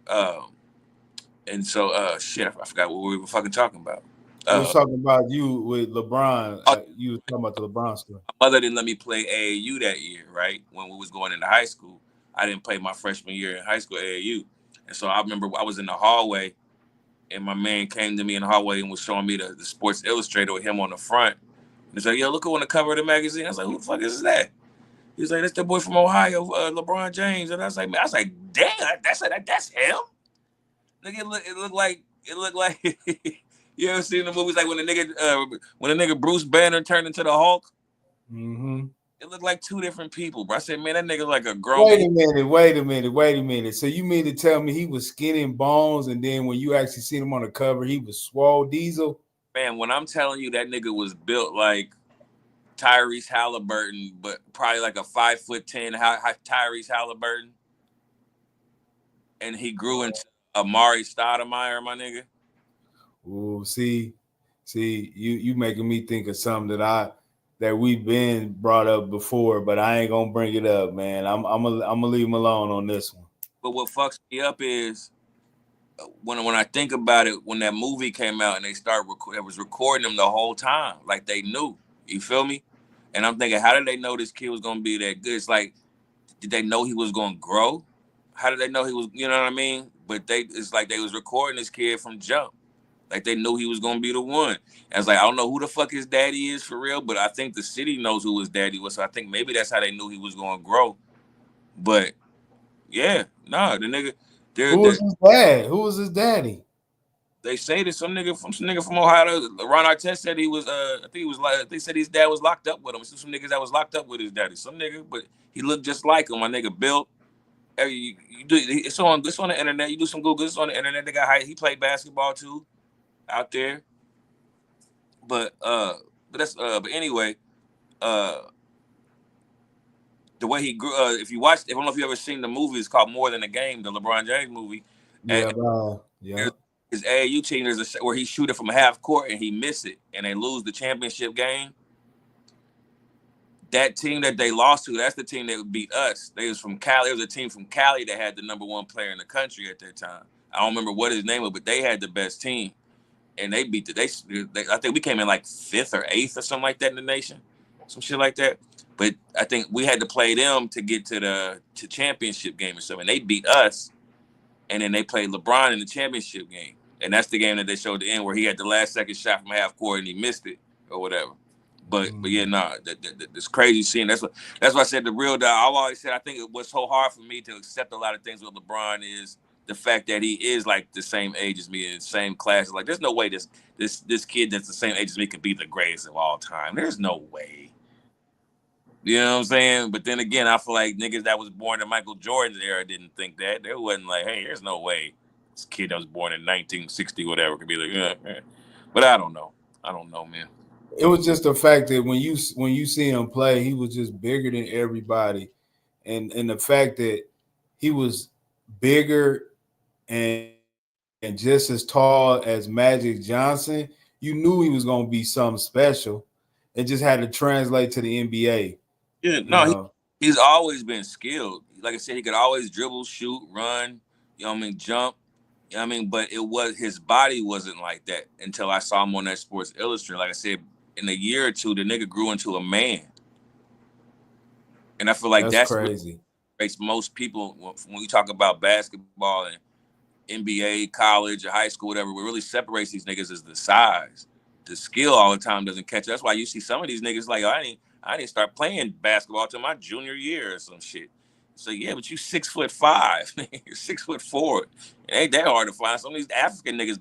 And so shit, I forgot what we were fucking talking about. I was talking about you with LeBron. You were talking about the LeBron stuff. My mother didn't let me play AAU that year, right? When we was going into high school, I didn't play my freshman year in high school AAU, and so I remember I was in the hallway. And my man came to me in the hallway and was showing me the Sports Illustrated with him on the front. And he's like, yo, look who on the cover of the magazine. I was like, who the fuck is that? He was like, "That's the boy from Ohio, LeBron James." And I was like, "Damn, that's him." Nigga, it looked like you ever seen the movies like when the nigga Bruce Banner turned into the Hulk? Mm-hmm. It looked like two different people, bro. I said, man, that nigga like a grown. Wait a minute. So you mean to tell me he was skin and bones, and then when you actually seen him on the cover, he was swole diesel? Man, when I'm telling you that nigga was built like Tyrese Halliburton, but probably like a 5'10" Tyrese Halliburton, and he grew into Amari Stoudemire, my nigga. Ooh, see, you making me think of something that we've been brought up before, but I ain't gonna bring it up, man. I'm gonna leave him alone on this one. But what fucks me up is when I think about it, when that movie came out and they was recording them the whole time, like they knew. You feel me? And I'm thinking, how did they know this kid was gonna be that good? It's like, did they know he was gonna grow? How did they know he was? You know what I mean? But it's like they was recording this kid from jump. Like they knew he was gonna be the one. And it's like, I don't know who the fuck his daddy is for real, but I think the city knows who his daddy was. So I think maybe that's how they knew he was gonna grow. But yeah, the nigga. Who was his dad? Who was his daddy? They say that some nigga from Ohio. Ron Artest said he was. I think he was like. They said his dad was locked up with him. Some niggas that was locked up with his daddy. Some nigga, but he looked just like him. My nigga built. It's on the internet. You do some Google. It's on the internet. They got he played basketball too, out there. But anyway, the way he grew. If you watch, I don't know if you ever seen the movie. It's called More Than a Game, the LeBron James movie. Yeah, his AAU team, there's where he shoot it from half court and he miss it and they lose the championship game. That team that they lost to, that's the team that beat us. They was from Cali. It was a team from Cali that had the #1 player in the country at that time. I don't remember what his name was, but they had the best team. And they beat I think we came in like 5th or 8th or something like that in the nation. Some shit like that. But I think we had to play them to get to the championship game or something. And they beat us. And then they played LeBron in the championship game. And that's the game that they showed the end where he had the last second shot from half court and he missed it or whatever. But yeah, this crazy scene. That's why I said the real dog. I've always said I think it was so hard for me to accept a lot of things with LeBron is the fact that he is like the same age as me in the same class. Like there's no way this kid that's the same age as me could be the greatest of all time. There's no way. You know what I'm saying? But then again, I feel like niggas that was born in Michael Jordan's era didn't think that. They wasn't like, hey, there's no way this kid that was born in 1960, whatever, could be like, yeah. But I don't know. I don't know, man. It was just the fact that when you see him play, he was just bigger than everybody. And the fact that he was bigger and just as tall as Magic Johnson, you knew he was going to be something special. It just had to translate to the NBA. Yeah, no, he's always been skilled. Like I said, he could always dribble, shoot, run, you know what I mean, jump. You know what I mean? But his body wasn't like that until I saw him on that Sports Illustrated. Like I said, in a year or two, the nigga grew into a man. And I feel like that's crazy. What most people, when we talk about basketball and NBA, college, or high school, whatever, what really separates these niggas is the size. The skill all the time doesn't catch up. That's why you see some of these niggas like, I didn't start playing basketball until my junior year or some shit. So yeah, but you 6'5", you're 6'4". It ain't that hard to find. Some of these African niggas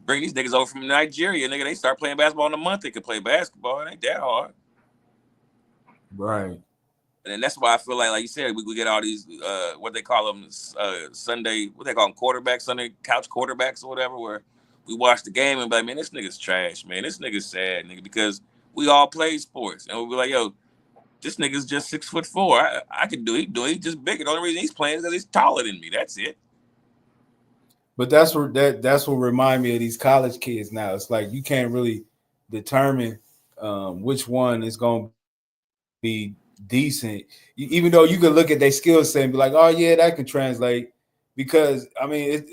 bring these niggas over from Nigeria, nigga. They start playing basketball in a month. They can play basketball. It ain't that hard. Right. And that's why I feel like you said, we get all these what they call them Sunday, what they call them quarterbacks, Sunday couch quarterbacks or whatever, where we watch the game and be like, man, this nigga's trash, man. This nigga's sad, nigga, because we all play sports. And we'll be like, yo, this nigga's just 6'4". I can do it. He's just bigger. The only reason he's playing is because he's taller than me. That's it. But that's what remind me of these college kids now. It's like you can't really determine which one is going to be decent, even though you could look at their skill set and be like, oh yeah, that can translate. Because I mean,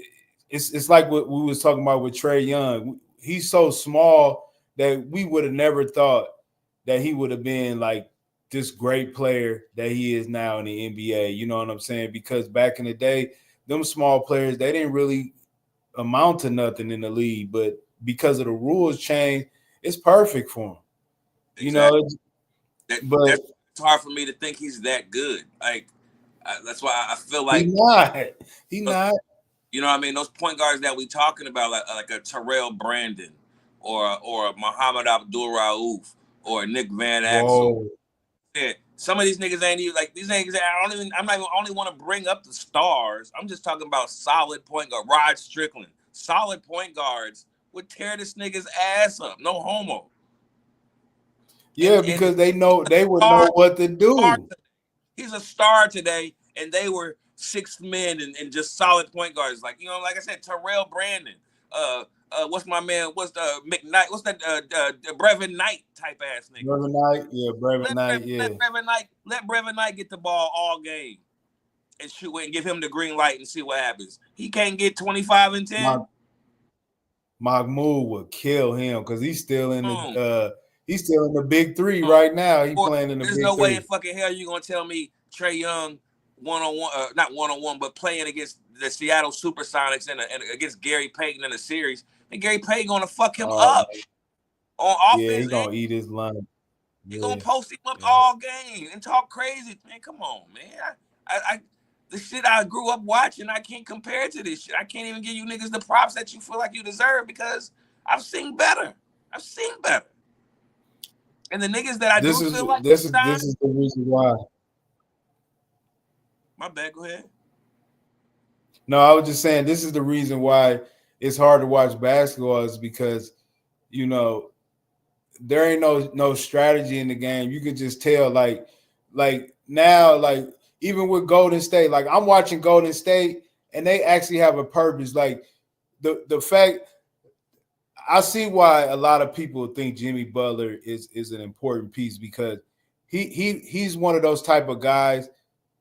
it's like what we was talking about with Trae Young. He's so small that we would have never thought that he would have been like this great player that he is now in the NBA. You know what I'm saying? Because back in the day, them small players, they didn't really amount to nothing in the league. But because of the rules change, it's perfect for them. Exactly. You know, that's it's hard for me to think he's that good. Like that's why I feel like He not. He not. you know what I mean. Those point guards that we talking about, like a Terrell Brandon or a Muhammad Abdul Rauf or Nick Van Axel. Whoa. Yeah, some of these niggas ain't even like these niggas. I'm not even only want to bring up the stars. I'm just talking about solid point guard. Rod Strickland, solid point guards would tear this nigga's ass up. No homo. Yeah, because they would know what to do. He's a star today, and they were sixth men and just solid point guards. Like like I said, Terrell Brandon. What's my man? What's the McKnight? What's that? Brevin Knight type ass nigga. Brevin Knight, yeah, Brevin Knight, yeah. Let Brevin Knight get the ball all game and shoot it and give him the green light and see what happens. He can't get 25 and 10. Mahmoud would kill him because he's still in the big three right now. He's playing in the big three. There's no way in fucking hell you're gonna tell me Trae Young one-on-one, not one-on-one, but playing against the Seattle Supersonics and against Gary Payton in a series, and Gary Payton gonna fuck him up on offense. Yeah, he's gonna eat his lunch. He's gonna post him up all game and talk crazy. Man, come on, man. I the shit I grew up watching, I can't compare it to this shit. I can't even give you niggas the props that you feel like you deserve because I've seen better. And the niggas that this is the reason why. My bad, go ahead. No, I was just saying this is the reason why it's hard to watch basketball is because there ain't no strategy in the game. You can just tell like now, like even with Golden State, like I'm watching Golden State and they actually have a purpose. Like the fact I see why a lot of people think Jimmy Butler is an important piece because he's one of those type of guys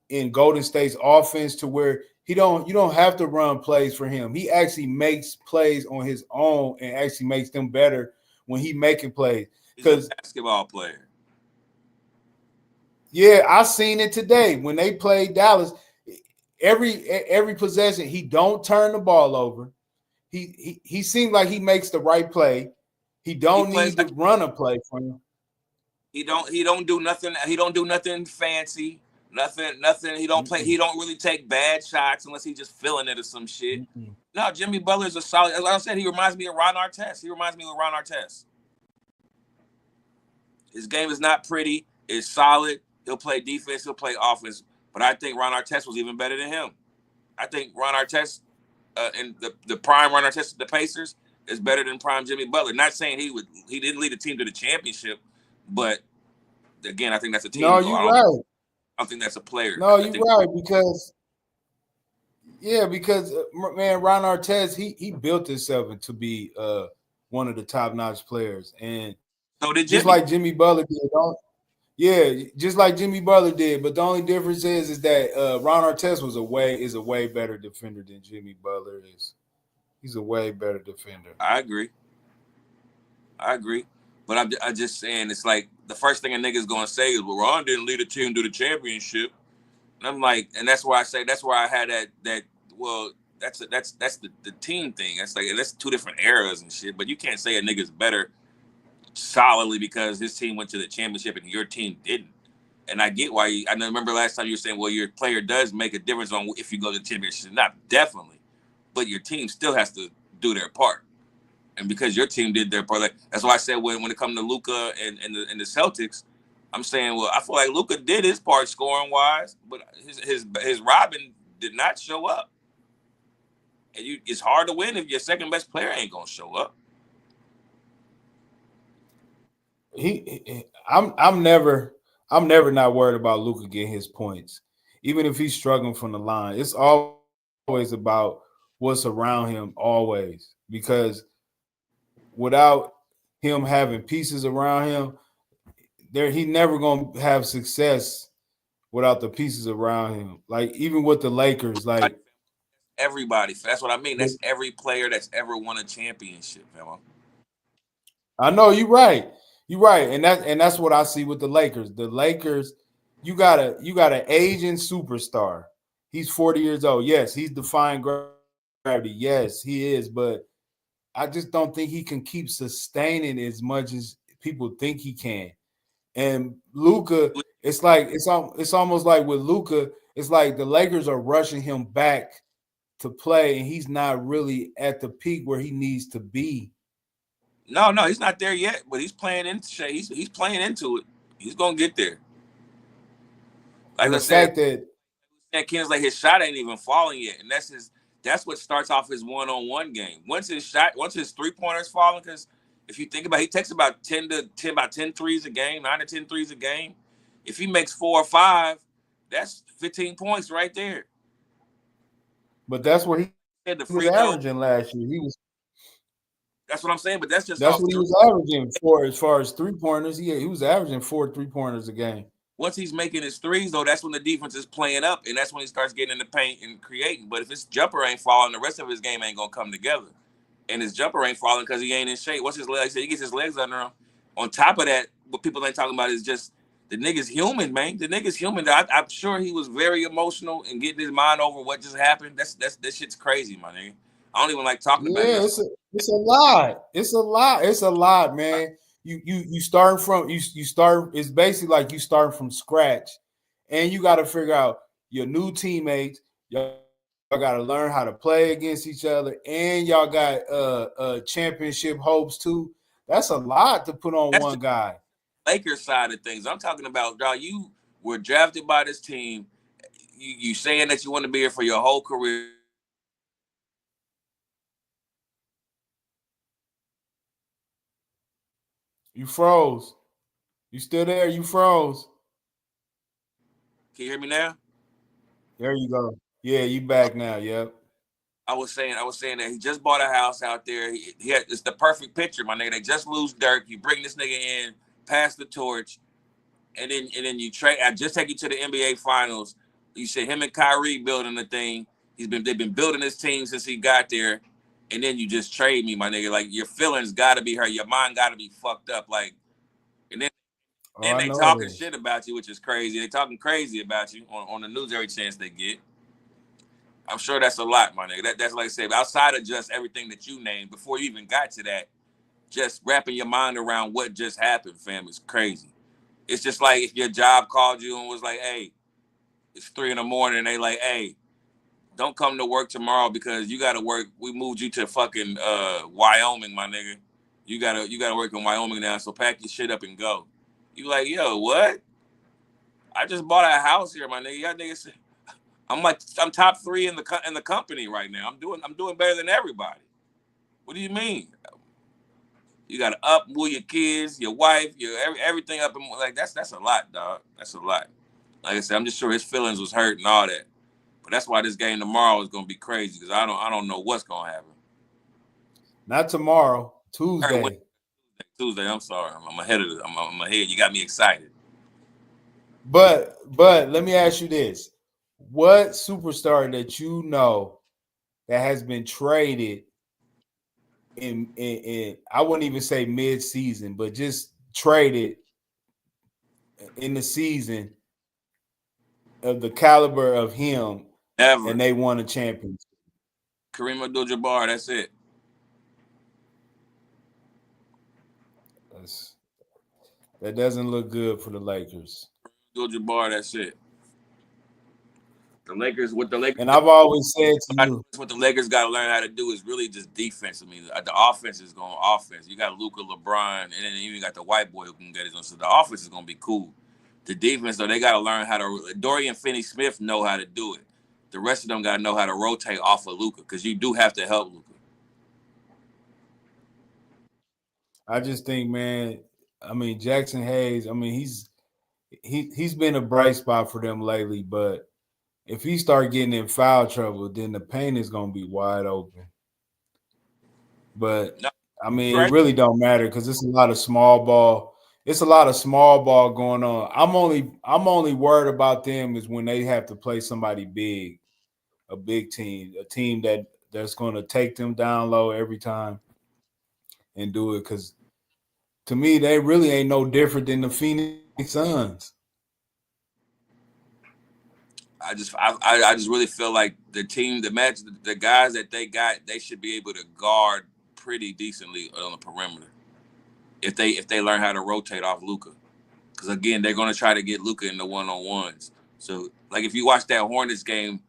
in Golden State's offense to where you don't have to run plays for him. He actually makes plays on his own and actually makes them better when he making plays. Because basketball player. Yeah, I seen it today when they played Dallas. Every possession, he don't turn the ball over. He seems like he makes the right play. He don't need to run a play for him. He don't do nothing. He don't do nothing fancy. Nothing. He don't play. He don't really take bad shots unless he's just feeling it or some shit. Mm-hmm. No, Jimmy Butler's a solid. Like I said, he reminds me of Ron Artest. His game is not pretty. It's solid. He'll play defense. He'll play offense. But I think Ron Artest was even better than him. I think Ron Artest and the prime Ron Artest, the Pacers, is better than prime Jimmy Butler. Not saying he didn't lead the team to the championship, but again, I think that's a team. No, you're right. I don't think that's a player. No, you're right because man, Ron Artest he built himself to be one of the top-notch players, and so did just like Jimmy Butler did. Just like Jimmy Butler did, but the only difference is that Ron Artest is a way better defender than Jimmy Butler is. He's a way better defender. I agree, but I'm just saying it's like the first thing a nigga's gonna say is, "Well, Ron didn't lead a team to the championship," and I'm like, and that's why I had that. Well, that's the team thing. That's two different eras and shit. But you can't say a nigga's better solidly because his team went to the championship and your team didn't. And I get why. I remember last time you were saying, well, your player does make a difference on if you go to the championship. Not definitely, but your team still has to do their part. And because your team did their part, that's why I said when it comes to Luka and the Celtics, I'm saying, well, I feel like Luka did his part scoring wise, but his Robin did not show up. And it's hard to win if your second best player ain't gonna show up. I'm never not worried about Luka getting his points, even if he's struggling from the line. It's always about what's around him, always, because without him having pieces around him, he's never gonna have success without the pieces around him. Like even with the Lakers, like everybody. That's what I mean. That's every player that's ever won a championship, Emma. I know you're right. You're right, and that's what I see with the Lakers. The Lakers, you got an aging superstar. He's 40 years old. Yes, he's defying gravity. Yes, he is, but I just don't think he can keep sustaining as much as people think he can. And Luka, it's like it's almost like with Luka. It's like the Lakers are rushing him back to play, and he's not really at the peak where he needs to be. No, he's not there yet, but he's playing into shit. He's playing into it. He's gonna get there. Like And I the said, fact that Ken's like his shot ain't even falling yet, and that's what starts off his one-on-one game. Once his 3-pointers falling, because if you think about it, he takes about 10 threes a game, 9 to 10 threes a game. If he makes 4 or 5, that's 15 points right there. but that's what he And the was free throw, averaging last year. that's what I'm saying, but that's just That's off what he three. was averaging for as far as 3-pointers. He was averaging 4 3-pointers a game. Once he's making his threes, though, that's when the defense is playing up, and that's when he starts getting in the paint and creating. But if his jumper ain't falling, the rest of his game ain't gonna come together. And his jumper ain't falling because he ain't in shape. What's his legs? He gets his legs under him. On top of that, what people ain't talking about is just the nigga's human, man. The nigga's human. I'm sure he was very emotional and getting his mind over what just happened. That shit's crazy, my nigga. I don't even like talking about Yeah, it. it's a lot. It's a lot, man. You start from you start. It's basically like you start from scratch, and you got to figure out your new teammates. Y'all got to learn how to play against each other, and y'all got championship hopes too. That's a lot to put on That's one just guy. the Lakers side of things. I'm talking about, dog. You were drafted by this team. You saying that you want to be here for your whole career. You froze. You still there? You froze. Can you hear me now? There you go. Yeah, you back now. Yep. I was saying that he just bought a house out there. It's the perfect picture, my nigga. They just lose Dirk. You bring this nigga in, pass the torch, and then you trade. I just take you to the NBA Finals. You said him and Kyrie building the thing. They've been building this team since he got there, and then you just trade me, my nigga. Like your feelings got to be hurt. Your mind got to be fucked up. Like, and Oh, then I they know it talking is. shit about you, which is crazy. They talking crazy about you on the news every chance they get. I'm sure that's a lot, my nigga. That's like I said, outside of just everything that you named, before you even got to that, just wrapping your mind around what just happened, fam, is crazy. It's just like if your job called you and was like, hey, it's 3 in the morning, and they like, hey, don't come to work tomorrow because you gotta work. We moved you to fucking Wyoming, my nigga. You gotta work in Wyoming now, so pack your shit up and go. You like, yo, what? I just bought a house here, my nigga. Y'all niggas, I'm top 3 in the company right now. I'm doing better than everybody. What do you mean? You gotta move your kids, your wife, everything up, and like that's a lot, dog. That's a lot. Like I said, I'm just sure his feelings was hurt and all that. But that's why this game tomorrow is gonna be crazy because I don't know what's gonna happen. Not tomorrow. Tuesday. Tuesday. I'm sorry. I'm ahead of it. I'm ahead. You got me excited. But let me ask you this: what superstar that you know that has been traded in I wouldn't even say mid-season, but just traded in the season of the caliber of him, Never. and they won a championship? Kareem Abdul-Jabbar. That's it. That doesn't look good for the Lakers. Abdul-Jabbar. That's it. The Lakers. What the Lakers. And I've always said to you, What the Lakers got to learn how to do is really just defense. I mean, the offense is going offense. You got Luka, LeBron, and then you got the white boy who can get it on. So the offense is going to be cool. The defense, though, they got to learn how to. Dorian Finney-Smith know how to do it. The rest of them got to know how to rotate off of Luka because you do have to help Luka. I just think, man, I mean, Jackson Hayes, I mean, he's been a bright spot for them lately, but if he start getting in foul trouble, then the paint is gonna be wide open. But No, I mean, right. it really don't matter because it's a lot of small ball. It's a lot of small ball going on. I'm only worried about them is when they have to play somebody big, a big team, a team that's going to take them down low every time and do it. Because to me, they really ain't no different than the Phoenix Suns. I just really feel like the team, the guys that they got, they should be able to guard pretty decently on the perimeter if they learn how to rotate off Luka. because again, they're going to try to get Luka in the one-on-ones. So, like if you watch that Hornets game,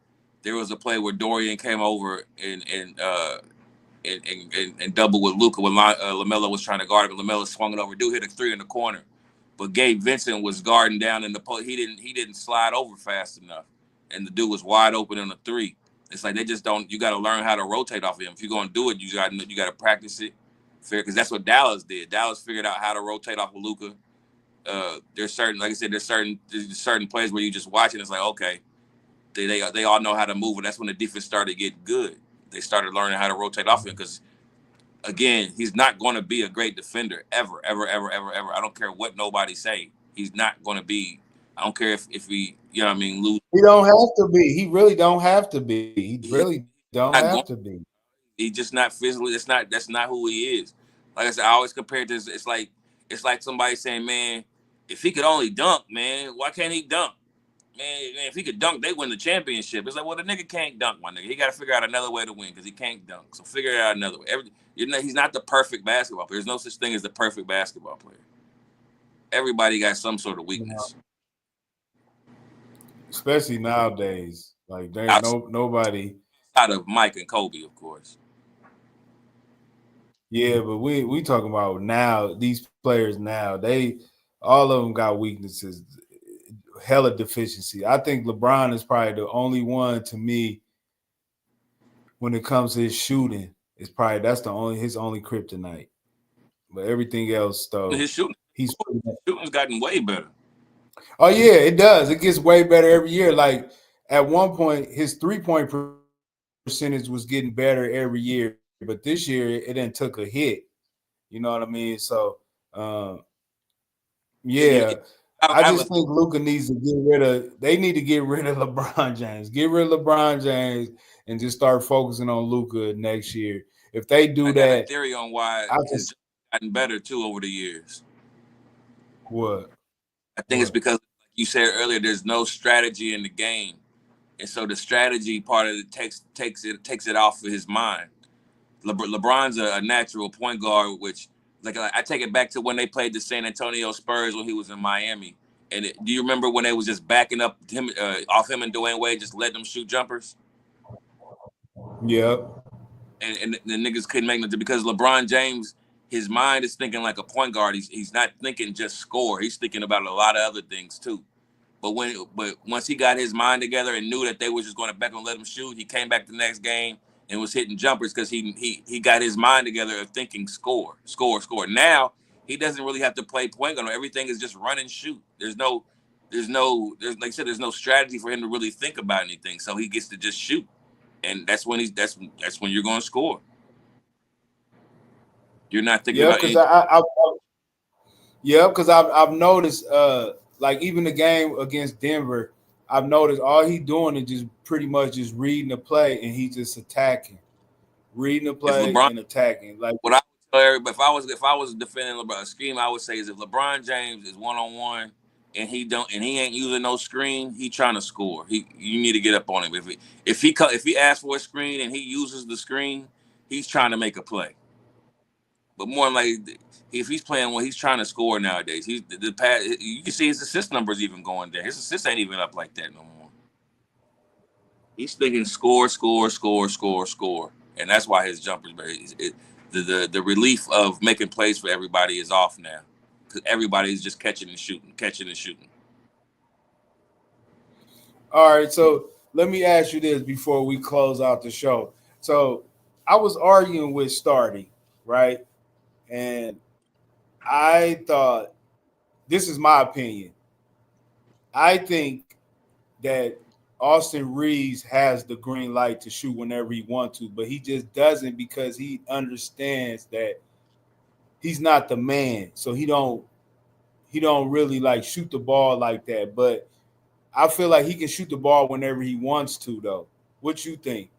there was a play where Dorian came over and doubled with Luka when LaMelo was trying to guard him. LaMelo swung it over. Dude hit a three in the corner, but Gabe Vincent was guarding down in the post. He didn't slide over fast enough, and the dude was wide open on the three. It's like they just don't. You got to learn how to rotate off him. If you're gonna do it, you got to practice it fair, because that's what Dallas did. Dallas figured out how to rotate off of Luka. There's certain, like I said, there's certain plays where you just watch it. It's like, okay, they all know how to move, and that's when the defense started to get good. They started learning how to rotate off him, because again, he's not going to be a great defender ever. I don't care what nobody say. He's not going to be. I don't care if we, you know what I mean, lose. He don't have to be. He really don't have to be. He really don't have to be. He's just not physically. That's not who he is. Like I said, I always compare this. It's like somebody saying, man, if he could only dunk, man, why can't he dunk? Man, if he could dunk, they win the championship. It's like, well, the nigga can't dunk, my nigga. He got to figure out another way to win, because he can't dunk. So figure it out another way. He's not the perfect basketball player. There's no such thing as the perfect basketball player. Everybody got some sort of weakness. Especially nowadays. Like, there's nobody. Out of Mike and Kobe, of course. Yeah, but we talking about now, these players now, all of them got weaknesses, hella deficiency. I think LeBron is probably the only one, to me, when it comes to his shooting, his only kryptonite. But everything else, though, his shooting's gotten way better. Oh yeah, it does. It gets way better every year. Like at one point, his 3-point percentage was getting better every year, but this year it then took a hit. You know what I mean? So, yeah. I just think Luka needs to they need to get rid of LeBron James. Get rid of LeBron James and just start focusing on Luka next year. If they do I got that, a theory on why it's gotten better too over the years. What? I think it's because, like you said earlier, there's no strategy in the game, and so the strategy part of it takes it off of his mind. LeBron's a natural point guard, which like I take it back to when they played the San Antonio Spurs when he was in Miami. And do you remember when they was just backing up him off him and Dwayne Wade, just letting them shoot jumpers? Yep. And the niggas couldn't make nothing, because LeBron James, his mind is thinking like a point guard. He's not thinking just score. He's thinking about a lot of other things too. But once he got his mind together and knew that they were just going to back and let him shoot, he came back the next game and was hitting jumpers, because he got his mind together of thinking score. Now he doesn't really have to play point guard. Everything is just run and shoot. There's like I said, there's no strategy for him to really think about anything. So he gets to just shoot, and that's when you're going to score. You're not thinking about anything. Because I've noticed, like even the game against Denver, I've noticed all he's doing is just pretty much just reading the play, and he's just attacking, reading the play and attacking. Like what I would tell everybody, if I was defending LeBron, a scheme I would say is, if LeBron James is 1-on-1 and he ain't using no screen, he trying to score. You need to get up on him. If he asks for a screen and he uses the screen, he's trying to make a play. But more like, if he's playing when he's trying to score nowadays, you can see his assist numbers even going down. His assists ain't even up like that no more. He's thinking score, and that's why his jumpers. The relief of making plays for everybody is off now, because everybody's just catching and shooting. All right, so let me ask you this before we close out the show. So I was arguing with Stardy, right? And I thought, this is my opinion, I think that Austin Reeves has the green light to shoot whenever he wants to, but he just doesn't, because he understands that he's not the man. So he don't really like shoot the ball like that. But I feel like he can shoot the ball whenever he wants to, though. What you think?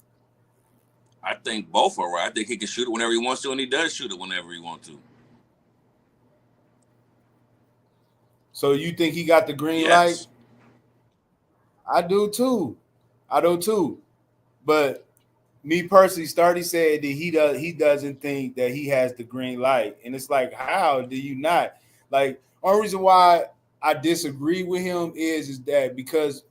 I think both are right. I think he can shoot it whenever he wants to, and he does shoot it whenever he wants to. So you think he got the green light? I do too. But me personally, Stardy said that he doesn't think that he has the green light. And it's like, how do you not? Like, only reason why I disagree with him is that because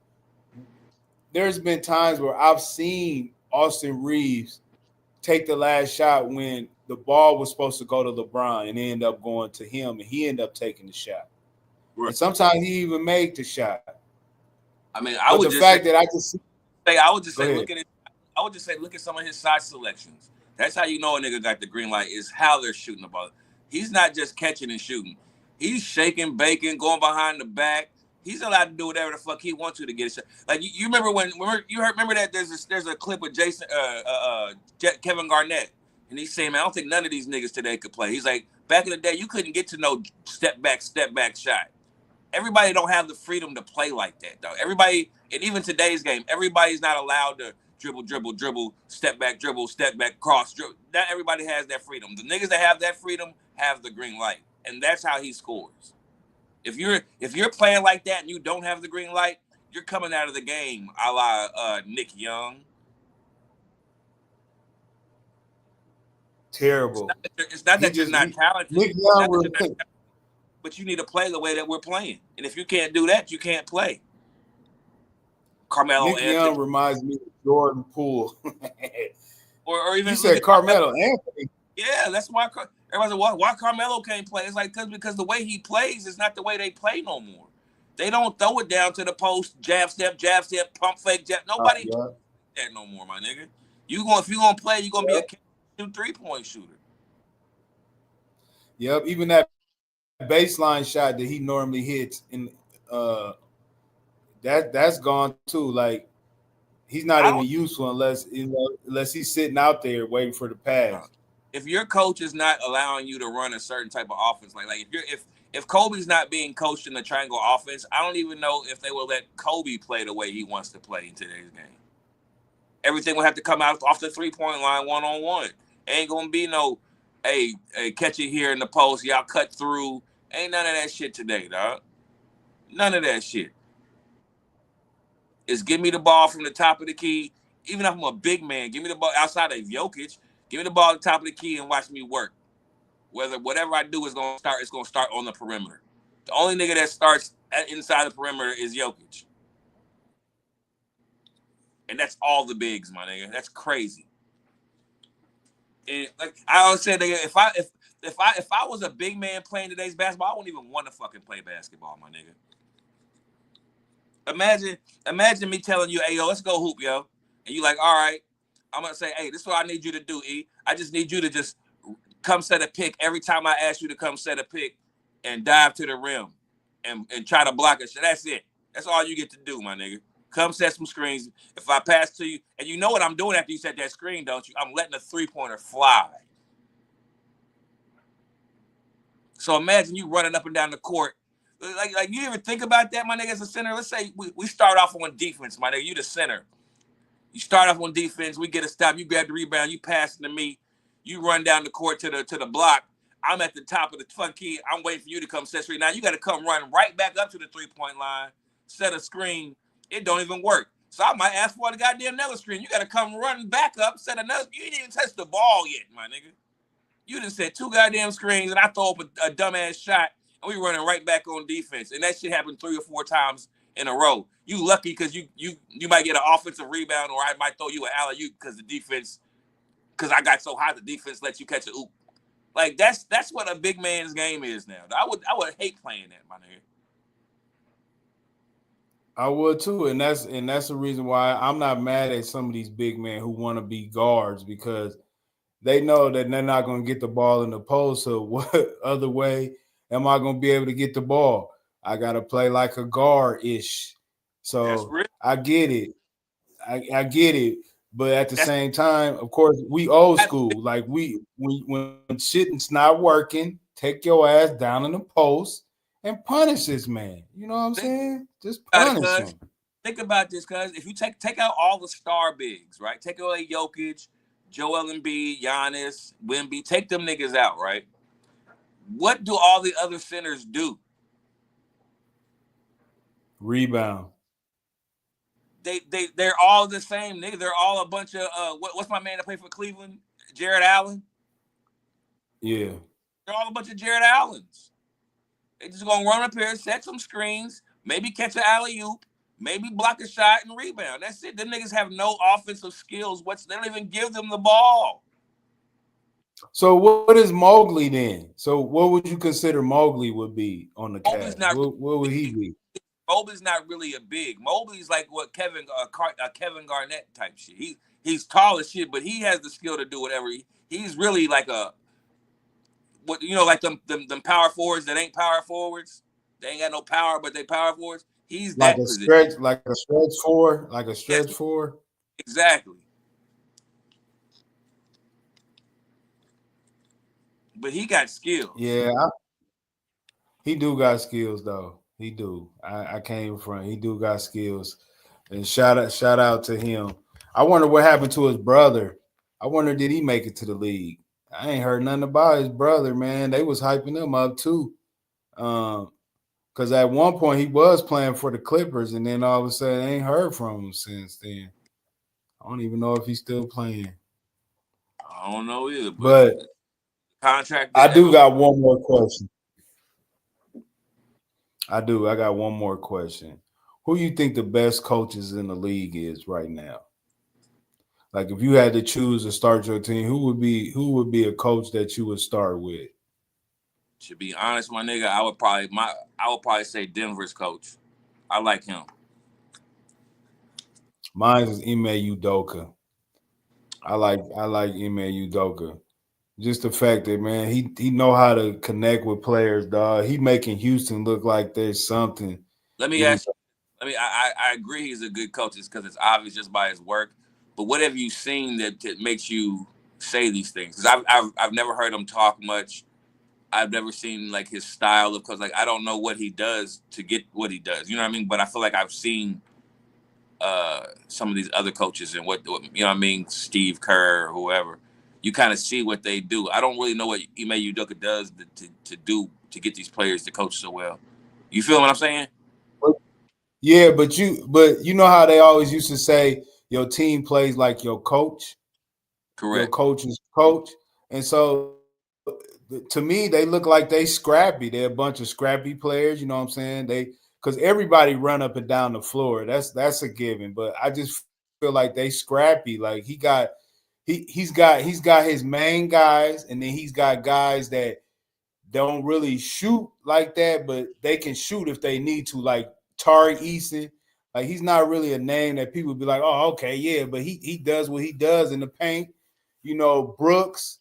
there's been times where I've seen Austin Reeves take the last shot when the ball was supposed to go to LeBron and it ended up going to him and he ended up taking the shot. Right. And sometimes he even made the shot. I mean, But the fact that I just say, I would just Go say, ahead. look at it. I would just say, look at some of his shot selections. That's how you know a nigga got the green light, is how they're shooting the ball. He's not just catching and shooting. He's shaking, baking, going behind the back. He's allowed to do whatever the fuck he wants to get a shot. Like you remember when remember that there's a clip with Kevin Garnett, and he's saying, man, I don't think none of these niggas today could play. He's like, back in the day, you couldn't get to no step back shot. Everybody don't have the freedom to play like that, though. Everybody, and even today's game, everybody's not allowed to dribble, step back, cross, dribble. Not everybody has that freedom. The niggas that have that freedom have the green light, and that's how he scores. If you're playing like that and you don't have the green light, you're coming out of the game a la Nick Young. terrible. It's not that you're not talented. Nick Young But you need to play the way that we're playing. And if you can't do that, you can't play. Carmelo Nick Young reminds me of Jordan Poole. or even you said Carmelo Anthony. Yeah, that's why everybody's like, why Carmelo can't play? It's like because the way he plays is not the way they play no more. They don't throw it down to the post, jab step, pump fake, jab. Nobody does that no more, my nigga. If you're gonna play, you're gonna be a 3-point shooter. Yep, even that baseline shot that he normally hits in that's gone too. Like he's not even useful unless he's sitting out there waiting for the pass. If your coach is not allowing you to run a certain type of offense, like if Kobe's not being coached in the triangle offense, I don't even know if they will let Kobe play the way he wants to play in today's game. Everything will have to come out off the 3-point line, 1-on-1. Ain't gonna be no, hey, catch it here in the post, y'all cut through. Ain't none of that shit today, dog. None of that shit. It's give me the ball from the top of the key. Even if I'm a big man, give me the ball outside of Jokic. Give me the ball at the top of the key and watch me work. Whatever I do is gonna start. It's gonna start on the perimeter. The only nigga that starts inside the perimeter is Jokic, and that's all the bigs, my nigga. That's crazy. And like I always said, nigga, if I was a big man playing today's basketball, I wouldn't even want to fucking play basketball, my nigga. Imagine me telling you, hey, yo, let's go hoop, yo. And you like, all right. I'm going to say, hey, this is what I need you to do, E. I just need you to just come set a pick every time I ask you to come set a pick and dive to the rim and try to block it. So that's it. That's all you get to do, my nigga. Come set some screens. If I pass to you, and you know what I'm doing after you set that screen, don't you? I'm letting a 3-pointer fly. So imagine you running up and down the court. Like you ever think about that, my nigga, as a center? Let's say we start off on defense, my nigga. You the center. You start off on defense. We get a stop. You grab the rebound. You pass it to me. You run down the court to the block. I'm at the top of the fucking key. I'm waiting for you to come set screen. Now you got to come run right back up to the 3-point line, set a screen. It don't even work. So I might ask for the goddamn another screen. You got to come run back up, set another. You ain't even touched the ball yet, my nigga. You done set 2 goddamn screens, and I throw up a dumbass shot, and we running right back on defense. And that shit happened 3 or 4 times in a row. You lucky because you might get an offensive rebound, or I might throw you an alley-oop because I got so high the defense lets you catch a oop. Like that's what a big man's game is now. I would hate playing that, my nigga. I would too, and that's the reason why I'm not mad at some of these big men who want to be guards, because they know that they're not going to get the ball in the post. So what other way am I going to be able to get the ball? I got to play like a guard-ish. So I get it. I get it. But at the same time, of course, we old school. Like when shit's not working, take your ass down in the post and punish this man. You know what I'm saying? Just punish him. Think about this, cuz if you take out all the star bigs, right? Take away Jokic, Joel Embiid, Giannis, Wemby, take them niggas out, right? What do all the other centers do? Rebound. They're all the same, nigga. They're all a bunch of what's my man that played for Cleveland? Jared Allen. Yeah. They're all a bunch of Jared Allens. They just gonna run up here, set some screens, maybe catch an alley oop, maybe block a shot and rebound. That's it. Them niggas have no offensive skills. They don't even give them the ball. So what is Mowgli then? So what would you consider Mowgli would be on the Mobley's Cavs? not What would he big. be? Mobley's not really a big. Mobley's like what Kevin Garnett type shit. He's tall as shit, but he has the skill to do whatever. He's really like a what like them power forwards that ain't power forwards. They ain't got no power, but they power forwards. He's Like that a position. stretch, like a stretch four, like a stretch Yes, four. exactly. But he got skills. Yeah, he do got skills though. He do. I came from. He do got skills, and shout out to him. I wonder what happened to his brother. I wonder did he make it to the league? I ain't heard nothing about his brother, man. They was hyping him up too. Because at one point he was playing for the Clippers, and then all of a sudden I ain't heard from him since then. I don't even know if he's still playing. I don't know either, But contract. I do got one more question. I got one more question. Who you think the best coaches in the league is right now? Like if you had to choose to start your team, who would be a coach that you would start with? To be honest, my nigga, I would probably say Denver's coach. I like him. Mine is Ime Udoka. I like Ime Udoka. Just the fact that man, he know how to connect with players, dog. He making Houston look like there's something. Let me ask you. I agree he's a good coach. It's because it's obvious just by his work. But what have you seen that makes you say these things? Because I've never heard him talk much. I've never seen like his style of coach. Like I don't know what he does to get what he does. You know what I mean? But I feel like I've seen some of these other coaches and what you know what I mean, Steve Kerr or whoever. You kind of see what they do. I don't really know what Ime Udoka does to do to get these players to coach so well. You feel what I'm saying? Yeah, but you know how they always used to say your team plays like your coach. Your Correct. coach's coach. And so to me, they look like they scrappy. They're a bunch of scrappy players, you know what I'm saying? Because everybody run up and down the floor. That's a given. But I just feel like they scrappy. Like he's got his main guys, and then he's got guys that don't really shoot like that, but they can shoot if they need to, like Tari Eason. Like he's not really a name that people be like, oh, okay, yeah, but he does what he does in the paint. You know, Brooks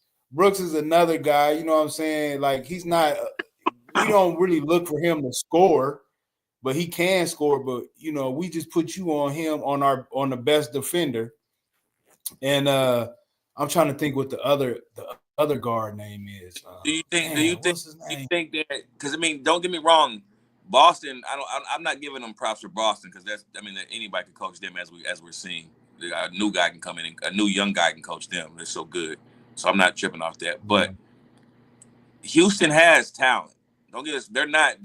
is another guy, you know what I'm saying? Like he's not we don't really look for him to score, but he can score. But you know, we just put you on him on the best defender. And I'm trying to think what the other guard name is. Do you think? Do you Damn, think? what's his Do you name? think that? Because I mean, don't get me wrong, Boston. I'm not giving them props for Boston because that's. I mean, anybody can coach them as we're seeing. A new guy can come in, and a new young guy can coach them. They're so good. So I'm not tripping off that. But Houston has talent. Don't get us. They're not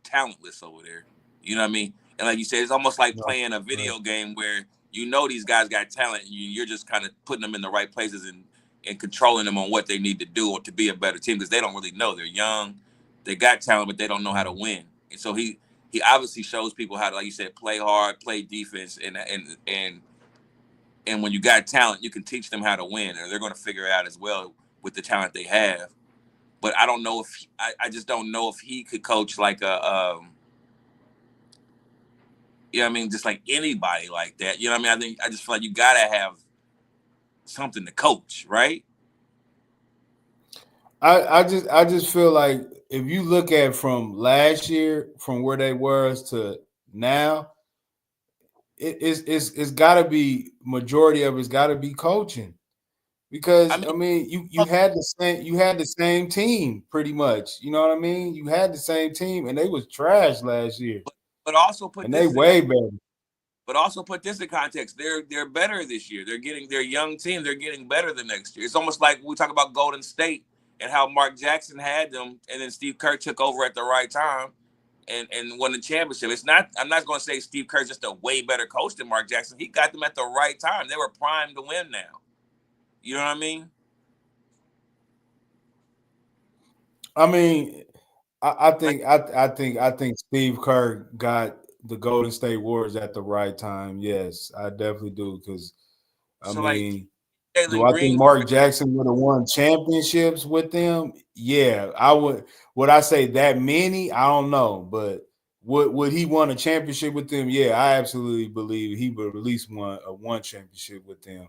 talentless over there. You know what I mean? And like you said, it's almost like playing a video game where you know these guys got talent. And you're just kind of putting them in the right places and controlling them on what they need to do or to be a better team because they don't really know. They're young, they got talent, but they don't know how to win. And so he obviously shows people how to, like you said, play hard, play defense, and when you got talent, you can teach them how to win, or they're going to figure it out as well with the talent they have. But I don't know if I just don't know if he could coach like you know what I mean, just like anybody like that. You know what I mean? I just feel like you gotta have something to coach, right? I just feel like if you look at from last year, from where they were to now, it's got to be majority of it's got to be coaching because I mean you had the same team pretty much. You know what I mean? You had the same team and they was trash last year, but also put and this they way better. But also put this in context. They're better this year. They're getting their young team. They're getting better the next year. It's almost like we talk about Golden State and how Mark Jackson had them, and then Steve Kerr took over at the right time and won the championship. It's not. I'm not going to say Steve Kerr's just a way better coach than Mark Jackson. He got them at the right time. They were primed to win now. You know what I mean? I mean, I think Steve Kerr got the Golden State Warriors at the right time. Yes, I definitely do. Because I So like mean, do Jalen I think Green, Mark Jackson would have won championships with them? Yeah, I would. Would I say that many? I don't know, but would he won a championship with them? Yeah, I absolutely believe he would at least won a one championship with them.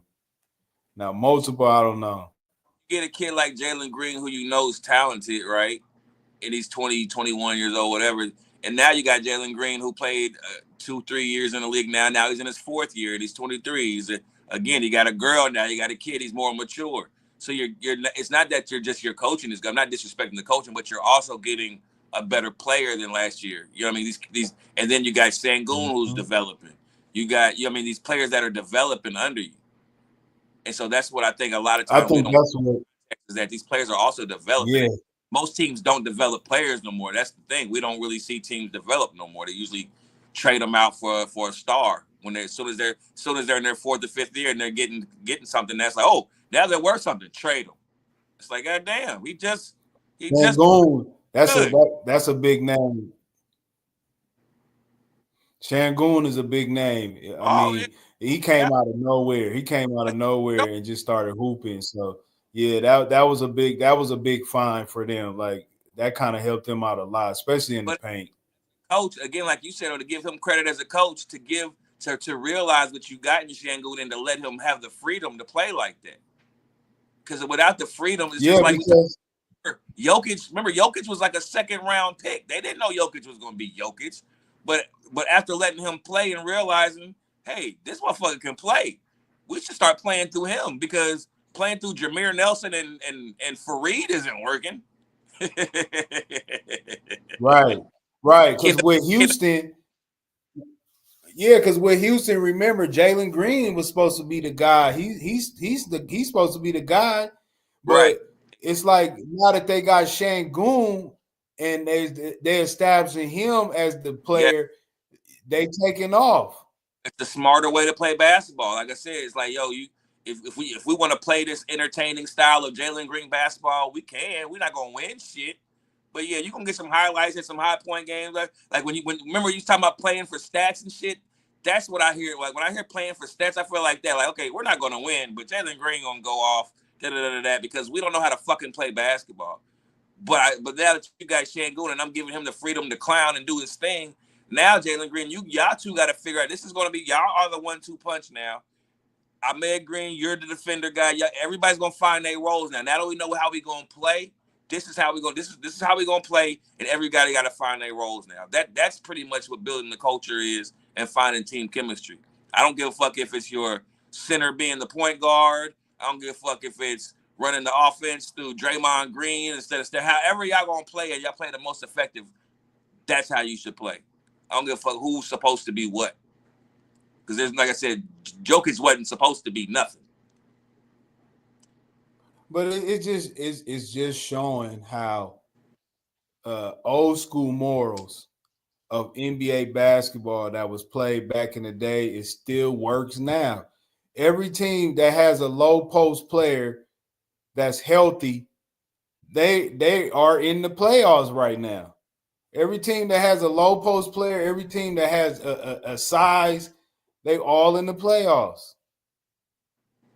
Now multiple, I don't know. get a kid like Jalen Green who you know is talented, right? And he's 20, 21 years old, whatever. And now you got Jalen Green who played 2, 3 years in the league now. Now he's in his fourth year and he's 23. Again, you got a girl now. You got a kid. He's more mature. So you're. It's not that you're just your coaching this guy. I'm not disrespecting the coaching, but you're also getting a better player than last year. You know what I mean? These, and then you got Sangoon who's developing. You got, you know what I mean, these players that are developing under you. And so that's what I think a lot of I times we think don't that's what. is that these players are also developing. Yeah, Most teams don't develop players no more. That's the thing. We don't really see teams develop no more. They usually trade them out for a star when they as soon as they're in their fourth or fifth year and they're getting something that's like, oh, now they're worth something. Trade them. It's like, God damn, he just Sangoon. good. That's a big name. Shangoon is a big name. I Oh yeah, mean, he yeah. came out of nowhere. He came out of nowhere and just started hooping. So yeah, that was a big find for them. Like that kind of helped them out a lot, especially in the But paint. coach, again, like you said, or to give him credit as a coach, to realize what you got in Shangoon and to let him have the freedom to play like that. Because without the freedom, it's Yeah, just like because Jokic. Remember, Jokic was like a second round pick. They didn't know Jokic was going to be Jokic, but after letting him play and realizing, hey, this motherfucker can play, we should start playing through him because playing through Jameer Nelson and Fareed isn't working. right, right. Because Kid, with kid, Houston, yeah, because with Houston, remember Jalen Green was supposed to be the guy. He's supposed to be the guy, right? but it's like now that they got Shangoon and they establishing him as the Yeah, player, they taking off. it's the smarter way to play basketball. Like I said, it's like, yo, you if we want to play this entertaining style of Jalen Green basketball, we can. We're not gonna win shit. But yeah, you gonna get some highlights and some high point games. Like when remember you was talking about playing for stats and shit. That's what I hear. Like when I hear playing for stats, I feel like that. Like, okay, we're not gonna win, but Jalen Green gonna go off, because we don't know how to fucking play basketball. But now that you got Shangoon and I'm giving him the freedom to clown and do his thing, now Jalen Green, y'all two got to figure out this is gonna be y'all are the 1-2 punch now. Ahmed Green, you're the defender guy. Yeah, everybody's gonna find their roles now. Now that we know how we gonna play, this is how we go. This is how we gonna play, and everybody got to find their roles now. That's pretty much what building the culture is and finding team chemistry. I don't give a fuck if it's your center being the point guard. I don't give a fuck if it's running the offense through Draymond Green instead of however y'all gonna play and y'all play the most effective. That's how you should play. I don't give a fuck who's supposed to be what. Because there's, like I said, Jokic wasn't supposed to be nothing. But it's just showing how old school morals of NBA basketball that was played back in the day, it still works now. Every team that has a low post player that's healthy, they are in the playoffs right now. Every team that has a low post player, every team that has a size, they all in the playoffs.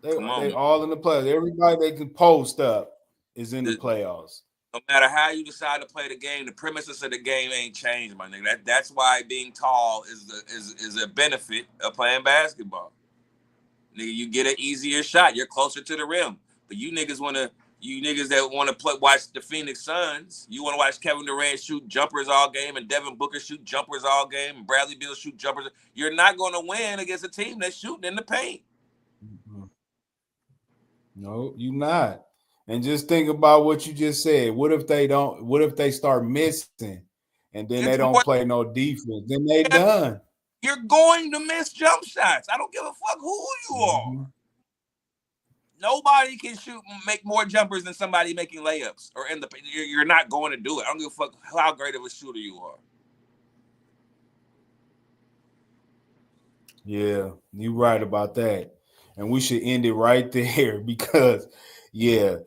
Come on, They man. all in the playoffs. Everybody they can post up is in the playoffs. No matter how you decide to play the game, the premises of the game ain't changed, my nigga. That's why being tall is a benefit of playing basketball. Nigga, you get an easier shot. You're closer to the rim. But you niggas that want to watch the Phoenix Suns, you want to watch Kevin Durant shoot jumpers all game and Devin Booker shoot jumpers all game and Bradley Beal shoot jumpers. You're not going to win against a team that's shooting in the paint. Mm-hmm. No, you not. And just think about what you just said. What if they don't? What if they start missing, and then they It's don't more. play no defense? Then they done. You're going to miss jump shots. I don't give a fuck who you are. Mm-hmm. Nobody can make more jumpers than somebody making layups or in the. You're not going to do it. I don't give a fuck how great of a shooter you are. Yeah, you're right about that. And we should end it right there because, yeah.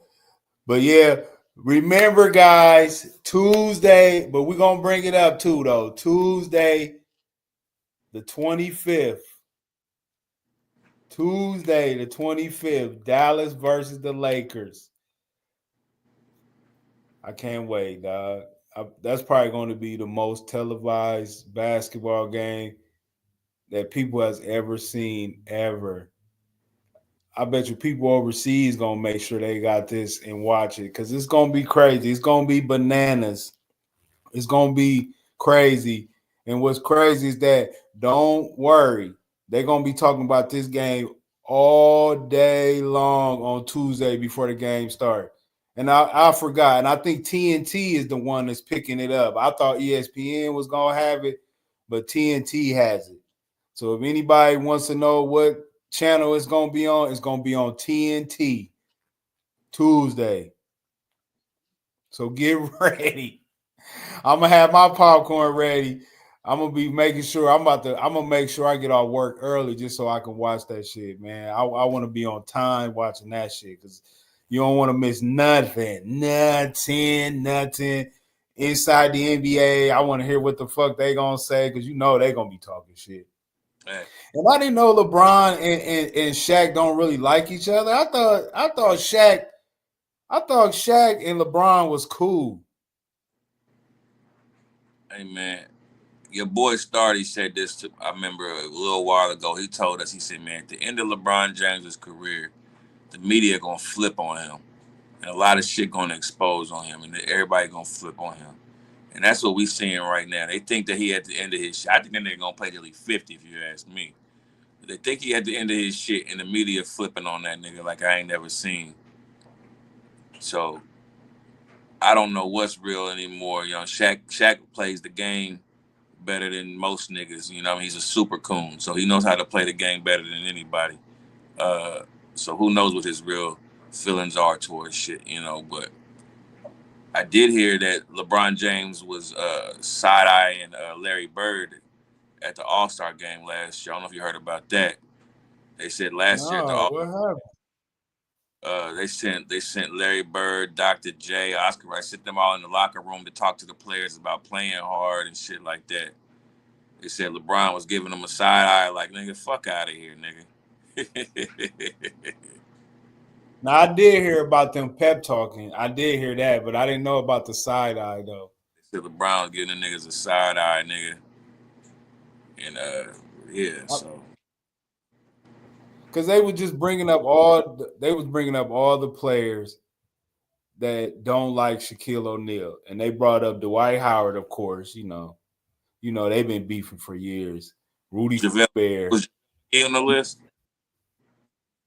But yeah, Remember, guys, Tuesday, but we're going to bring it up too, though. Tuesday, the 25th. Tuesday, the 25th, Dallas versus the Lakers. I can't wait, dog. That's probably going to be the most televised basketball game that people has ever seen, ever. I bet you people overseas gonna make sure they got this and watch it because it's gonna be crazy. It's gonna be bananas. It's gonna be crazy. And what's crazy is that don't worry, they're gonna be talking about this game all day long on Tuesday before the game starts. And I forgot, and I think TNT is the one that's picking it up. I thought ESPN was gonna have it, but TNT has it. So if anybody wants to know what channel it's gonna be on, it's gonna be on TNT Tuesday. So get ready. I'm gonna have my popcorn ready. I'm gonna be making sure I'm gonna make sure I get off work early just so I can watch that shit, man. I want to be on time watching that shit because you don't want to miss nothing. Inside the NBA. I want to hear what the fuck they gonna say because you know they gonna be talking shit. Man. And I didn't know LeBron and Shaq don't really like each other. I thought Shaq and LeBron was cool. Hey man, your boy Stardy said this to I remember a little while ago. He told us, he said, man, at the end of LeBron James's career, the media gonna flip on him. And a lot of shit gonna expose on him, and everybody gonna flip on him. And that's what we seeing right now. They think that he at the end of his shit. I think that nigga gonna play till he's 50, if you ask me. They think he at the end of his shit, and the media flipping on that nigga like I ain't never seen. So I don't know what's real anymore. You know, Shaq plays the game better than most niggas. You know, he's a super coon, so he knows how to play the game better than anybody. So who knows what his real feelings are towards shit, you know, but I did hear that LeBron James was side-eyeing Larry Bird at the All-Star game last year. I don't know if you heard about that. They said last year at the No, what happened? they sent Larry Bird, Dr. J, Oscar Rice, sent them all in the locker room to talk to the players about playing hard and shit like that. They said LeBron was giving them a side eye, like, nigga, fuck out of here, nigga. Now I did hear about them pep talking. I did hear that, but I didn't know about the side eye though. They said LeBron was giving the niggas a side eye, nigga. And yeah, so Because they were just bringing up all the players that don't like Shaquille O'Neal, and they brought up Dwight Howard, of course. You know they've been beefing for years. Rudy Gobert. Was he on the list?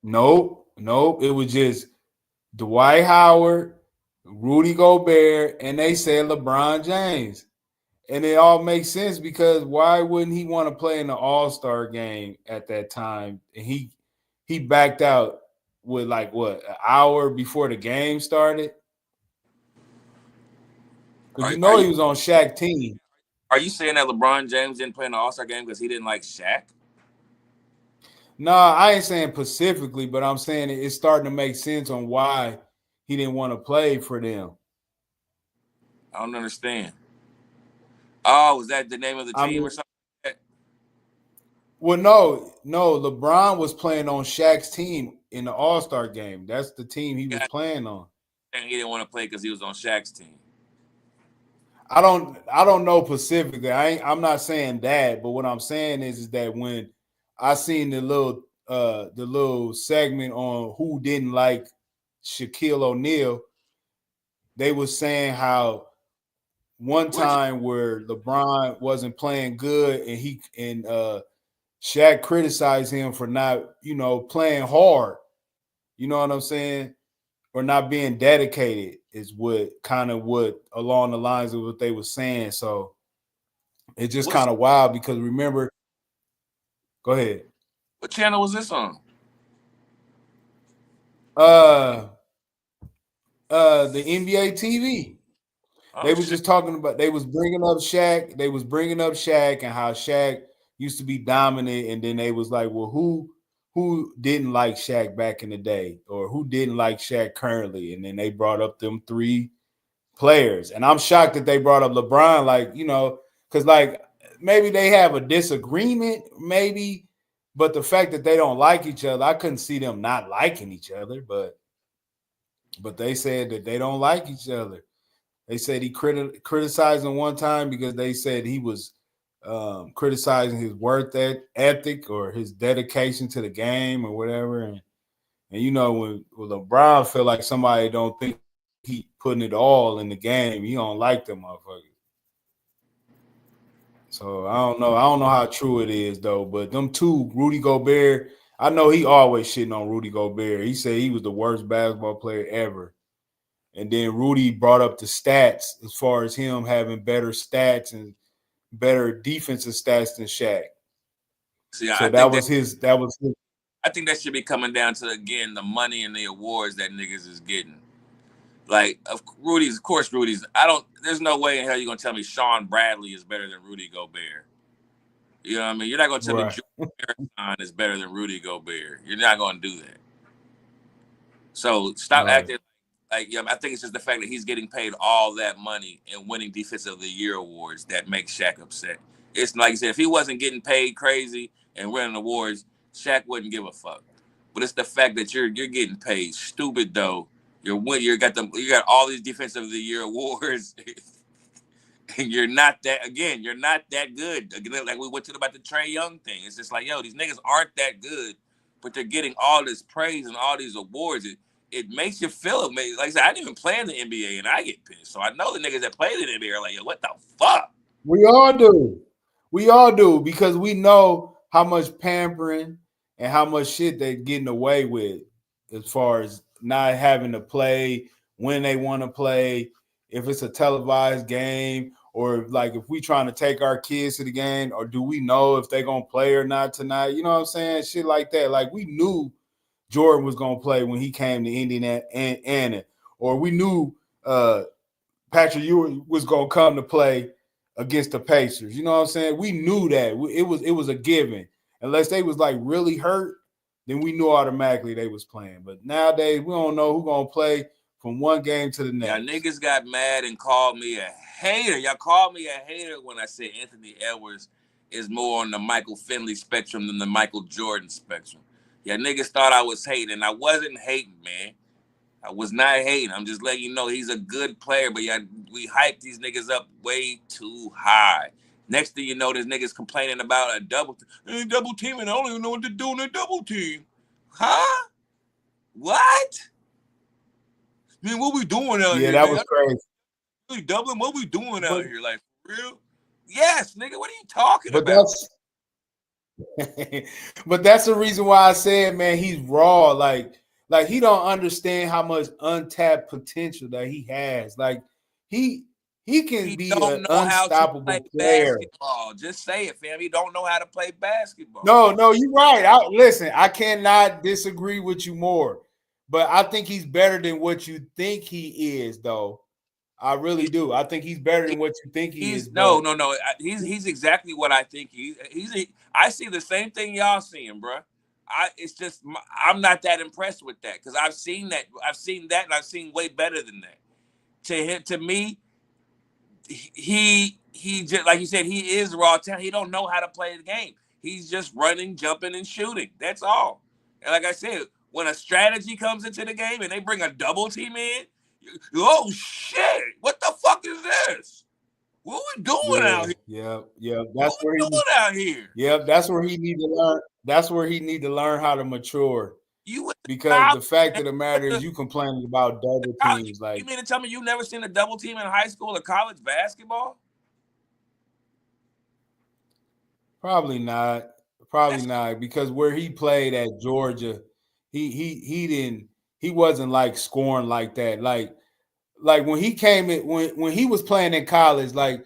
Nope. It was just Dwight Howard, Rudy Gobert, and they said LeBron James. And it all makes sense because why wouldn't he want to play in the All-Star game at that time? And he backed out with like what, an hour before the game started? Because he was on Shaq's team. Are you saying that LeBron James didn't play in the All-Star game because he didn't like Shaq? No, I ain't saying specifically, but I'm saying it's starting to make sense on why he didn't want to play for them. I don't understand. Oh, was that the name of the team or something like that? Well, no. LeBron was playing on Shaq's team in the All-Star game. That's the team he was playing on. And he didn't want to play because he was on Shaq's team. I don't know specifically. I'm not saying that, but what I'm saying is that when I seen the little segment on who didn't like Shaquille O'Neal, they was saying how one time where LeBron wasn't playing good and Shaq criticized him for not, playing hard. You know what I'm saying? Or not being dedicated is what along the lines of what they were saying. So it's just kind of wild because remember, go ahead. What channel was this on? The NBA TV. They was just talking about, they was bringing up Shaq. They was bringing up Shaq and how Shaq used to be dominant. And then they was like, well, who didn't like Shaq back in the day or who didn't like Shaq currently? And then they brought up them three players. And I'm shocked that they brought up LeBron, like, because like maybe they have a disagreement, maybe, but the fact that they don't like each other, I couldn't see them not liking each other, but they said that they don't like each other. They said he criticized him one time because they said he was criticizing his work ethic or his dedication to the game or whatever. And when LeBron feel like somebody don't think he putting it all in the game, he don't like them motherfuckers. So I don't know. I don't know how true it is though. But them two, Rudy Gobert, I know he always shitting on Rudy Gobert. He said he was the worst basketball player ever. And then Rudy brought up the stats as far as him having better stats and better defensive stats than Shaq. See, so that was his. I think that should be coming down to, again, the money and the awards that niggas is getting. Like, of course, Rudy's. There's no way in hell you're gonna tell me Sean Bradley is better than Rudy Gobert. You know what I mean? You're not gonna tell me Jordan Marathon is better than Rudy Gobert. You're not gonna do that. So stop acting like I think it's just the fact that he's getting paid all that money and winning Defensive of the Year awards that makes Shaq upset. It's like you said, if he wasn't getting paid crazy and winning awards, Shaq wouldn't give a fuck. But it's the fact that you're getting paid stupid though. You got all these Defensive of the Year awards, and you're not that good. Again, like we went to about the Trae Young thing. It's just like, yo, these niggas aren't that good, but they're getting all this praise and all these awards. It makes you feel amazing. Like I said, I didn't even play in the NBA, and I get pissed. So I know the niggas that play in the NBA are like, yo, what the fuck? We all do. We all do, because we know how much pampering and how much shit they're getting away with as far as not having to play when they want to play, if it's a televised game, or like if we trying to take our kids to the game, or do we know if they're going to play or not tonight? You know what I'm saying? Shit like that. Like we knew Jordan was going to play when he came to Indiana, or we knew Patrick Ewing was going to come to play against the Pacers. You know what I'm saying? We knew that. It was a given. Unless they was like really hurt, then we knew automatically they was playing. But nowadays, we don't know who's going to play from one game to the next. Y'all niggas got mad and called me a hater. Y'all called me a hater when I said Anthony Edwards is more on the Michael Finley spectrum than the Michael Jordan spectrum. Y'all niggas thought I was hating, and I wasn't hating, man. I was not hating. I'm just letting you know he's a good player, but we hyped these niggas up way too high. Next thing you know, there's niggas complaining about a double team, and I don't even know what to do in a double team. Huh? What? Man, what we doing out here? Yeah, that was crazy. Really doubling? What we doing out here? Like, for real? Yes, nigga, what are you talking about? But that's the reason why I said, man, he's raw. Like he don't understand how much untapped potential that he has. Like he can be an unstoppable player. Basketball. Just say it, fam. He don't know how to play basketball. No, you're right. Listen, I cannot disagree with you more. But I think he's better than what you think he is, though. I really do. I think he's better than what you think he is. No. He's exactly what I think I see the same thing y'all seeing, bro. It's just I'm not that impressed with that because I've seen that, and I've seen way better than that. To me, he just like you said, he is raw talent. He don't know how to play the game. He's just running, jumping, and shooting. That's all. And like I said, when a strategy comes into the game and they bring a double team in, oh shit! What the fuck is this? What are we doing out here? Yeah. That's what we doing out here. Yeah, that's where he need to learn. That's where he need to learn how to mature. Because the fact of the matter is, you complaining about double teams. Like, you mean to tell me you never seen a double team in high school or college basketball? Probably not. Because where he played at Georgia, he wasn't like scoring like that. Like when he came in, when he was playing in college, like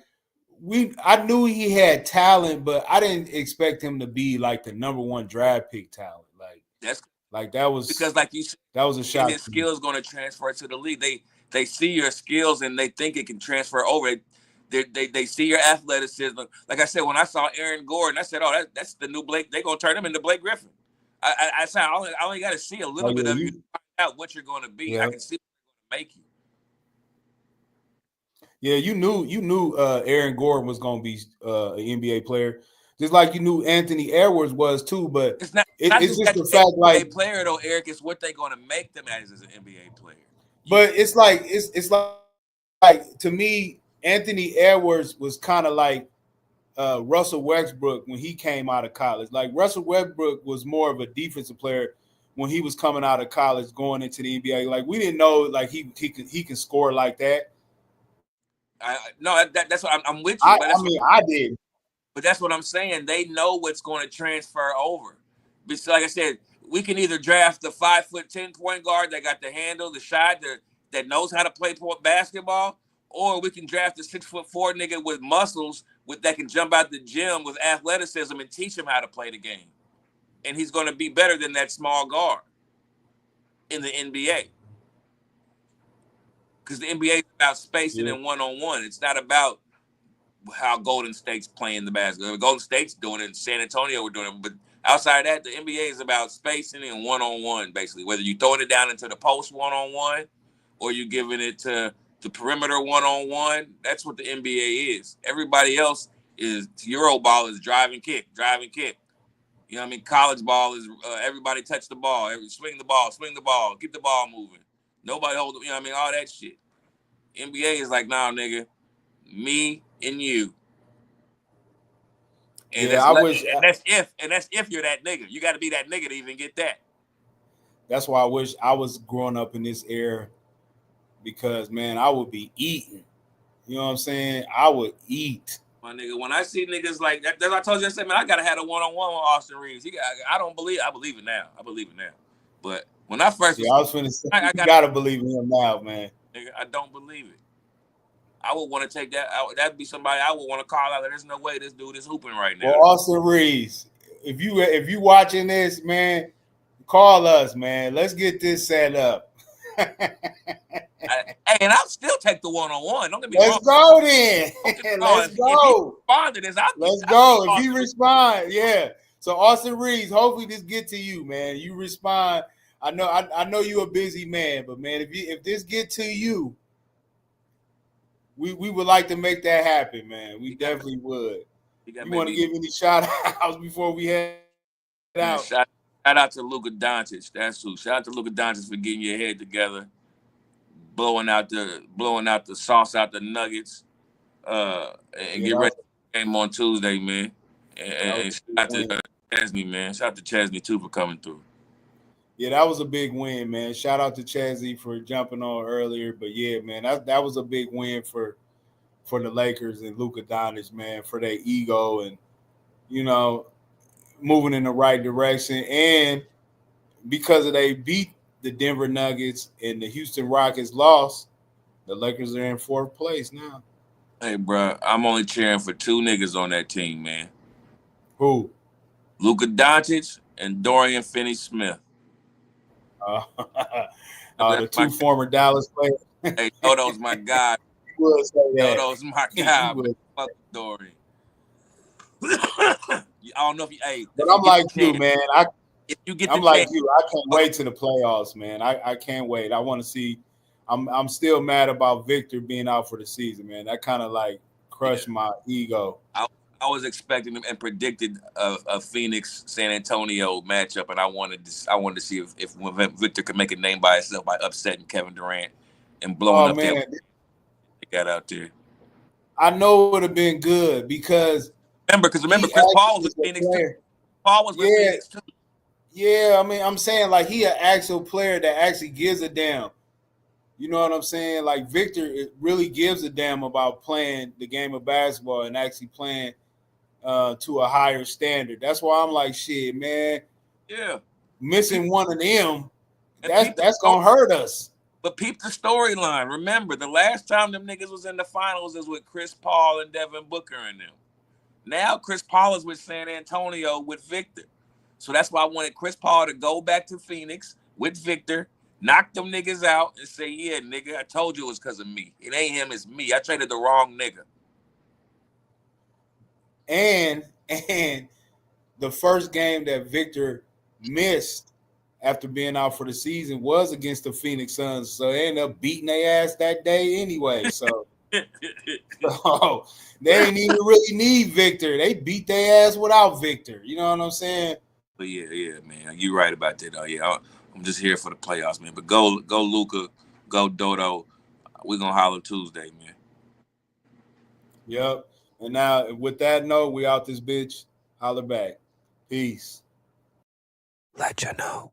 I knew he had talent, but I didn't expect him to be like the number one draft pick talent. That was because, like you said, that was a shot. His skills going to transfer to the league. They see your skills and they think it can transfer over. They see your athleticism. Like I said, when I saw Aaron Gordon, I said, "Oh, that's the new Blake. They're gonna turn him into Blake Griffin." I said, I only got to see a little bit of you to find out what you're going to be. Yeah. I can see what they're going to make you. Yeah, you knew Aaron Gordon was gonna be an NBA player, just like you knew Anthony Edwards was too. But It's not it's just just that the they're fact, an like, NBA player though, Eric. It's what they're going to make them as an NBA player. but it's like to me, Anthony Edwards was kind of like Russell Westbrook when he came out of college. Like Russell Westbrook was more of a defensive player when he was coming out of college, going into the NBA. Like we didn't know like he can score like that. No, that's what I'm with you. But I did. But that's what I'm saying. They know what's going to transfer over. Because like I said, we can either draft the 5'10" point guard that got the handle, the shot, that knows how to play basketball, or we can draft the 6'4" nigga with muscles that can jump out the gym with athleticism and teach him how to play the game. And he's going to be better than that small guard in the NBA. Because the NBA is about spacing and one-on-one. It's not about how Golden State's playing the basketball. Golden State's doing it, San Antonio we're doing it. But outside of that, the NBA is about spacing and one-on-one, basically. Whether you're throwing it down into the post one-on-one or you're giving it to the perimeter one-on-one, that's what the NBA is. Everybody else is Euro ball is drive and kick. You know what I mean? College ball is everybody touch the ball, swing the ball, keep the ball moving. Nobody hold, you know what I mean? All that shit. NBA is like, nah, nigga, me and you. And that's if you're that nigga. You got to be that nigga to even get that. That's why I wish I was growing up in this era, because man, I would be eating. You know what I'm saying? I would eat. My nigga, when I see niggas like that, I told you, I said, man, I gotta have a one-on-one with Austin Reeves. I believe it now. But when I first, I was finna say, you gotta believe in him now, man. Nigga, I don't believe it. I would want to take that out. That'd be somebody I would want to call out. There's no way this dude is hooping right now. Well, Austin Reeves, if you watching this, man, call us, man. Let's get this set up. And I'll still take the one-on-one. Don't get me wrong. Let's go then. Let's go. Let's go. If you respond, yeah. So Austin Reeves, hopefully this get to you, man. You respond. I know you're a busy man, but man, if this get to you, we would like to make that happen, man. We definitely would. You want to give any shout outs before we head out? Shout out to Luka Doncic. That's who. Shout out to Luka Doncic for getting your head together, blowing out the sauce out the nuggets, and get ready for the game on Tuesday, man. And shout out to Chesney, man. Shout out to Chesney too for coming through. Yeah, that was a big win, man. Shout out to Chesney for jumping on earlier. But yeah, man, that was a big win for the Lakers and Luka Doncic, man, for their ego and, you know, moving in the right direction. And because they beat the Denver Nuggets and the Houston Rockets lost, the Lakers are in fourth place now. Hey, bro, I'm only cheering for two niggas on that team, man. Who? Luka Doncic and Dorian Finney-Smith. The two former Dallas players. Hey, Dodo's my guy. Dodo's my guy. Fuck Dorian. I don't know if you. Hey, but I'm like you, man. If you get, I'm like you. I can't wait to the playoffs, man. I can't wait. I want to see. I'm still mad about Victor being out for the season, man. That kind of like crushed my ego. I was expecting and predicted a Phoenix San Antonio matchup, and I wanted to see if Victor could make a name by himself by upsetting Kevin Durant and blowing up their got out there. I know it would have been good because remember Chris Paul was with Phoenix too. Paul was with Phoenix too. Yeah, I mean, I'm saying like he an actual player that actually gives a damn. You know what I'm saying? Like Victor, it really gives a damn about playing the game of basketball and actually playing to a higher standard. That's why I'm like, shit, man. Yeah. Missing one of them, that's gonna hurt us. But peep the storyline. Remember, the last time them niggas was in the finals is with Chris Paul and Devin Booker and them. Now Chris Paul is with San Antonio with Victor. So that's why I wanted Chris Paul to go back to Phoenix with Victor, knock them niggas out, and say, yeah, nigga, I told you it was because of me. It ain't him, it's me. I traded the wrong nigga. And the first game that Victor missed after being out for the season was against the Phoenix Suns. So they ended up beating their ass that day anyway. So Oh, they didn't even really need Victor. They beat their ass without Victor. You know what I'm saying? But yeah, man, you right about that. I'm just here for the playoffs, man. But go Luca, go Dodo. We're gonna holler Tuesday, man. Yep. And now with that note, we out this bitch. Holler back. Peace. Letchaknow.